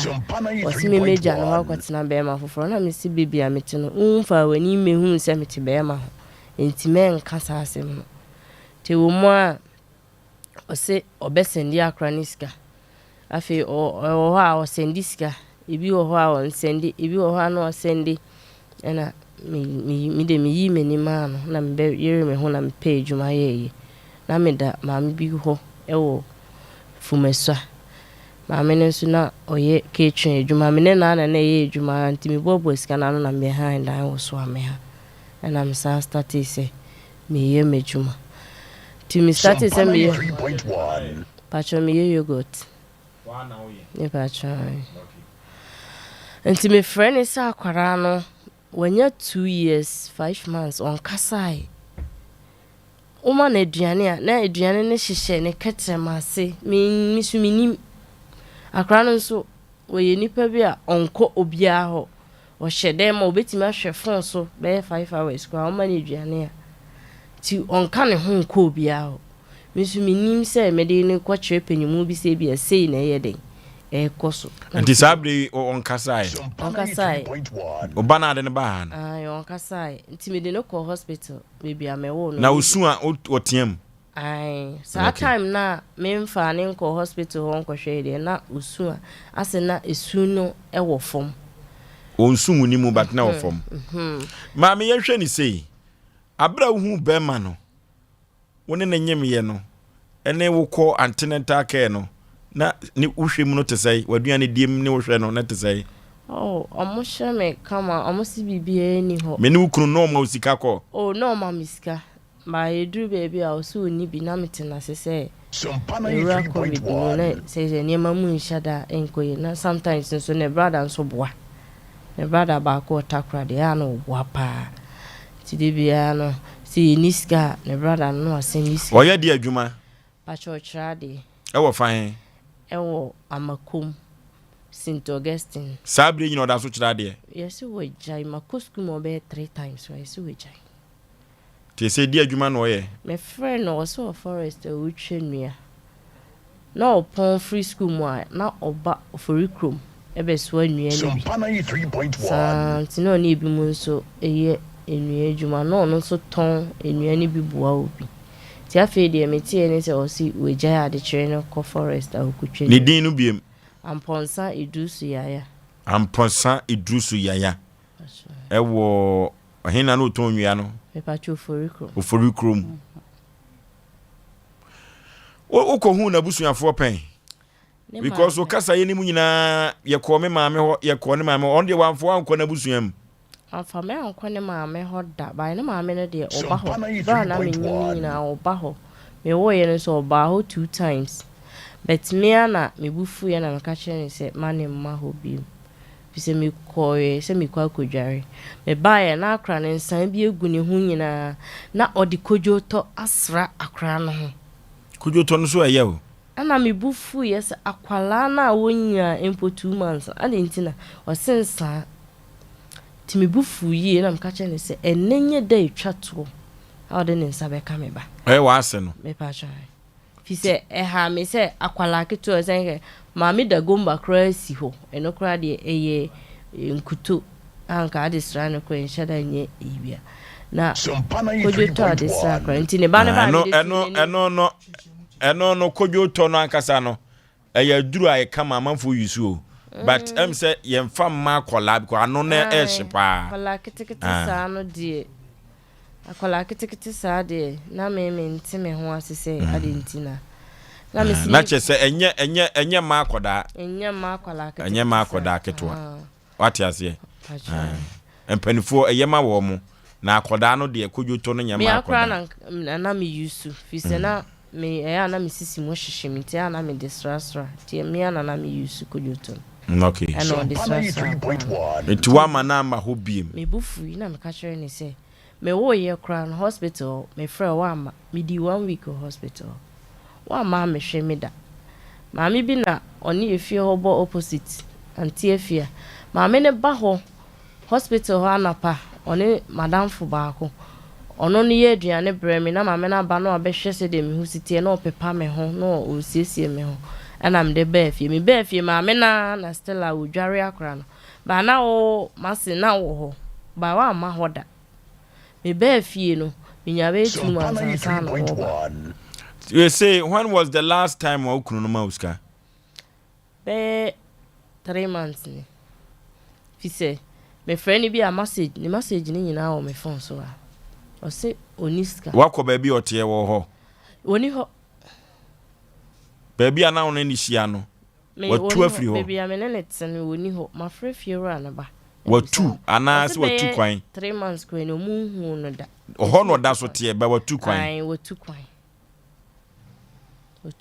R: o si me meja no ha kwatina be ma foforo na me si baby a meti no umfa wani me hu se meti be ma ho enti me nka sa asem te wo mo a o se obesendi akra ni sika afi o ha o sendi sika ebi o ha o sendi ebi o ha no sendi ena mi de mi yi meni ma no na me yere me ho na me page ma ye na me da ma me bi ho e wo fumeswa ma me nso na oye kitchen adwuma me ne na ye adwuma nti me bobo sika na no na me hand dan wo so ame ha ena me sa start say me ye medwuma ti me start say me
E: 3.1
R: pacho me ye yogurt ne pacho nti me friend is akwara no when you 2 years 5 months on kasai uma na aduane ne hyehye ne ketrema se me minim akwara no so we nipa bi a onko obia ho o hyede ma obetima hwe fon so be 5 hours kwa uma na aduane a ti onka ne ho nko obia ho minim se me de ne kwa kire panyimu bi se bi sei na ye den koso
A: anti sabre on kasai obana de ne ba
R: na on kasai nti me de no ko hospital baby amewo no
A: na usu a otiam
R: sa time na me mfa ne ko hospital ho nko hwe de na usu a ase na esu no e wo fom
A: onsu mu ni mu bat na wo fom ma me ye hwe ni sei abra hu be ma no woni na nyem ye no ene wo ko antenatal care no na ni uhwe mu no tesai waduane diem ne wohwe no na tesai
R: omo sheme kama omo si bibia ni ho
A: me ni ukunu no ma usika ko
R: no ma miska ma edru baby a osu ni bi na metena sese
E: Sompa 3.1
R: say ni ma mu nshada enkoye na sometimes so ne brother nso boa ne brother ba ko takra de ya no boa pa ti de bia no si niska ne brother no aseniska
A: oya di adwuma
R: pa church rade
A: e wo fan
R: ewo amakum St. Augustine
A: sabre nyina oda so kira de
R: yes we jai makosku mo be 3 times we so we jai
A: te se di adwuma no ye
R: my friend no so forest o twenua na opon free school mo na oba Oforisuo ebe so anua ni
E: Sompa 3.1
R: tino ni bi mu nso eye enua adwuma no no so ton enua ni bi boa obi ti afi de metie ni se o si we jai ade kire no ko forest a okutwe
A: ni din no biem
R: amponsa
A: idrusu yaya ewo ohina no ton nwia no
R: me pa cho
A: Oforisuo o ko hu na busuafo pen because o kasa ye ni mu nyina ye ko me maame ho ye ko ne maame on de wanfo anko na busuam
R: afa me anko ne maame ho da ba ne maame no de oba ho ba na me nyina oba ho me wo ye no so oba ho 2 times but me ana me bufu ye na me ka kire ni se mane mma ho bi se me koye se me kwa kodware me ba ye na akra ne nsan bi egu ne hu nyina na odi kojo to asra akra no ho
A: kojo to no so aye o
R: ana me bufu ye se akwala na wonya empo 2 months ana ntina o sensa ti me bufu ye na me ka kire ni se enenye da etwa to how de nsa be ka me ba
A: wa ase no
R: me pa cha fi se ha me se akwala keto zen maami da gomba kra si ho eno kra de eye nkuto anka ade sra no kra nshada nye ibia na kojo to ade sra kra ntine ba ne ba
A: eno no kojo to no ankasa no eye duru aye kama amanfo yusu but em say ye mfa ma kola bi ko ano na e hyepa
R: kola kitikiti sa no die akola kitikiti sa de na me ntime ho asese ade ntina
A: na chese enye ma akoda
R: enye
A: ma akoda ketwa wati ase empanifo eyema wo mu na akoda no de kojoto no nyama akoda
R: na me yusu fi se na me na me sisi mo hyehyem ti na me distrasra ti me na me yusu kojoto
A: okay
R: and distrasra
A: it wa mana ma hobiem
R: me bufu na me ka kire ni se me wo ye kra no hospital me frɛ wa ma me di 1 week hospital wa ma me hwe me da maami bi na oni efie hobo opposite anti efia maami ne ba ho hospital ho anapa oni madam fu ba ko ono ne ye aduane bre me na maami na ba no abehwe se de me hu sitie na opepa me ho no o siesie me ho ana me de ba efie me ba efie maami na Stella odware akra no ba na o mase na wo ho ba wa ma ho da me ba efie no me nya be 2 months
A: You say when was the last time wa ukunu no mauska?
R: be 3 months ni fi say me friend bi a message ni nyina wo me phone so a o say oniska
A: wakọ ba bi ote wo ho
R: oni ho
A: ba bi ana won ni hia no watu afri ho
R: ba bi amenet ni oni ho ma frɛ fiero anaba
A: watu ana se watu kwan
R: 3 months kwan no mu hu no da
A: ho no da so te ba watu kwan
R: ai watu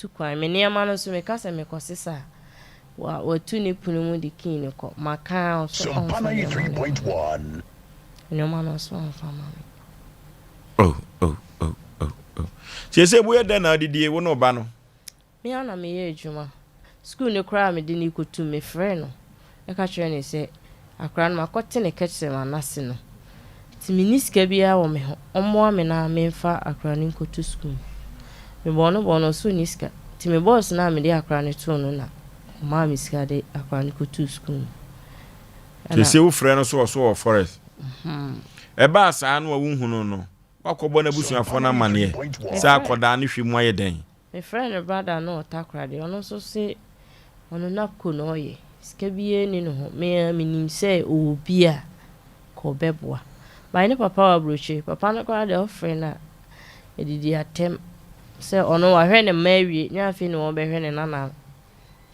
R: kwan me niama no so me ka se me kosesa watu ni punu mu dikini ko maka so
E: Sompa 93.1
R: niama no so fama
A: oh se boye da na didie wo no ba no
R: me ana me ye adwuma school ne kra me de ni kotu me frɛ no e ka kyerɛ ne se akra no makote ne ketse manase no ti miniska bia wo me ho ommoa me na me mfa akra ne kotu school me bono so niska ti me boss na me de akra ne to no na ma me ska de akra ne kotu school
A: se wo frɛ no so forest e ba sa no wo hunu no wakɔbɔ na busuafo na mane sa akɔda ne hwemu aye den
R: me friend brother no takra de ono so se ono napko no ye ska bie ni no me nim se obi a ko beboa ba ne papa wa broche papa no kwa de ofre na edidi atem se ono wa hwe ne mawie nya afi ne wo be hwe ne nana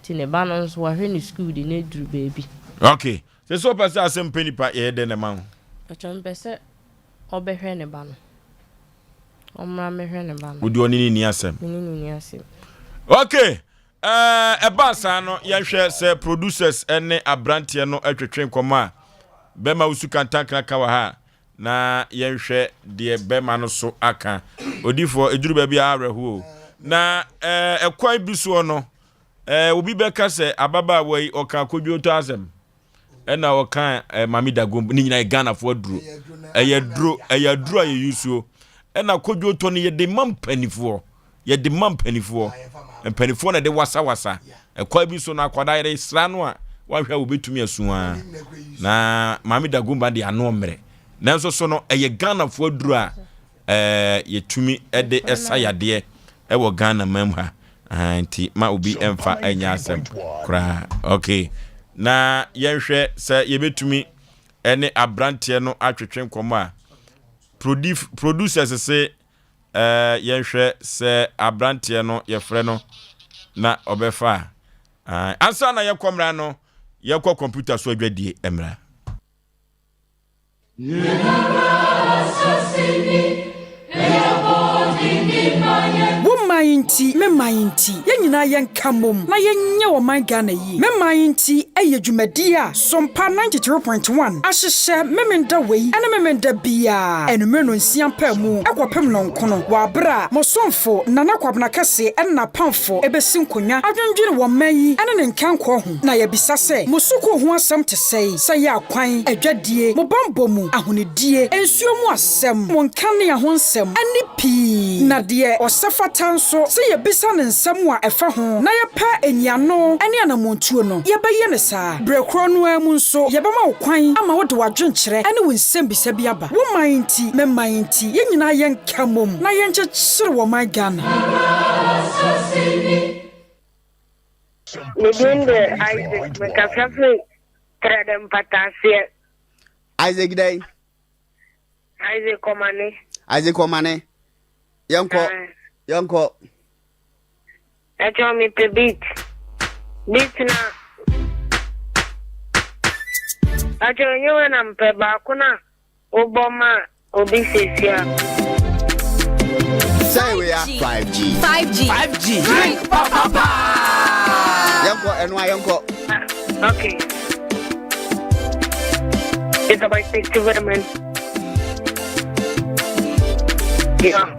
R: ti ne ba no so wa hwe ne school di ne duru baby
A: okay so pasa Asem Mpe Nipa ye de ne ma ho
R: ochon pese obehwe ne ba no omra mehwe ne ba no
A: odi oni ni asem
R: ni asem
A: okay eba sa no ye hwe se producers ene abrantie no atwetwe nkoma bema usu kantanka ka wa ha na ye hwe de bema no so aka odifo eduru ba bia areho na ekwan bi so no obi beka se ababa wai oka kodwo to asem ena oka mami dagom ni nyina Ghana fo duro eyaduro aye yusuo ena kodwo to ne ye de mampanifo mpanifo na de wasa ekwa bi so na akwada yere isra no a wahwa obetumi asuwa na mami dagom ba de ano mre nanso so no eye Ghana fo duro a yetumi ede esayade ewo Ghana mamha anti ma obi emfa anya asem kra okay na yenhwe se yebetumi ene abrantie no atwetwe nkomo a producers se yenhwe se abrantie no yefre no na obefa ansa na yekomra no yekọ computer so adwadie emra
K: Womayinti, me mayinti, yenyina yenkamom, na yenye wo man Ghana yi. Me mayinti eye dwumadia, Sompa 93.1. Ahyehye memenda wei, ene memenda bia. Enumere no nsian pa mu, akwapem no nkono. Wa bra, mosomfo, nana kwabna kase, ena pamfo, ebesi nkonya. Adwendwene wo mayi, ene ne nkanko ho. Na yebisa se, mosuko ho asem te sei, se ya kwan, adwadie, mo bambo mu, ahonedie, ensuo mu asem, mo nkane ho nsem, ani pi. Na de osafata so se yebisa ne nsem a efa ho na yepa enyano ene anamontuo no yebeye ne saa brekro no amu nso yebema wo kwan ama wo de wadwenkyere ene wo nsem bisa bi aba wo manti me manti yenyina yenkamom na yenkyekere wo man Ghana
Q: Medinde Isaac mekafafle tredem patasie
M: Isaac day
Q: Isaac komane
M: Yanko
Q: Echo me pe beat na Acho nyewe na mpe ba kuna oboma obisesia
M: Say we are 5G
Q: Drink papa
M: Yanko
Q: Okay It's about 60 women Yeah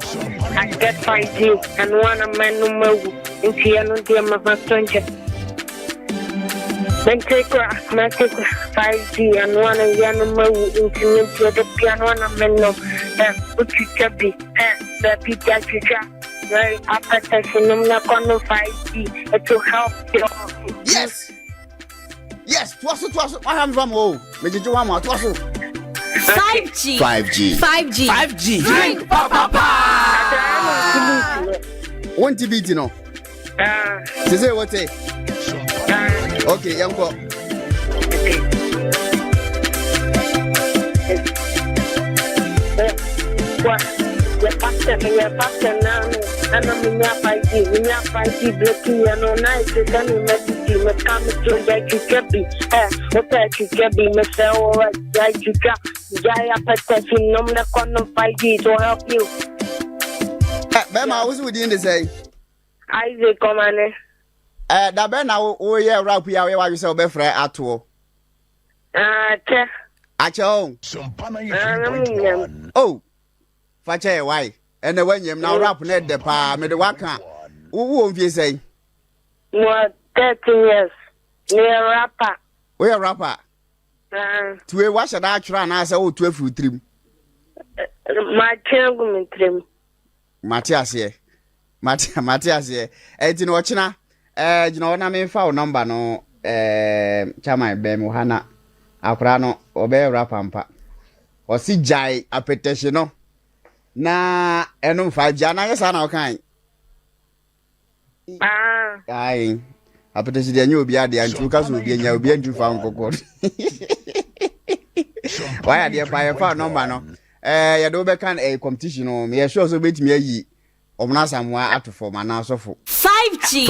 Q: I get 5G and one of my number in Tiano my first venture. Then take 5G and one of your number in the piano and a man of what you can be the pizza. Right after session, I'm not going to 5G to help you.
M: Yes, twas I am from home. Make it one more, twas
I: 5G.
Q: Drink papa.
M: Want to beat, you know. Say what?
S: Okay, yanko.
Q: Your pastor now, and I'm in your 5G breaking your night, and you medicine, a comic to that you can be, what you can be, Mr. Or like you got Jaya Patassi, no more condom 5G to help you.
S: Bema, what's within the say?
Q: I come on.
S: That Ben, oh, yeah, rap here, where you sell Befre at all. At your own. Oh. Fache why? And the when you now rap net the pa me the waka. Who won't you say?
Q: More 30 years. Near rapper.
S: We a rapper. To a wash that try and answer 12 fruit trim.
Q: My children trim.
S: Matthias here. Matthias here. And in watching you know, I mean, foul number no Chama Bemuhana Aprano Obe Rapampa. Or see Jai a petition no. Na eno 5 na yesa na okan ai apetesi de anyo obi ade antu ka so obi anya obi antu fa nkokor why ade pa number no ye do be kan a competition no me sure so betimi ayi omna samwa atofo ma na asofo 5G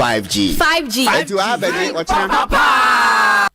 S: atu abedi ochina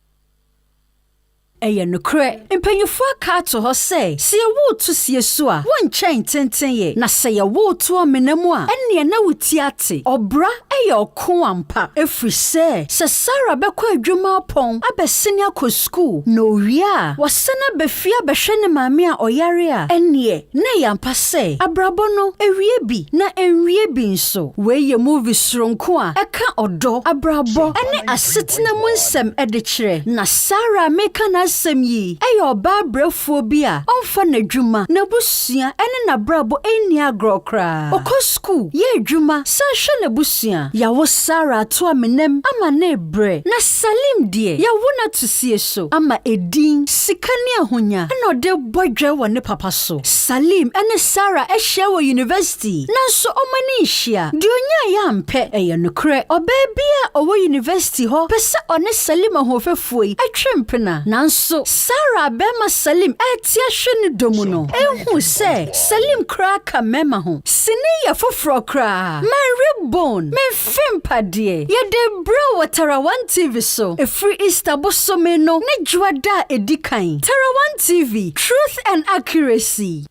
K: Eya nukre mpanyufo aka to ho say se wo to sie so a won chen tenten ye na se ye wo to amenamu a ene na wuti ate obra eya oko ampa efri se Sarah bekọ adwuma pon abesene akọ school no wia wasena befia behwe ne maame a oyare a ene na yampa se abrabo no ewie bi na enwie bi nso we ye movie sronko a eka odo abrabo ene asetena mu nsem edekire na Sarah meka na asem yi eyo ba brefo bi a onfa na dwuma na busua ene na brabo eni agrokra okọ school ye dwuma sa hwe na busua yawo Sarah to amenem ama na bre na Salim die yawo na to sie so ama edin sikani ahonya na ode bodwe wo ne papa so Salim ene Sarah ehia wo university na so omani hia de onya ya mpe eye nokre obabia owo university ho pese one Salim ahofefuoi atwempena na so Sarah bema Salim etia hwe ne domu no ehu se Salim kra ka mema ho sini ya foforo kra my ribbon me fimpade ye de bro watara 1 TV so free Easter bosome no ne juada edikan Tara 1 TV truth and accuracy.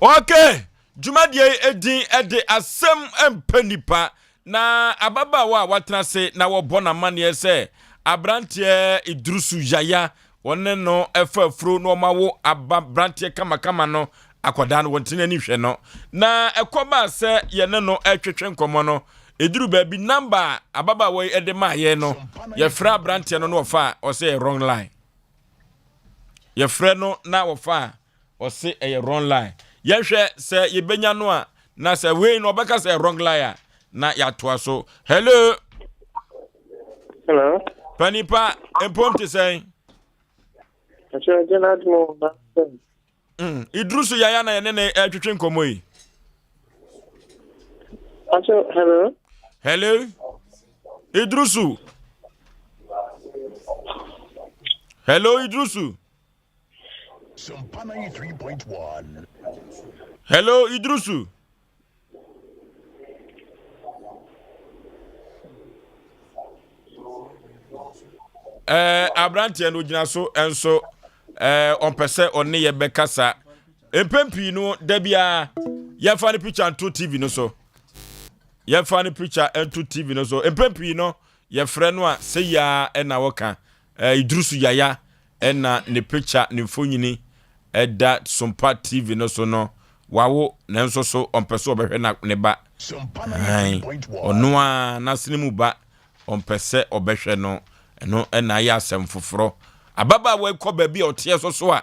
A: Okay, Jumadie edin ede Asem Mpe Nipa na ababa watena se na wo bona mane se abrantie idrusu yaya wonne no efafro no mawo abrantie kama no akoda no wontene ni hwe no na ekoba se ye ne no etwetwe nkomo no eduru ba bi number ababa wo ede ma ye no ye fra abrantie no no fa o se wrong line ye fra no na wo fa o se e wrong line ye hwe se ye benya no a na se we no obeka se wrong line na ya toa so hello Panipa, empomte say. Idrusu yaya na yene twetwe nkomo yi.
Q: Hello.
A: Hello. Idrusu. Hello Idrusu.
E: Sompa 93.1.
A: Hello Idrusu. Abrantie no gina so enso on pese one ye bekasa empempi no dabia ye fa ni picture on TV no so ye fa ni picture on TV no so empempi no ye frɛ no a se ya na woka idrusu yaya na ne picture ne mfonyini eda Sompa TV no so no wawo na enso so on pese obehwe na ne ba ono a na sinimu ba on pese obehwe no no na ya asem foforo ababa we kɔ ba bi otie so a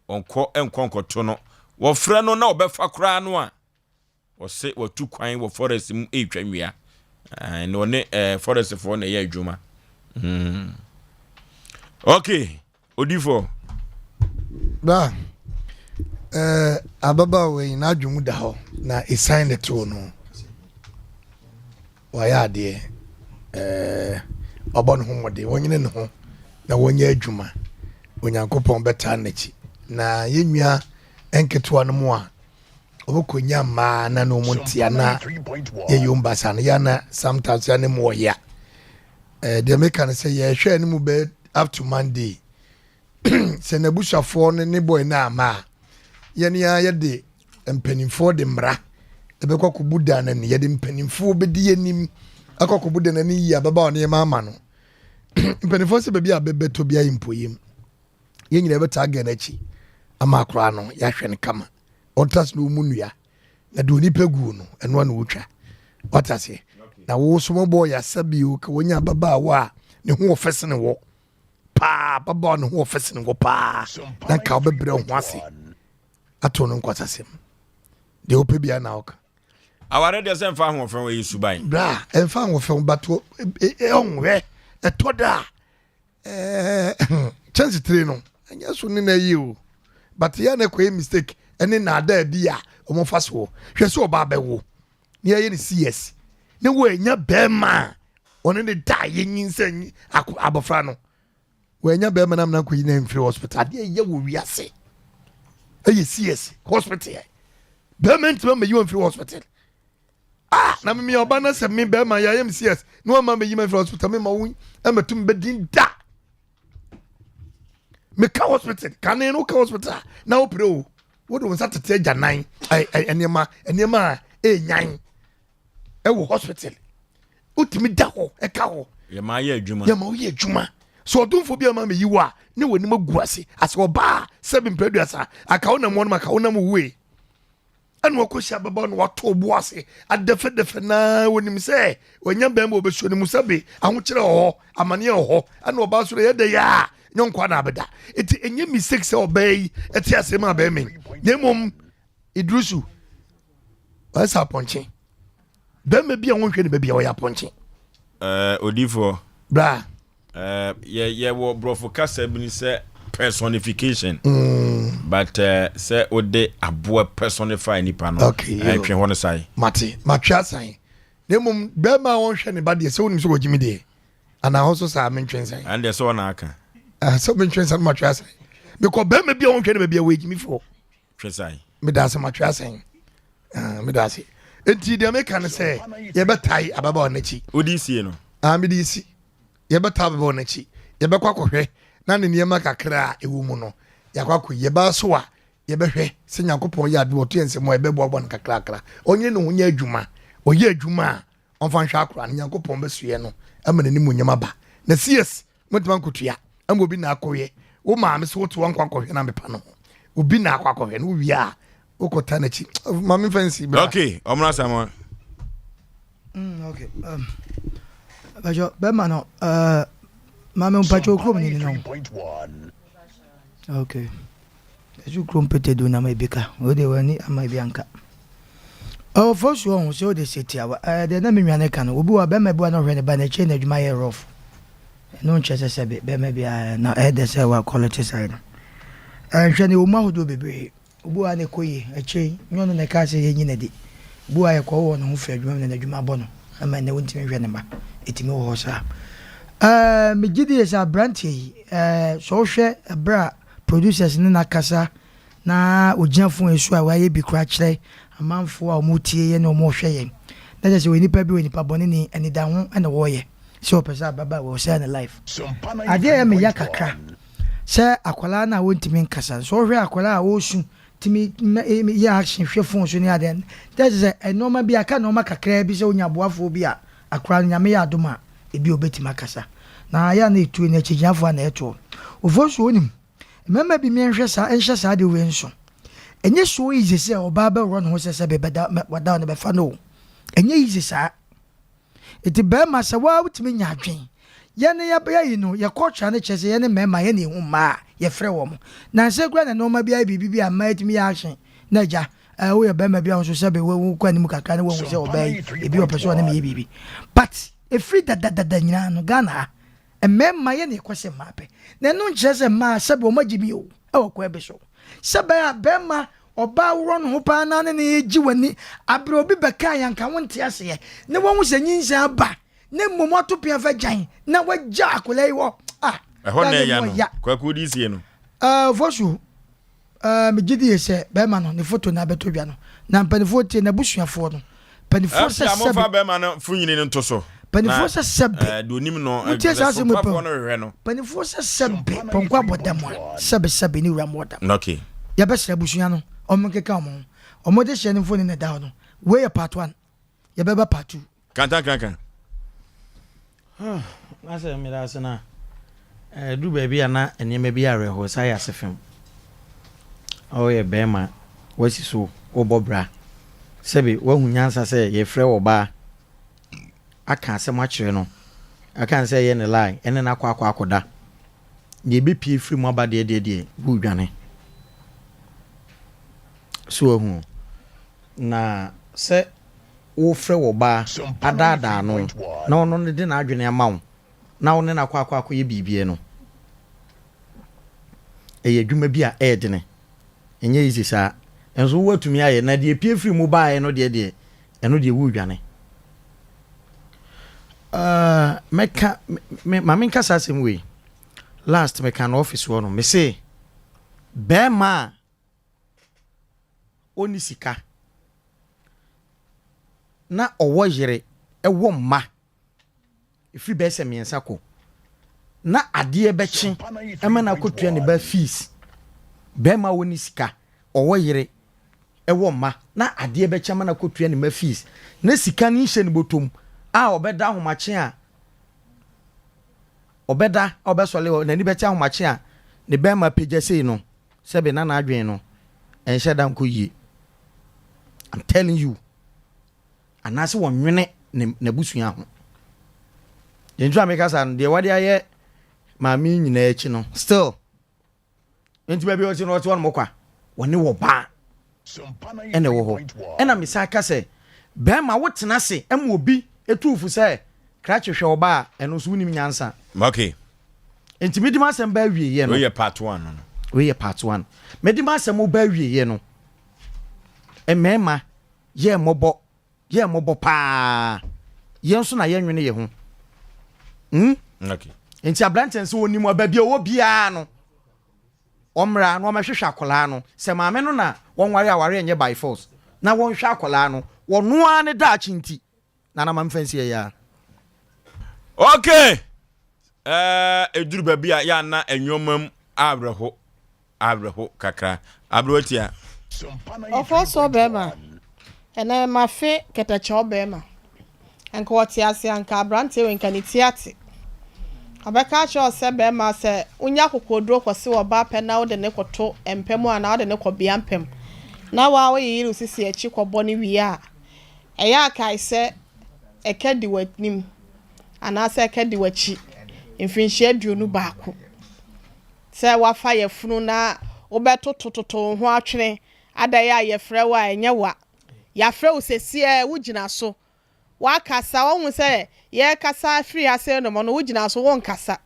A: onko enkonkoto no wo frɛ no na obefa kra no a wo se watu kwan wo forest mu etwanwia no ne forest for na ya adwuma okay odifo
B: ba ababa we na adwumu da ho na esign the to no wa ya de ɔbɔ ne ho mmɔden wɔnyene ne ho na wɔnyɛ adwuma onyankopɔn bɛtaa n'akyi na yɛnnua ɛnketewa no mu a ɔbɛkɔnya mmaa na no mu ntia na yɛyɛ mbasa no yɛna sometimes yɛne mu wɔyɛ deɛ meka no sɛ yɛhwɛ no mu bɛ up to Monday sɛ n'abusuafoɔ no ne boy no ama a yɛne yɛde mpanimfoɔ de mmara ɛbɛkɔ kɔbu da no ne yɛde mpanimfoɔ bɛdi anim akɔkɔbu da no ne yi abɛba ɔne yɛma ama no mpanimfoɔ sɛ baabi a bɛbɛtɔ bi ayɛ mpoyam yɛn nyina bɛtaa ga n'akyi ama akoraa no yɛahwɛ no kama ɔtas no mu nnua na de onipa gu no ɛnoa na wotwa wataseɛ na wo so mɔbɔ yɛasa bio ka wɔnya ababaawa a ne ho wɔfɛ sene wɔ paa babaawa ne ho wɔfɛ sene wɔ paa na nka wobɛbrɛ wo ho ase ato no nkɔsasɛm deɛ wopɛ bia na woka
A: aware deɛ sɛ mfa ahoɔfɛ wɔ yɛ suban
B: bra ɛmfa ahoɔfɛ bato ɔnwɛ ɛtɔ da chance 3 no ɛnyɛ so ne na yi o but yɛ na kɔyɛ mistake ɛne na ada bi a ɔmofa so hwɛ sɛ ɔba bɛwo ne yɛyɛ ne CS ne wɔanya bɛrima ɔne ne da yɛnyin sɛ abɔfra no wɔanya bɛrima nam na kɔyi na mfiri hospital deɛ yɛ wɔ wiase ɛyɛ CS hospital bɛrima ntima ma yi wɔ mfiri hospital na me ɔba na sɛ me bɛrima yɛayɛ me CS ne wɔma ma yi ma mfiri hospital me ma wo ɛmatum bɛdin da meka hospital kane no ka hospital na wopere o wode wo nsa tete agya nan nneɛma a ɛnyan ɛwɔ hospital wotumi da hɔ ɛka hɔ
A: yɛma yɛ
B: adwuma so ɔdomfo bi ama meyi wo a ne w'anim agu ase ɔbaa 7 aka wo nam wɔnom aka wo nam woe ɛne wɔkɔhyia bɛba no wato bo ase adɛfɛdɛfɛ naa wɔnim sɛ ɔnya bɛma wɔbɛsuo no mu sɛbe ahokyerɛ wɔ hɔ amanneɛ wɔ hɔ ɛne ɔbaa so yɛda yɛ a nyɔnkwa na abɛda ɛti ɛnyɛ mistake sɛ ɔbaa yi ɛte asɛm a bɛɛmen na mmom idrusu ɔyɛ sɛ apɔnkye bɛrima bi a wɔnhwɛ ne baabi a ɔyɛ apɔnkye
A: odifoɔ
B: bra
A: yɛwɔ borɔfo kasa bi ne sɛ personification but sɛ wode aboa personify nipa no ɛtwe hɔ no sae
B: matwe asan na mmom bɛrima a wɔnhwɛ ne ba deɛ sɛ wonim sɛ wɔgyimi deɛ anaa hɔ so saa mentwe nsan
A: ɛne deɛ sɛ wɔna aka
B: sɛ mentwe nsan matwe asan because bɛrima bi a wɔnhwɛ ne baabi a wɔagyimifoɔ
A: twe sae
B: meda ase matwe asan meda ase enti deɛ meka ne sɛ yɛbɛtae ababaa n'akyi
A: wode sie no
B: mede si yɛbɛtae ababaa n'akyi yɛbɛkɔ akɔhwɛ na ne nneɛma kakra a ɛwɔ mu no yɛakɔ akɔ yɛbaa so a yɛbɛhwɛ sɛ nyankopɔn yɛ ade wɔto yɛ nsɛm a yɛbɛboaboa no kakrakra ɔnyɛ ne ho nyɛ adwuma ɔyɛ adwuma a ɔmfa nhwɛ akora no nyankopɔn bɛsoɛ no ama n'anim onyam aba na CS motuma nkotua ama obi na akɔhwɛ wo maame sɛ wote wankɔ akɔhwɛ na mepa no ho obi na akɔ akɔhwɛ no wowie a wokɔta n'akyi mame mfa nsi bra
A: okay ɔmra sama
T: okay bajo bɛma no mame mpacho krom ni no okay eju krom pete do na mabeka o de wani ama bianka o fosu on so de setiawa de na me nwane ka no obi wa bɛma bua no hwɛ ne ba na che na adwuma yɛ rough no nkyɛ sɛ bɛma bia na de sɛ wa quality side hwɛ ne o ma hodo bebre obi wa ne koyi akyɛ nyono ne ka sɛ yɛ nyina de obi wa yɛ kɔ wɔ no ho fɛ adwuma na adwuma bɔ no ama ne wontimi hwɛ ne ba etimi wɔ hɔ saa me gidi is a brand yi so hwɛ bra producers ne na kasa na ogyafo esu a wayɛ bi kra kyerɛ amanfo a ɔmotie ye na ɔmo hwɛ yɛn na sɛ we nipa bi we nipa bɔne ni anida ho na wɔyɛ sɛ ɔpɛsɛ baba wɔ sɛ ne life adeɛ yɛ me ya kakra sɛ akwala na wontimi nkasa so hwɛ akwala a wosu timi yɛ action hwɛ phone so ne ade that is a normal bi aka normal kakra bi sɛ onya boafo bi a akwala nyame yɛ adoma ebi obeti makasa na ya na etu na chigyafo na eto ofosu onim mema bi me nhwe sa enhye sa de we nso enye so easy se oba ba ro no ho se be beda wada na be fa no enye easy sa eti be ma se wa wutimi nya adwen ye ne ya ba yi no ye kɔtwa ne kyese ye ne mema ye ne hu ma ye frɛ wo mo na se kura na no ma bi bibi a ma etimi ya ahyen na ja wo ye be ma bi a so se be wo kwa ni mu kakra ne wo se oba yi ebi opeso ne me ye bibi but efri da nyina no Ghana emema ye ne kwese mape na no nkyese ma sebe o magimi o e wokɔ ebe so sebe a bema oba woro no ho pa na ne ye gi wani abre obi beka yanka wonte ase ye ne wo hu se nyinsa ba ne momo to pia fa gyan na wagya akola yi wo
A: ehon na ya no kwaku di sie no
T: vosu me gidi yese be ma no ne photo na beto bia no na mpanifo tie na busuafo no panifo se
A: se be be ma no funyini no to so
T: panifo se sebe
A: do nim no
T: tie sa se mo
A: no
T: panifo se sebe ponkwa bodam sebe ni wura modam
A: okay
T: ya be sra busua no omkeka omo de hye ne phone ne da no we part 1 ya be part 2
A: kan
C: asa mi da sana du baby ana enema bi are ho sai asefem ye bema wasi so obobra sebe wahu nyansa se ye frɛ wo ba aka asem akire no aka se ye ne lie ene na kwa akoda ye be pie free mo ba de bu dwane so hu na se wo frɛ wo ba adada no na ono ne de na adwene amawo na wo ne na kwa ye bibie no eye dwuma bi a edene enye easy sa enso watumi aye na de pie free mu baaye no de eno de wu dwane meka mama nka sasem we last meka no office wo no me say bema oni sika na owo yere ewo mma ifri be se miensa ko na ade bechi emana kotua ne ba fees bema woni sika owo yere ewo mma na ade bechi emana kotua ne ma fees na sika ni hye ne botom obeda ahomache a obeda obesole na ni bechi ahomache a ne bema page sei no sebe na adwen no enhye dan ko yie. I'm telling you anase wonwene na busua ho yenju ameka san de wade aye maami nyina echi no still enti ba bi o ti no won mokwa woni wo ba ene wo ho ena misaka se be ma wotena se em obi etufu se krachehwe wo ba eno so unim nyansa
A: okay
C: enti medi ma sem ba wie ye no
A: we part 1 no
C: we part 1 medi ma sem ba wie ye no emema ye mobo pa ye nso na ye nwene ye ho
A: okay
C: enti abranten so oni mo ba bia wo bia no omra no omahwehwe akola no se maame no na wonware aware enye by force na wonhwe akola no wono ane da achinti na na mamfansi ya
A: okay eduru ba bia ya na enwomam abreho kakra abrotia
D: Ofoso bema ena mafe ketacho bema enko watiase anka abrante we nka nitiate abeka cho se bema se unya kokodro kwose wo ba pe na wo de ne koto empem ana wo de ne kobia empem na wa wo yiru sisi echi kobo ni wi a eya kai se ekedi wanim ana se ekedi wachi mfinhye aduonu baako se wafa yefunu na obeto tototo ho atwene adaya yefrɛ wa enye wa yafrɛ usesie wugina so wakasa won se ye kasa free ase no mo no wugina so won kasa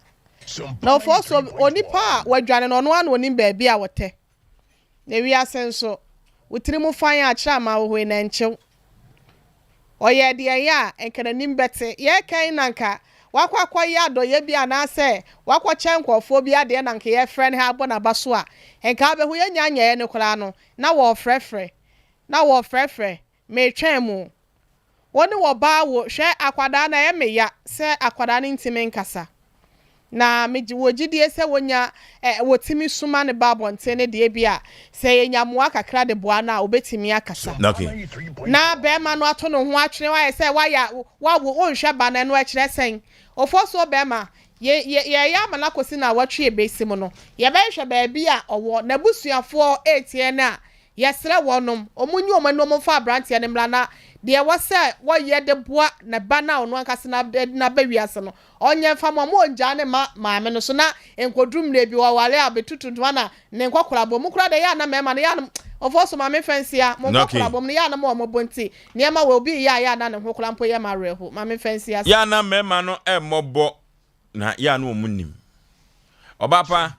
D: na ofoso onipa wadwane no no an onim ba bia wote na wi asenso wutiri mu fan ya kira ma wo na nchew oye de ya enkana nim bete ye kan nanka wakwa ya do ye bia na se wakwa chenkofo bia de nanka ye friend ha bo na baso a enka be hu ye nya ye ne kura no na wo frefre me twen mu woni wo ba wo hwe akwada na ye me ya se akwada ne ntime nkasa na meji wogidie se wonya wotimi suma ne babo ntene de bia se ye nyamoa kakra de boa na obetimi akasa
A: okay
D: na be ma no ato no ho atwene wa se wa wo onhwe ba na no akire sen ofoso be ma ye ya ma na kosi na watwe besim no ye be hwe ba bia owo na busuafo etie na yesre wonom omunyi omanom fa brantia ne mla na de wose wo ye de boa na ba na ono akase na ba wiase no onye fa mo onja ne maame no so na enkodrum na bi wawale abetutu na ne nkokora bom kura de ya na mema na ya ofoso maame fansia mo nkokora bom ne ya na mo bonti ne ma we obi ya na ne nkokora mpo ye ma reho maame fansia
A: ya na mema no mobo na ya na omunim obapa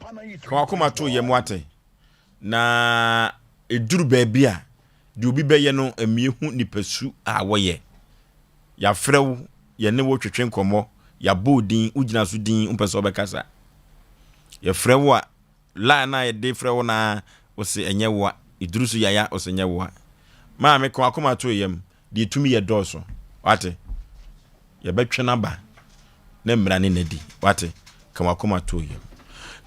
A: kwa akoma to ye muate na eduru baabi a de obi beye no emiehu nipasu a woye ya frew ye ne wo twetwe nkomo ya bodin ugina so din umpese obekasa ye frewo a la na ye de frewo na wo se enye wo idurusu yaya wo se enye wo ma me ko akoma to yem de tumi ye doso wate ye betwe na ba na mra ne nadi wate kama akoma to yem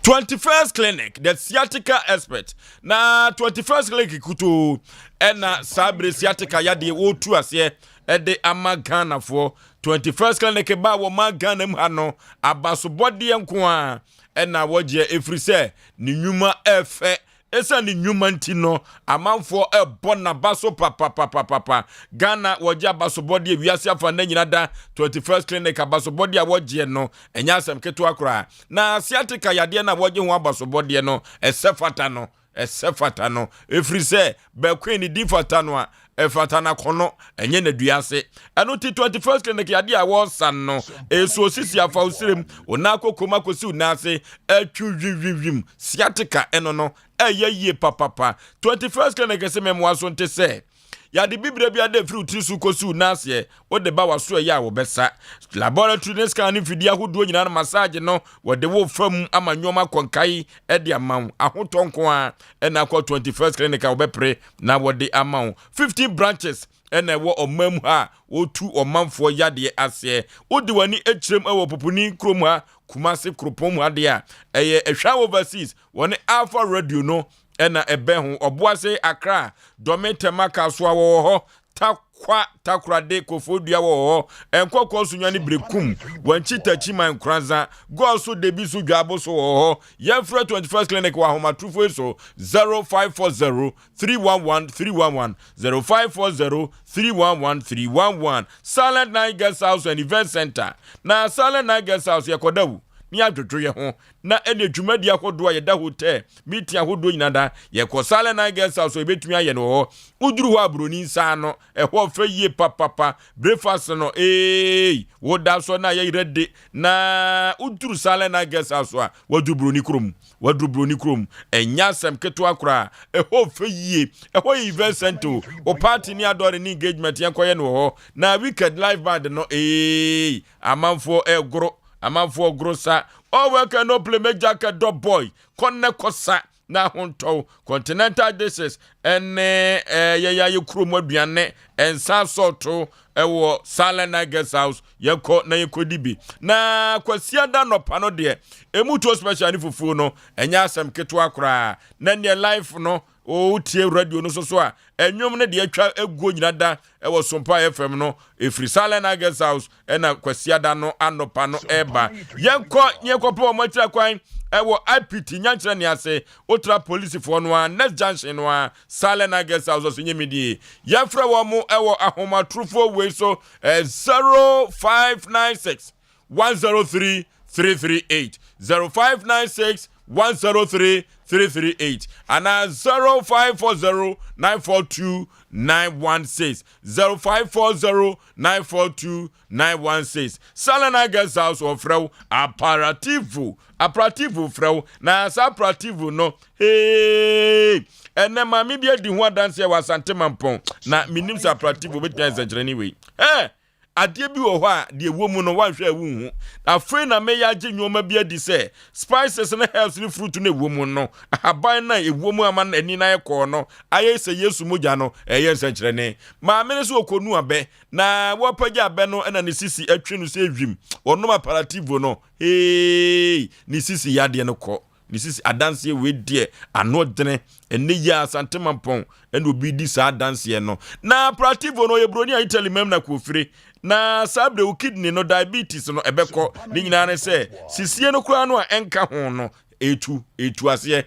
A: 21st clinic the sciatica expert na 21st clinic kuto ena sabre sciatica ya de wo tu ase ede ama Ghana for 21st clinic ba wo ma Ghana mu hano abasobode enko a ena woje efrise ni nwuma efe esa ni nwuma ntino amanfo ebo na baso papa Ghana woje abasobode wiase afa na nyina da 21st clinic abasobode a woje no enya asem keto akora na sciatica yade na woje ho abasobode no esefata no efrise be queen di fata no a efatana kono enye na duase eno ti 21st clinic yade a wo san no eso sisi afa usirem ona kokoma kosi unase atwuwim sciatica eno no eyeye papa 21st clinic se memwaso nte se yade bibire bia de fru trisu kosi unase wo de ba waso ya wo besa laboratory scan fidi ahodo nyina na massage no wo de wo fam amanyoma konkai e de amaw ahotonko a ena kwa 21st clinic wo bepre na wo de amaw 15 branches ena wo omam ha wo tu omanfo yade ase wo de wani echirem e wo popuni krom ha kumase kropom ha de a eye ehwa overseas woni Alpha Radio no ena ebe ho oboase Accra dometema kaswa wo ho takrade kofodua wo ho enkokọ sunyani brekum wanchi tachi man kranza go so debi so dwabo so wo ho yefra 21st clinic wa homa trufo so 0540 311 0540 311 Silent Night Guest House and Event Center na Silent Night Guest House yakodawu ni adwodwo ye ho na ene dwumadi akodo ye da hotel meeting ahodo nyinada ye ko Silent Night Guest House ebetumi aye no ho uduru ho abroni nsa no ho fa yie papa breakfast no wo da so na ye ready na uduru Silent Night Guest House a wadu broni krom enya sem keto akora ho fa yie ho event center o party ni adore ni engagement yen koye no ho na weekend live band no amanfo amanfo grossa welcome no play make jacket dog boy konne kosa na honto continental dishes ene ye krom aduane ensa soto ewo Silent Night Guest House yeko na yekodibi na kwasiada no pano de emuto special ni fufu no enya asem keto akora na ne life no o tie radio no so a enwom ne de atwa eguo nyinada ewo Sompa FM no efri Silent Night Guest House ena kwasiada no anopa no eba yeko po mo tira kwan ewo IPT nyankyere ne ase otra police for no next junction no Silent Night Guest House so nyemidi yefra wo mo ewo ahoma trufo we so 0596 103 338 0596 103 338 and 0540 942 916 0540 942 916 Silent Night Guest House of Frau Apparativo Frau na sa apparativo no ene mami bia di ho dance wa Asante Mampon na minim sa apparativo betia zenjere anyway ade bi wo ho a de womu no wanhwe awuhu afre na me ya gye nyoma bi adi se spices na herbs ni fruit na womu no aban na ewomu ama na ani na ekọ no aye se Yesu mogya no eye nsenkyere ne ma me so okonu abe na wo pagya abe no na ne sisi atwe no se edwim onom apparativo no ni sisi yade no kọ ni sisi adanse we die anodene ene ya Asante Mampon ene obi di sa adanse no na apparativo no ye broni a Italy mem na kofire na sabre o kidney no diabetes no ebeko ni nyina ne se sisie no kura no a enka ho no etu ase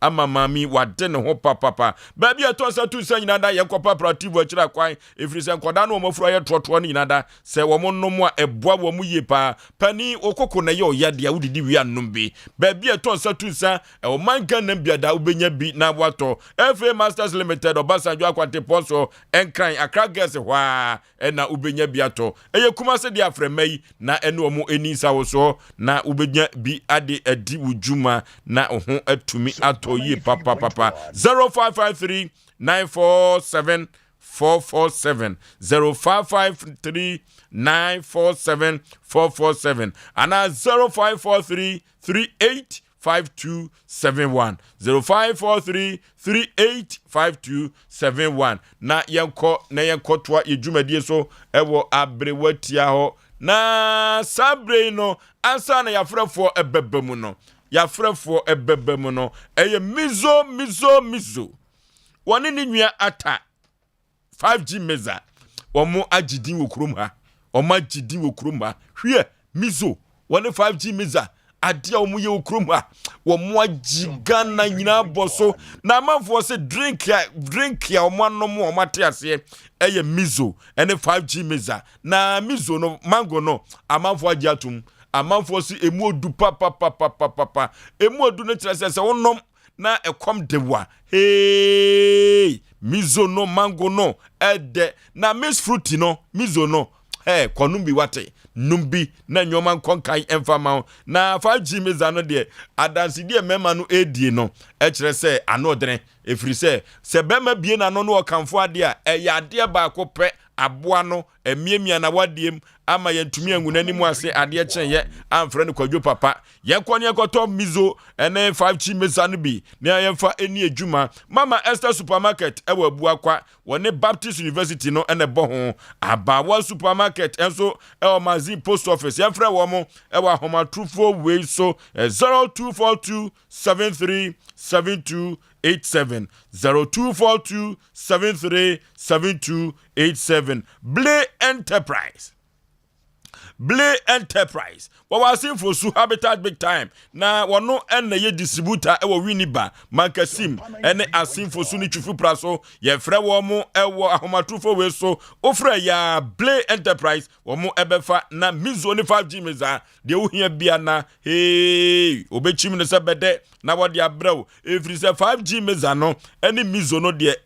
A: ama mami wade ne ho papa ba bia to sa tu sa nyina da ye kopa apparativo akira kwan efiri nkoda no mofuro ye tototo no nyina da se wo monnom a eboa wo mu ye pa pani okoko na ye oyade a wudidi wi annom bi ba bia to sa tu sa o manka na bia da ubenya bi na wato FA Masters Limited Obasanjo akwante poso enkran Accra Girls hwa na ubenya bi ato eye kuma se dia afremai na eno mo eni sa wo so na ubenya bi ade adi wujuma na oho atumi ato yi papa 0553 947 447 0553 947 447 and 0543 38 5271 0543 385271 na yenko twa yedwumadie so ewo abrewatia ho na sabre no ansa na yafrefo ebebemu no eye mizo woni ni nua ata 5G meza omo agidin wokurum ha hwe mizo woni 5G meza adia omo ye wokurum ha womo agigana nyina boso na amanfo se drink ya omo anom omo atiase eye mizo ene 5G meza na mizo no mango no amanfo agiatum amanfo si emu odu papa emu odu no tirase wonom na ekom dewa hey mizo no mango no ede na miss fruity no mizo no konumbi wate numbi na nyoma konkai emfama na 5G meza no de adansi de mema no edie no kire se anodren efiri se bema bie na no no okamfo ade a ade ba akopɛ aboa no emiemia na wadiem ama yentumi angunani mu ase ade kyenye amfre ne kwadwo papa yenkɔne ekoto mizo ene 5G meza no bi na yemfa eni adwuma mama Esther supermarket ewa buakwa wone Baptist University no ene boho abawa supermarket enso ewa mazi post office yemfre wo mo ewa homa trufo we so 0242 73 72 87 0242 73 72 87 Blay Enterprise wawasin for su habitat big time na wono enne ye distributor ewo Winiba Mankasim ene asin for su ni chufu praso ye frɛ wo mo ewo ahomatrufo we so ofrɛ ya Blay Enterprise wo mo ebefa na mizo ni 5G meza de wo hia bia na hey obechim ne se bede na wode abrɛw efiri se 5G meza no ene mizo no de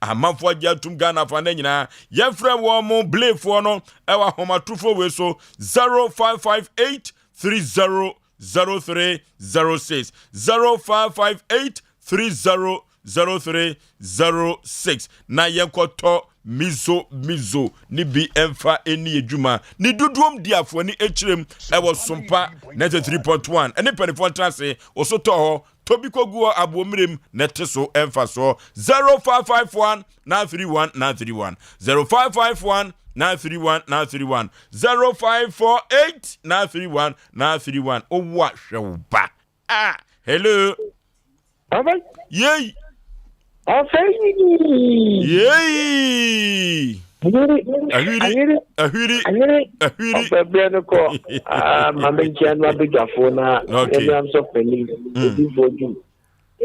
A: amanfo agiatum Ghana fa na nyina ye frɛ wo mo Blay fo no ewo ahomatrufo we so 0558 300306 0558 300306 na yenkoto mizo ni bi emfa eni edwuma ni duduom diafo ni echirem ewo Sompa 93.1 eni penifon transe osoto ho tobikoguo abomirem neteso emfa so 0551 931 931 0551 931 0548 931 931 owa hweba hello yey yey ahiri
F: bebeno ko mamenkia no abegafo na em so peni before you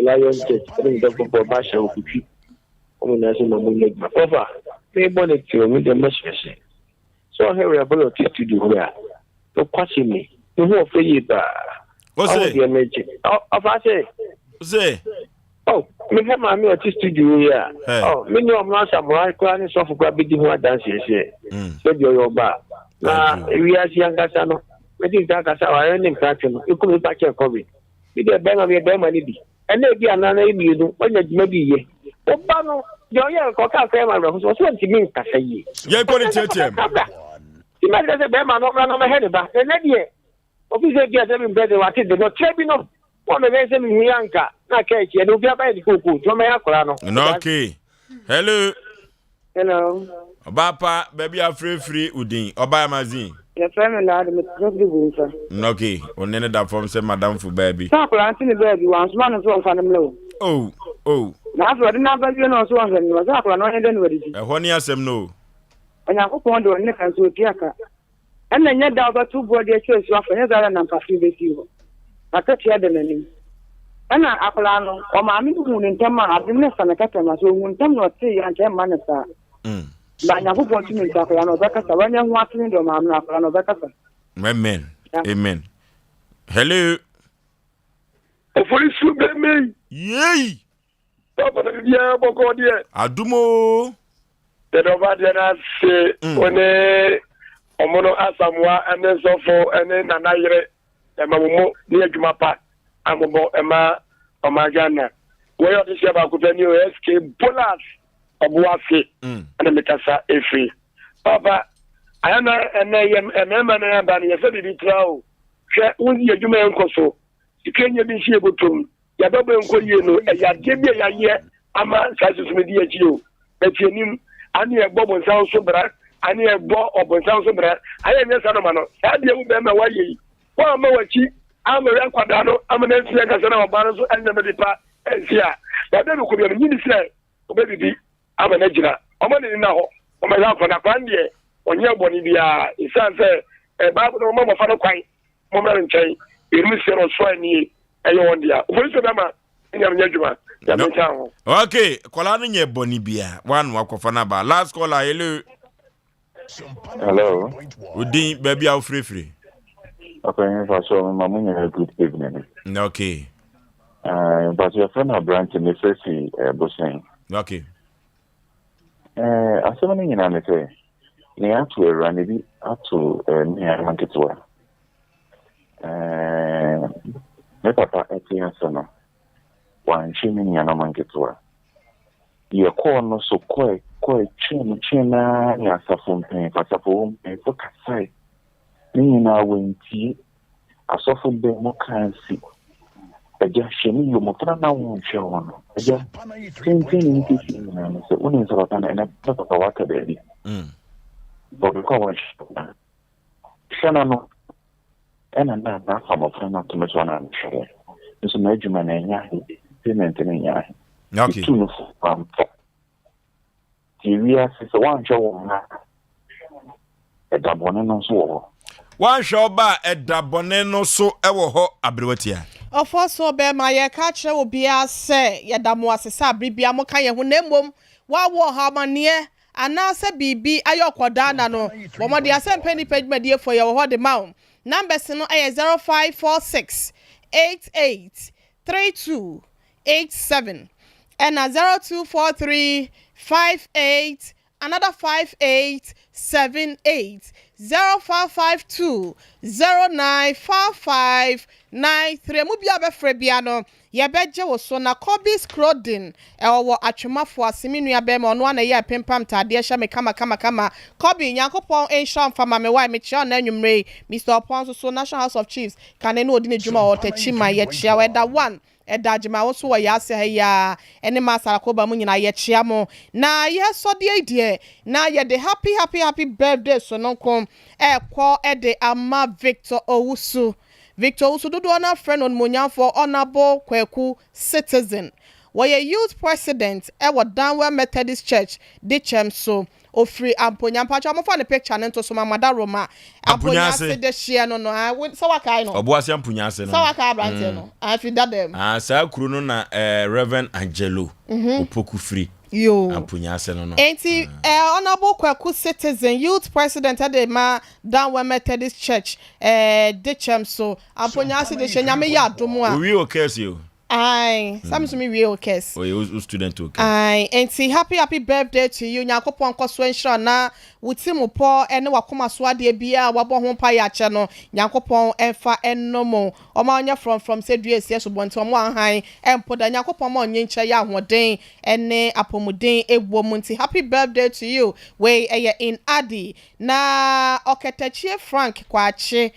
F: Lion Church bring the for basha okutwi omuna so mamunye over me bonnet to me the message so here we are about to do here to question me who of you ba
A: Osei
F: say oh me have my me to studio here me no am not samurai kwani so for be di ho dance here so do your ba na we are younger no me think that kasa wa any catch no e come back here come me dey be ma ni bi ene bi anana ibi no onya djuma bi ye oba no yo ye ko ka fe ma ro so ntimi nkasa yi
A: ye ko ni tietiem
F: ti ma de be ma no na me he ne ba ene die office bi ase mi bede wa ti de no trebi no wo me be se mi hianka na ka echi e obi aba di koku to me akora no
A: okay hello Bapa baby afrefri udin oba mazin
U: ye friend na de me trebi bunsa
A: okay onene da form say madam fu baby
U: ta akora anti ni baby wan so man so on fa nem lo
A: oh
U: na afro de na ba bi no so on fa nem za akora no ende no wadi
A: ho ni asem no
U: onya kokon de onne kan so tiaka ena nya da ba tu bo de chesu afa nya zara na mpafi be ti ho akatia de nani ana akora no o ma mi hu ni ntama abimne sana kata ma so hu ntam no ti ya ntama na sa ba nya kokon ti ni akora no za kasa wanya hu atini do ma na akora no za kasa
A: amen hello
G: Oforisuo be me
A: yey
G: papa de dia boko die
A: adumo
G: de do ba de na se one omono asamwa ene sofo ene nanayire emamumo ni adwuma pa amobo ema omagana we yo tse ba kutani o SK bonus
F: Obuafi and Mikasa Efi. Papa, I am a member of the Family Trial. When you do my uncle so, you can't be able to. Yababe Nkoyeno, ya Jebia ya ye, ama Sasus Media Gio, but you knew, and you have Bob and Sound Sobra, and you have Bob and Sound Sobra. I am a Sanamano, I deal with them away. One more cheap, I'm a Quadano, I'm an Casano of Banos and the Medipa, and here. But then could be a minister, baby, I'm an engineer. I'm only now, on my love for the Pandia, on your Bonivia, it sounds a Bible no Mamma Fano Quine, Mamma and Chay, you miss your swine.
A: Okay, kola nye boni bia. One wakofana ba. Last caller, hello.
J: Hello.
A: Udin baby out free.
J: Okay, so my a good evening.
A: Okay.
J: But your friend are branch in the first Boston.
A: Okay.
J: I saw many in America. They have to run it up to near market tour. My papa etiansano wan chimini ya no manketua ye ko no so ko china ya safumpe pasafo mpe kasai ni na wenti asofo be mo kansi eja shemi yo mo tana na won hwe wono eja tintin nti na no se unin so batana na papa waka be bo ko won shana no and na from friend to me one and share. This is major man payment in ya.
A: Okay.
J: Two TV is one show a daboneno so.
A: One show ba a daboneno so ewo ho abrewatia.
D: Ofoso be ma ye ka kire obi ase ye damo asesa bribia mo kan ye ho nemmom wa wo ha manie anase bibi ayokoda na no wo mo de Asem Mpe Nipa dwumadie for ye wo ho de ma. Numbers no is 0546 88 32 87 and 0243 58 another 58 78 0552 0955 93 mubia be frebiano ye beje wo so na Kobe's Clothing wo atwemafo asemi nua be ma ono na ye pempam tade hye me kama Kobe Nyankopon enham fama me why me chia na anwumre Mr. Opon so National House of Chiefs kan ene odi ne djuma o tachima ye chia weda 1 edajima wo so ya ase ha ya ene masara ko ba mu nyina ye chia mo na ye so de die na ye de happy birthday so non kom kwa de ama Victor Owusu dodo na friend on Monyanfo honorable Kweku citizen. Where youth president ewa Danwe Methodist Church dichem so ofri Amponyampa cha mo fa ne picture nto so mamada Roma Amponyase de share no so waka no
A: Obuase Amponyase no
D: so waka brante no afi dadem
A: sa kuru no na Reverend Angelo Opoku free
D: yo
A: Amponyase no
D: enti honorable Kweku citizen youth president de ma Danwe Methodist Church dichem so Amponyase de share nyame ya domo a
A: we okay you
D: Aye, Samsung real case.
A: Oh, you student okay.
D: Aye, and see happy birthday to you. Nyakopon koso ensure na wutimu po ene wakoma so ade bia wabo ho pa ya che no. Nyakopon enfa ennomo. Oma onya from sedue sie so bonto mo anhan empoda Nyakopon ma onye nche ya hoden ene apomuden ewo munti. Happy birthday to you. We in Adi na Oketachie Frank kwache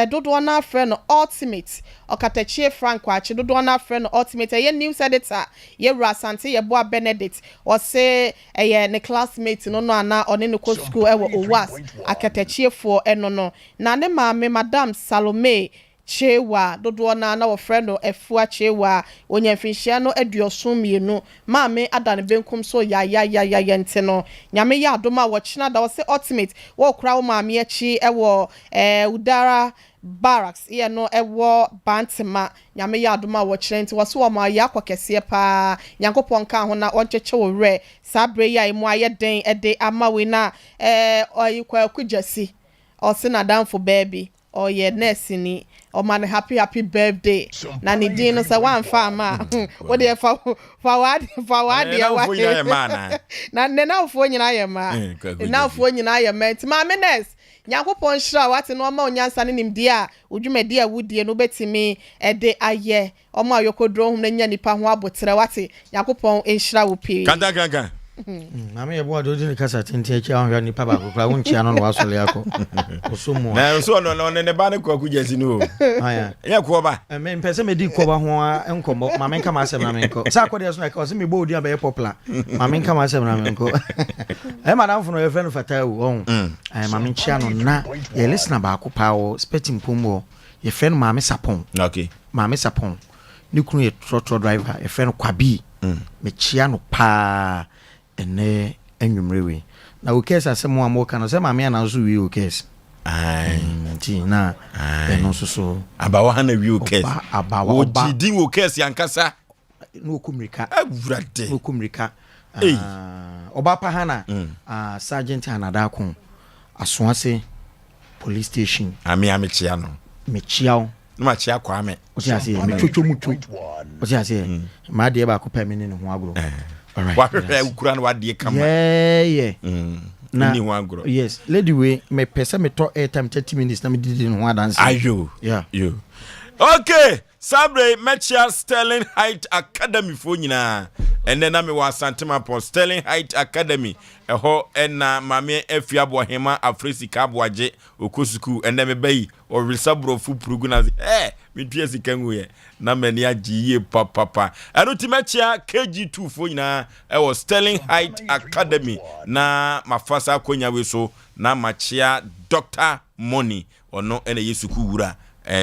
D: dodo na friend ultimate Okatachie Frank kwache dodo na friend ultimate ye news editor ye Rasante ye boa Benedict or say ne classmate no ana one ne ko school ewo owas Akatachie for no na ne maame Madam Salome Chewa dodo na wo friend no efua Chewa onya mfinhia no aduoson mienu maame adane benkum so ya ente no nyame ya adoma wo china da wo say ultimate wo kra wo maame achi ewo udara barracks ye no ewo bantema nyame ya adoma wo chire nti wo so wo ma ya akokese pa Nyankopon kan ho na oncheche wo re sabre ya emu aye den ede amawe na oyikwa kujasi o se na danfo baby o ye nurse ni o man happy birthday na ni din no say wan fa ma wo de fa wad ya wa na na ofo nyina ye ma na ofo nyina ye ma ti ma nurse Nyankopon hira wate no ma onyansa ne nimdi a odwumadi a wudie no betimi ede aye o ma yokodro hum na nya nipa ho abotre wate Nyankopon hira wo pi
A: kanda
C: Mame yebo ado di kasa tenti achi ahwa ni papa kokra won chia no no wasole akọ. Osomo.
A: Na so no ne ba ne kwaku jesi no.
C: Aya.
A: Ya ko ba.
C: Me mpese me di ko ba ho enkomo. Mame nka ma asem na me nko. Sa akọ de so na ka o se me bo odi abaye popular. Mame nka ma asem na me nko. Madam fo no ye friend fatawu on. Mame chia no na ye listener ba ko pa o specting pombo. Ye friend Mame Sapon.
A: Okay.
C: Mame Sapon. Ni kunu ye trotro driver ye friend Kwabi. Me chia no pa ene enwumrewe. Na ukesa asem wa mo kana se Mame na zo wi ukesa. Ti na eno so
A: abawa hana wi ukesa.
C: Abawa
A: oba. Odi ukesa yankasa.
C: No kumrika.
A: Awurade.
C: No kumrika. Oba pa hana Sergeant Hanadakon Aswase police station.
A: Ame chia no.
C: Me chiao.
A: No ma chia kwa me.
C: O ti ase me twotwo mutu. O ti ase ma de ba ko pa me ne ho agro.
A: All right. Wa hwe ukura no wa de kama.
C: Yeah.
A: Na ni ho agro.
C: Yes, lady we me pese me to airtime 30 minutes na me didi no dance.
A: Ayo.
C: Yeah.
A: You. Okay, Sabre Mechia Sterling Height Academy fo nyina. Ene na me wa Santema pon Sterling Height Academy. Eho ena Mame Afia Bohema Afrisika Aboagye Okosuku ene me bayi o resabro fu prugu na me dua sika ngu ye na mani agiye papa. Eno ti Mechia KG2 fo nyina ewo Sterling Height Academy na mafasa akonya we so na machia Dr. Money ono ene yesuku wura.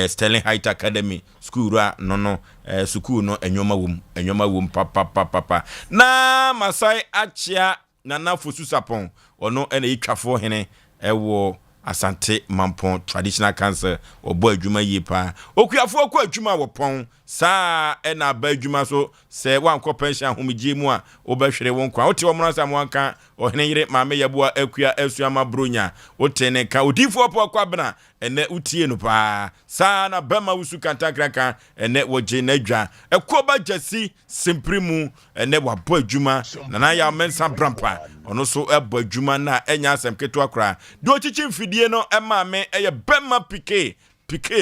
A: Sterling Height Academy school ra no school no enyoma wom papa na Masai achia nana fosu sapon ono ene yitwafo hene ewo Asante Mampon traditional cancer obo adwuma yipa okuafo ko adwuma wo pon saa ena ba adwuma so se wanko pension homigye mu a obehwere won kwa wote wo mrasa mo anka ohene yire Mame Yaboa akua asuama bronya wote ne ka odifo po kwa bena ene utie no pa saa na bema wusu kantakraka ene woje nadwa ekoba jasi simprimu ene wabo adwuma na ya mensa brampa ono so ebo adwuma na enya asem keto akra do chichi mfidie no Mame eye bema pike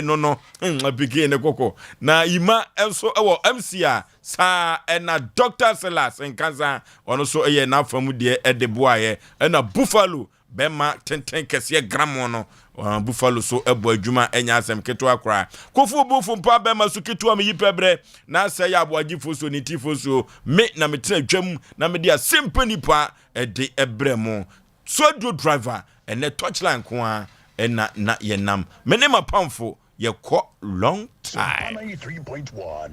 A: no pike ne koko na ima enso ewo MCA sa ena Dr. Silas Nkanza ono so eye na afamu de edeboaye ena Buffalo bema tenten kese gram no Buffalo so ebo adwuma enya asem keto akra kofu bufu mpa bema so keto am yipebre na say Aboagye foso ni tifoso me na metena dwam na me dia Asem Mpe Nipa ede ebremo so do driver ene touchline ko a na yenam menema pamfo ye ko long time
E: 93.1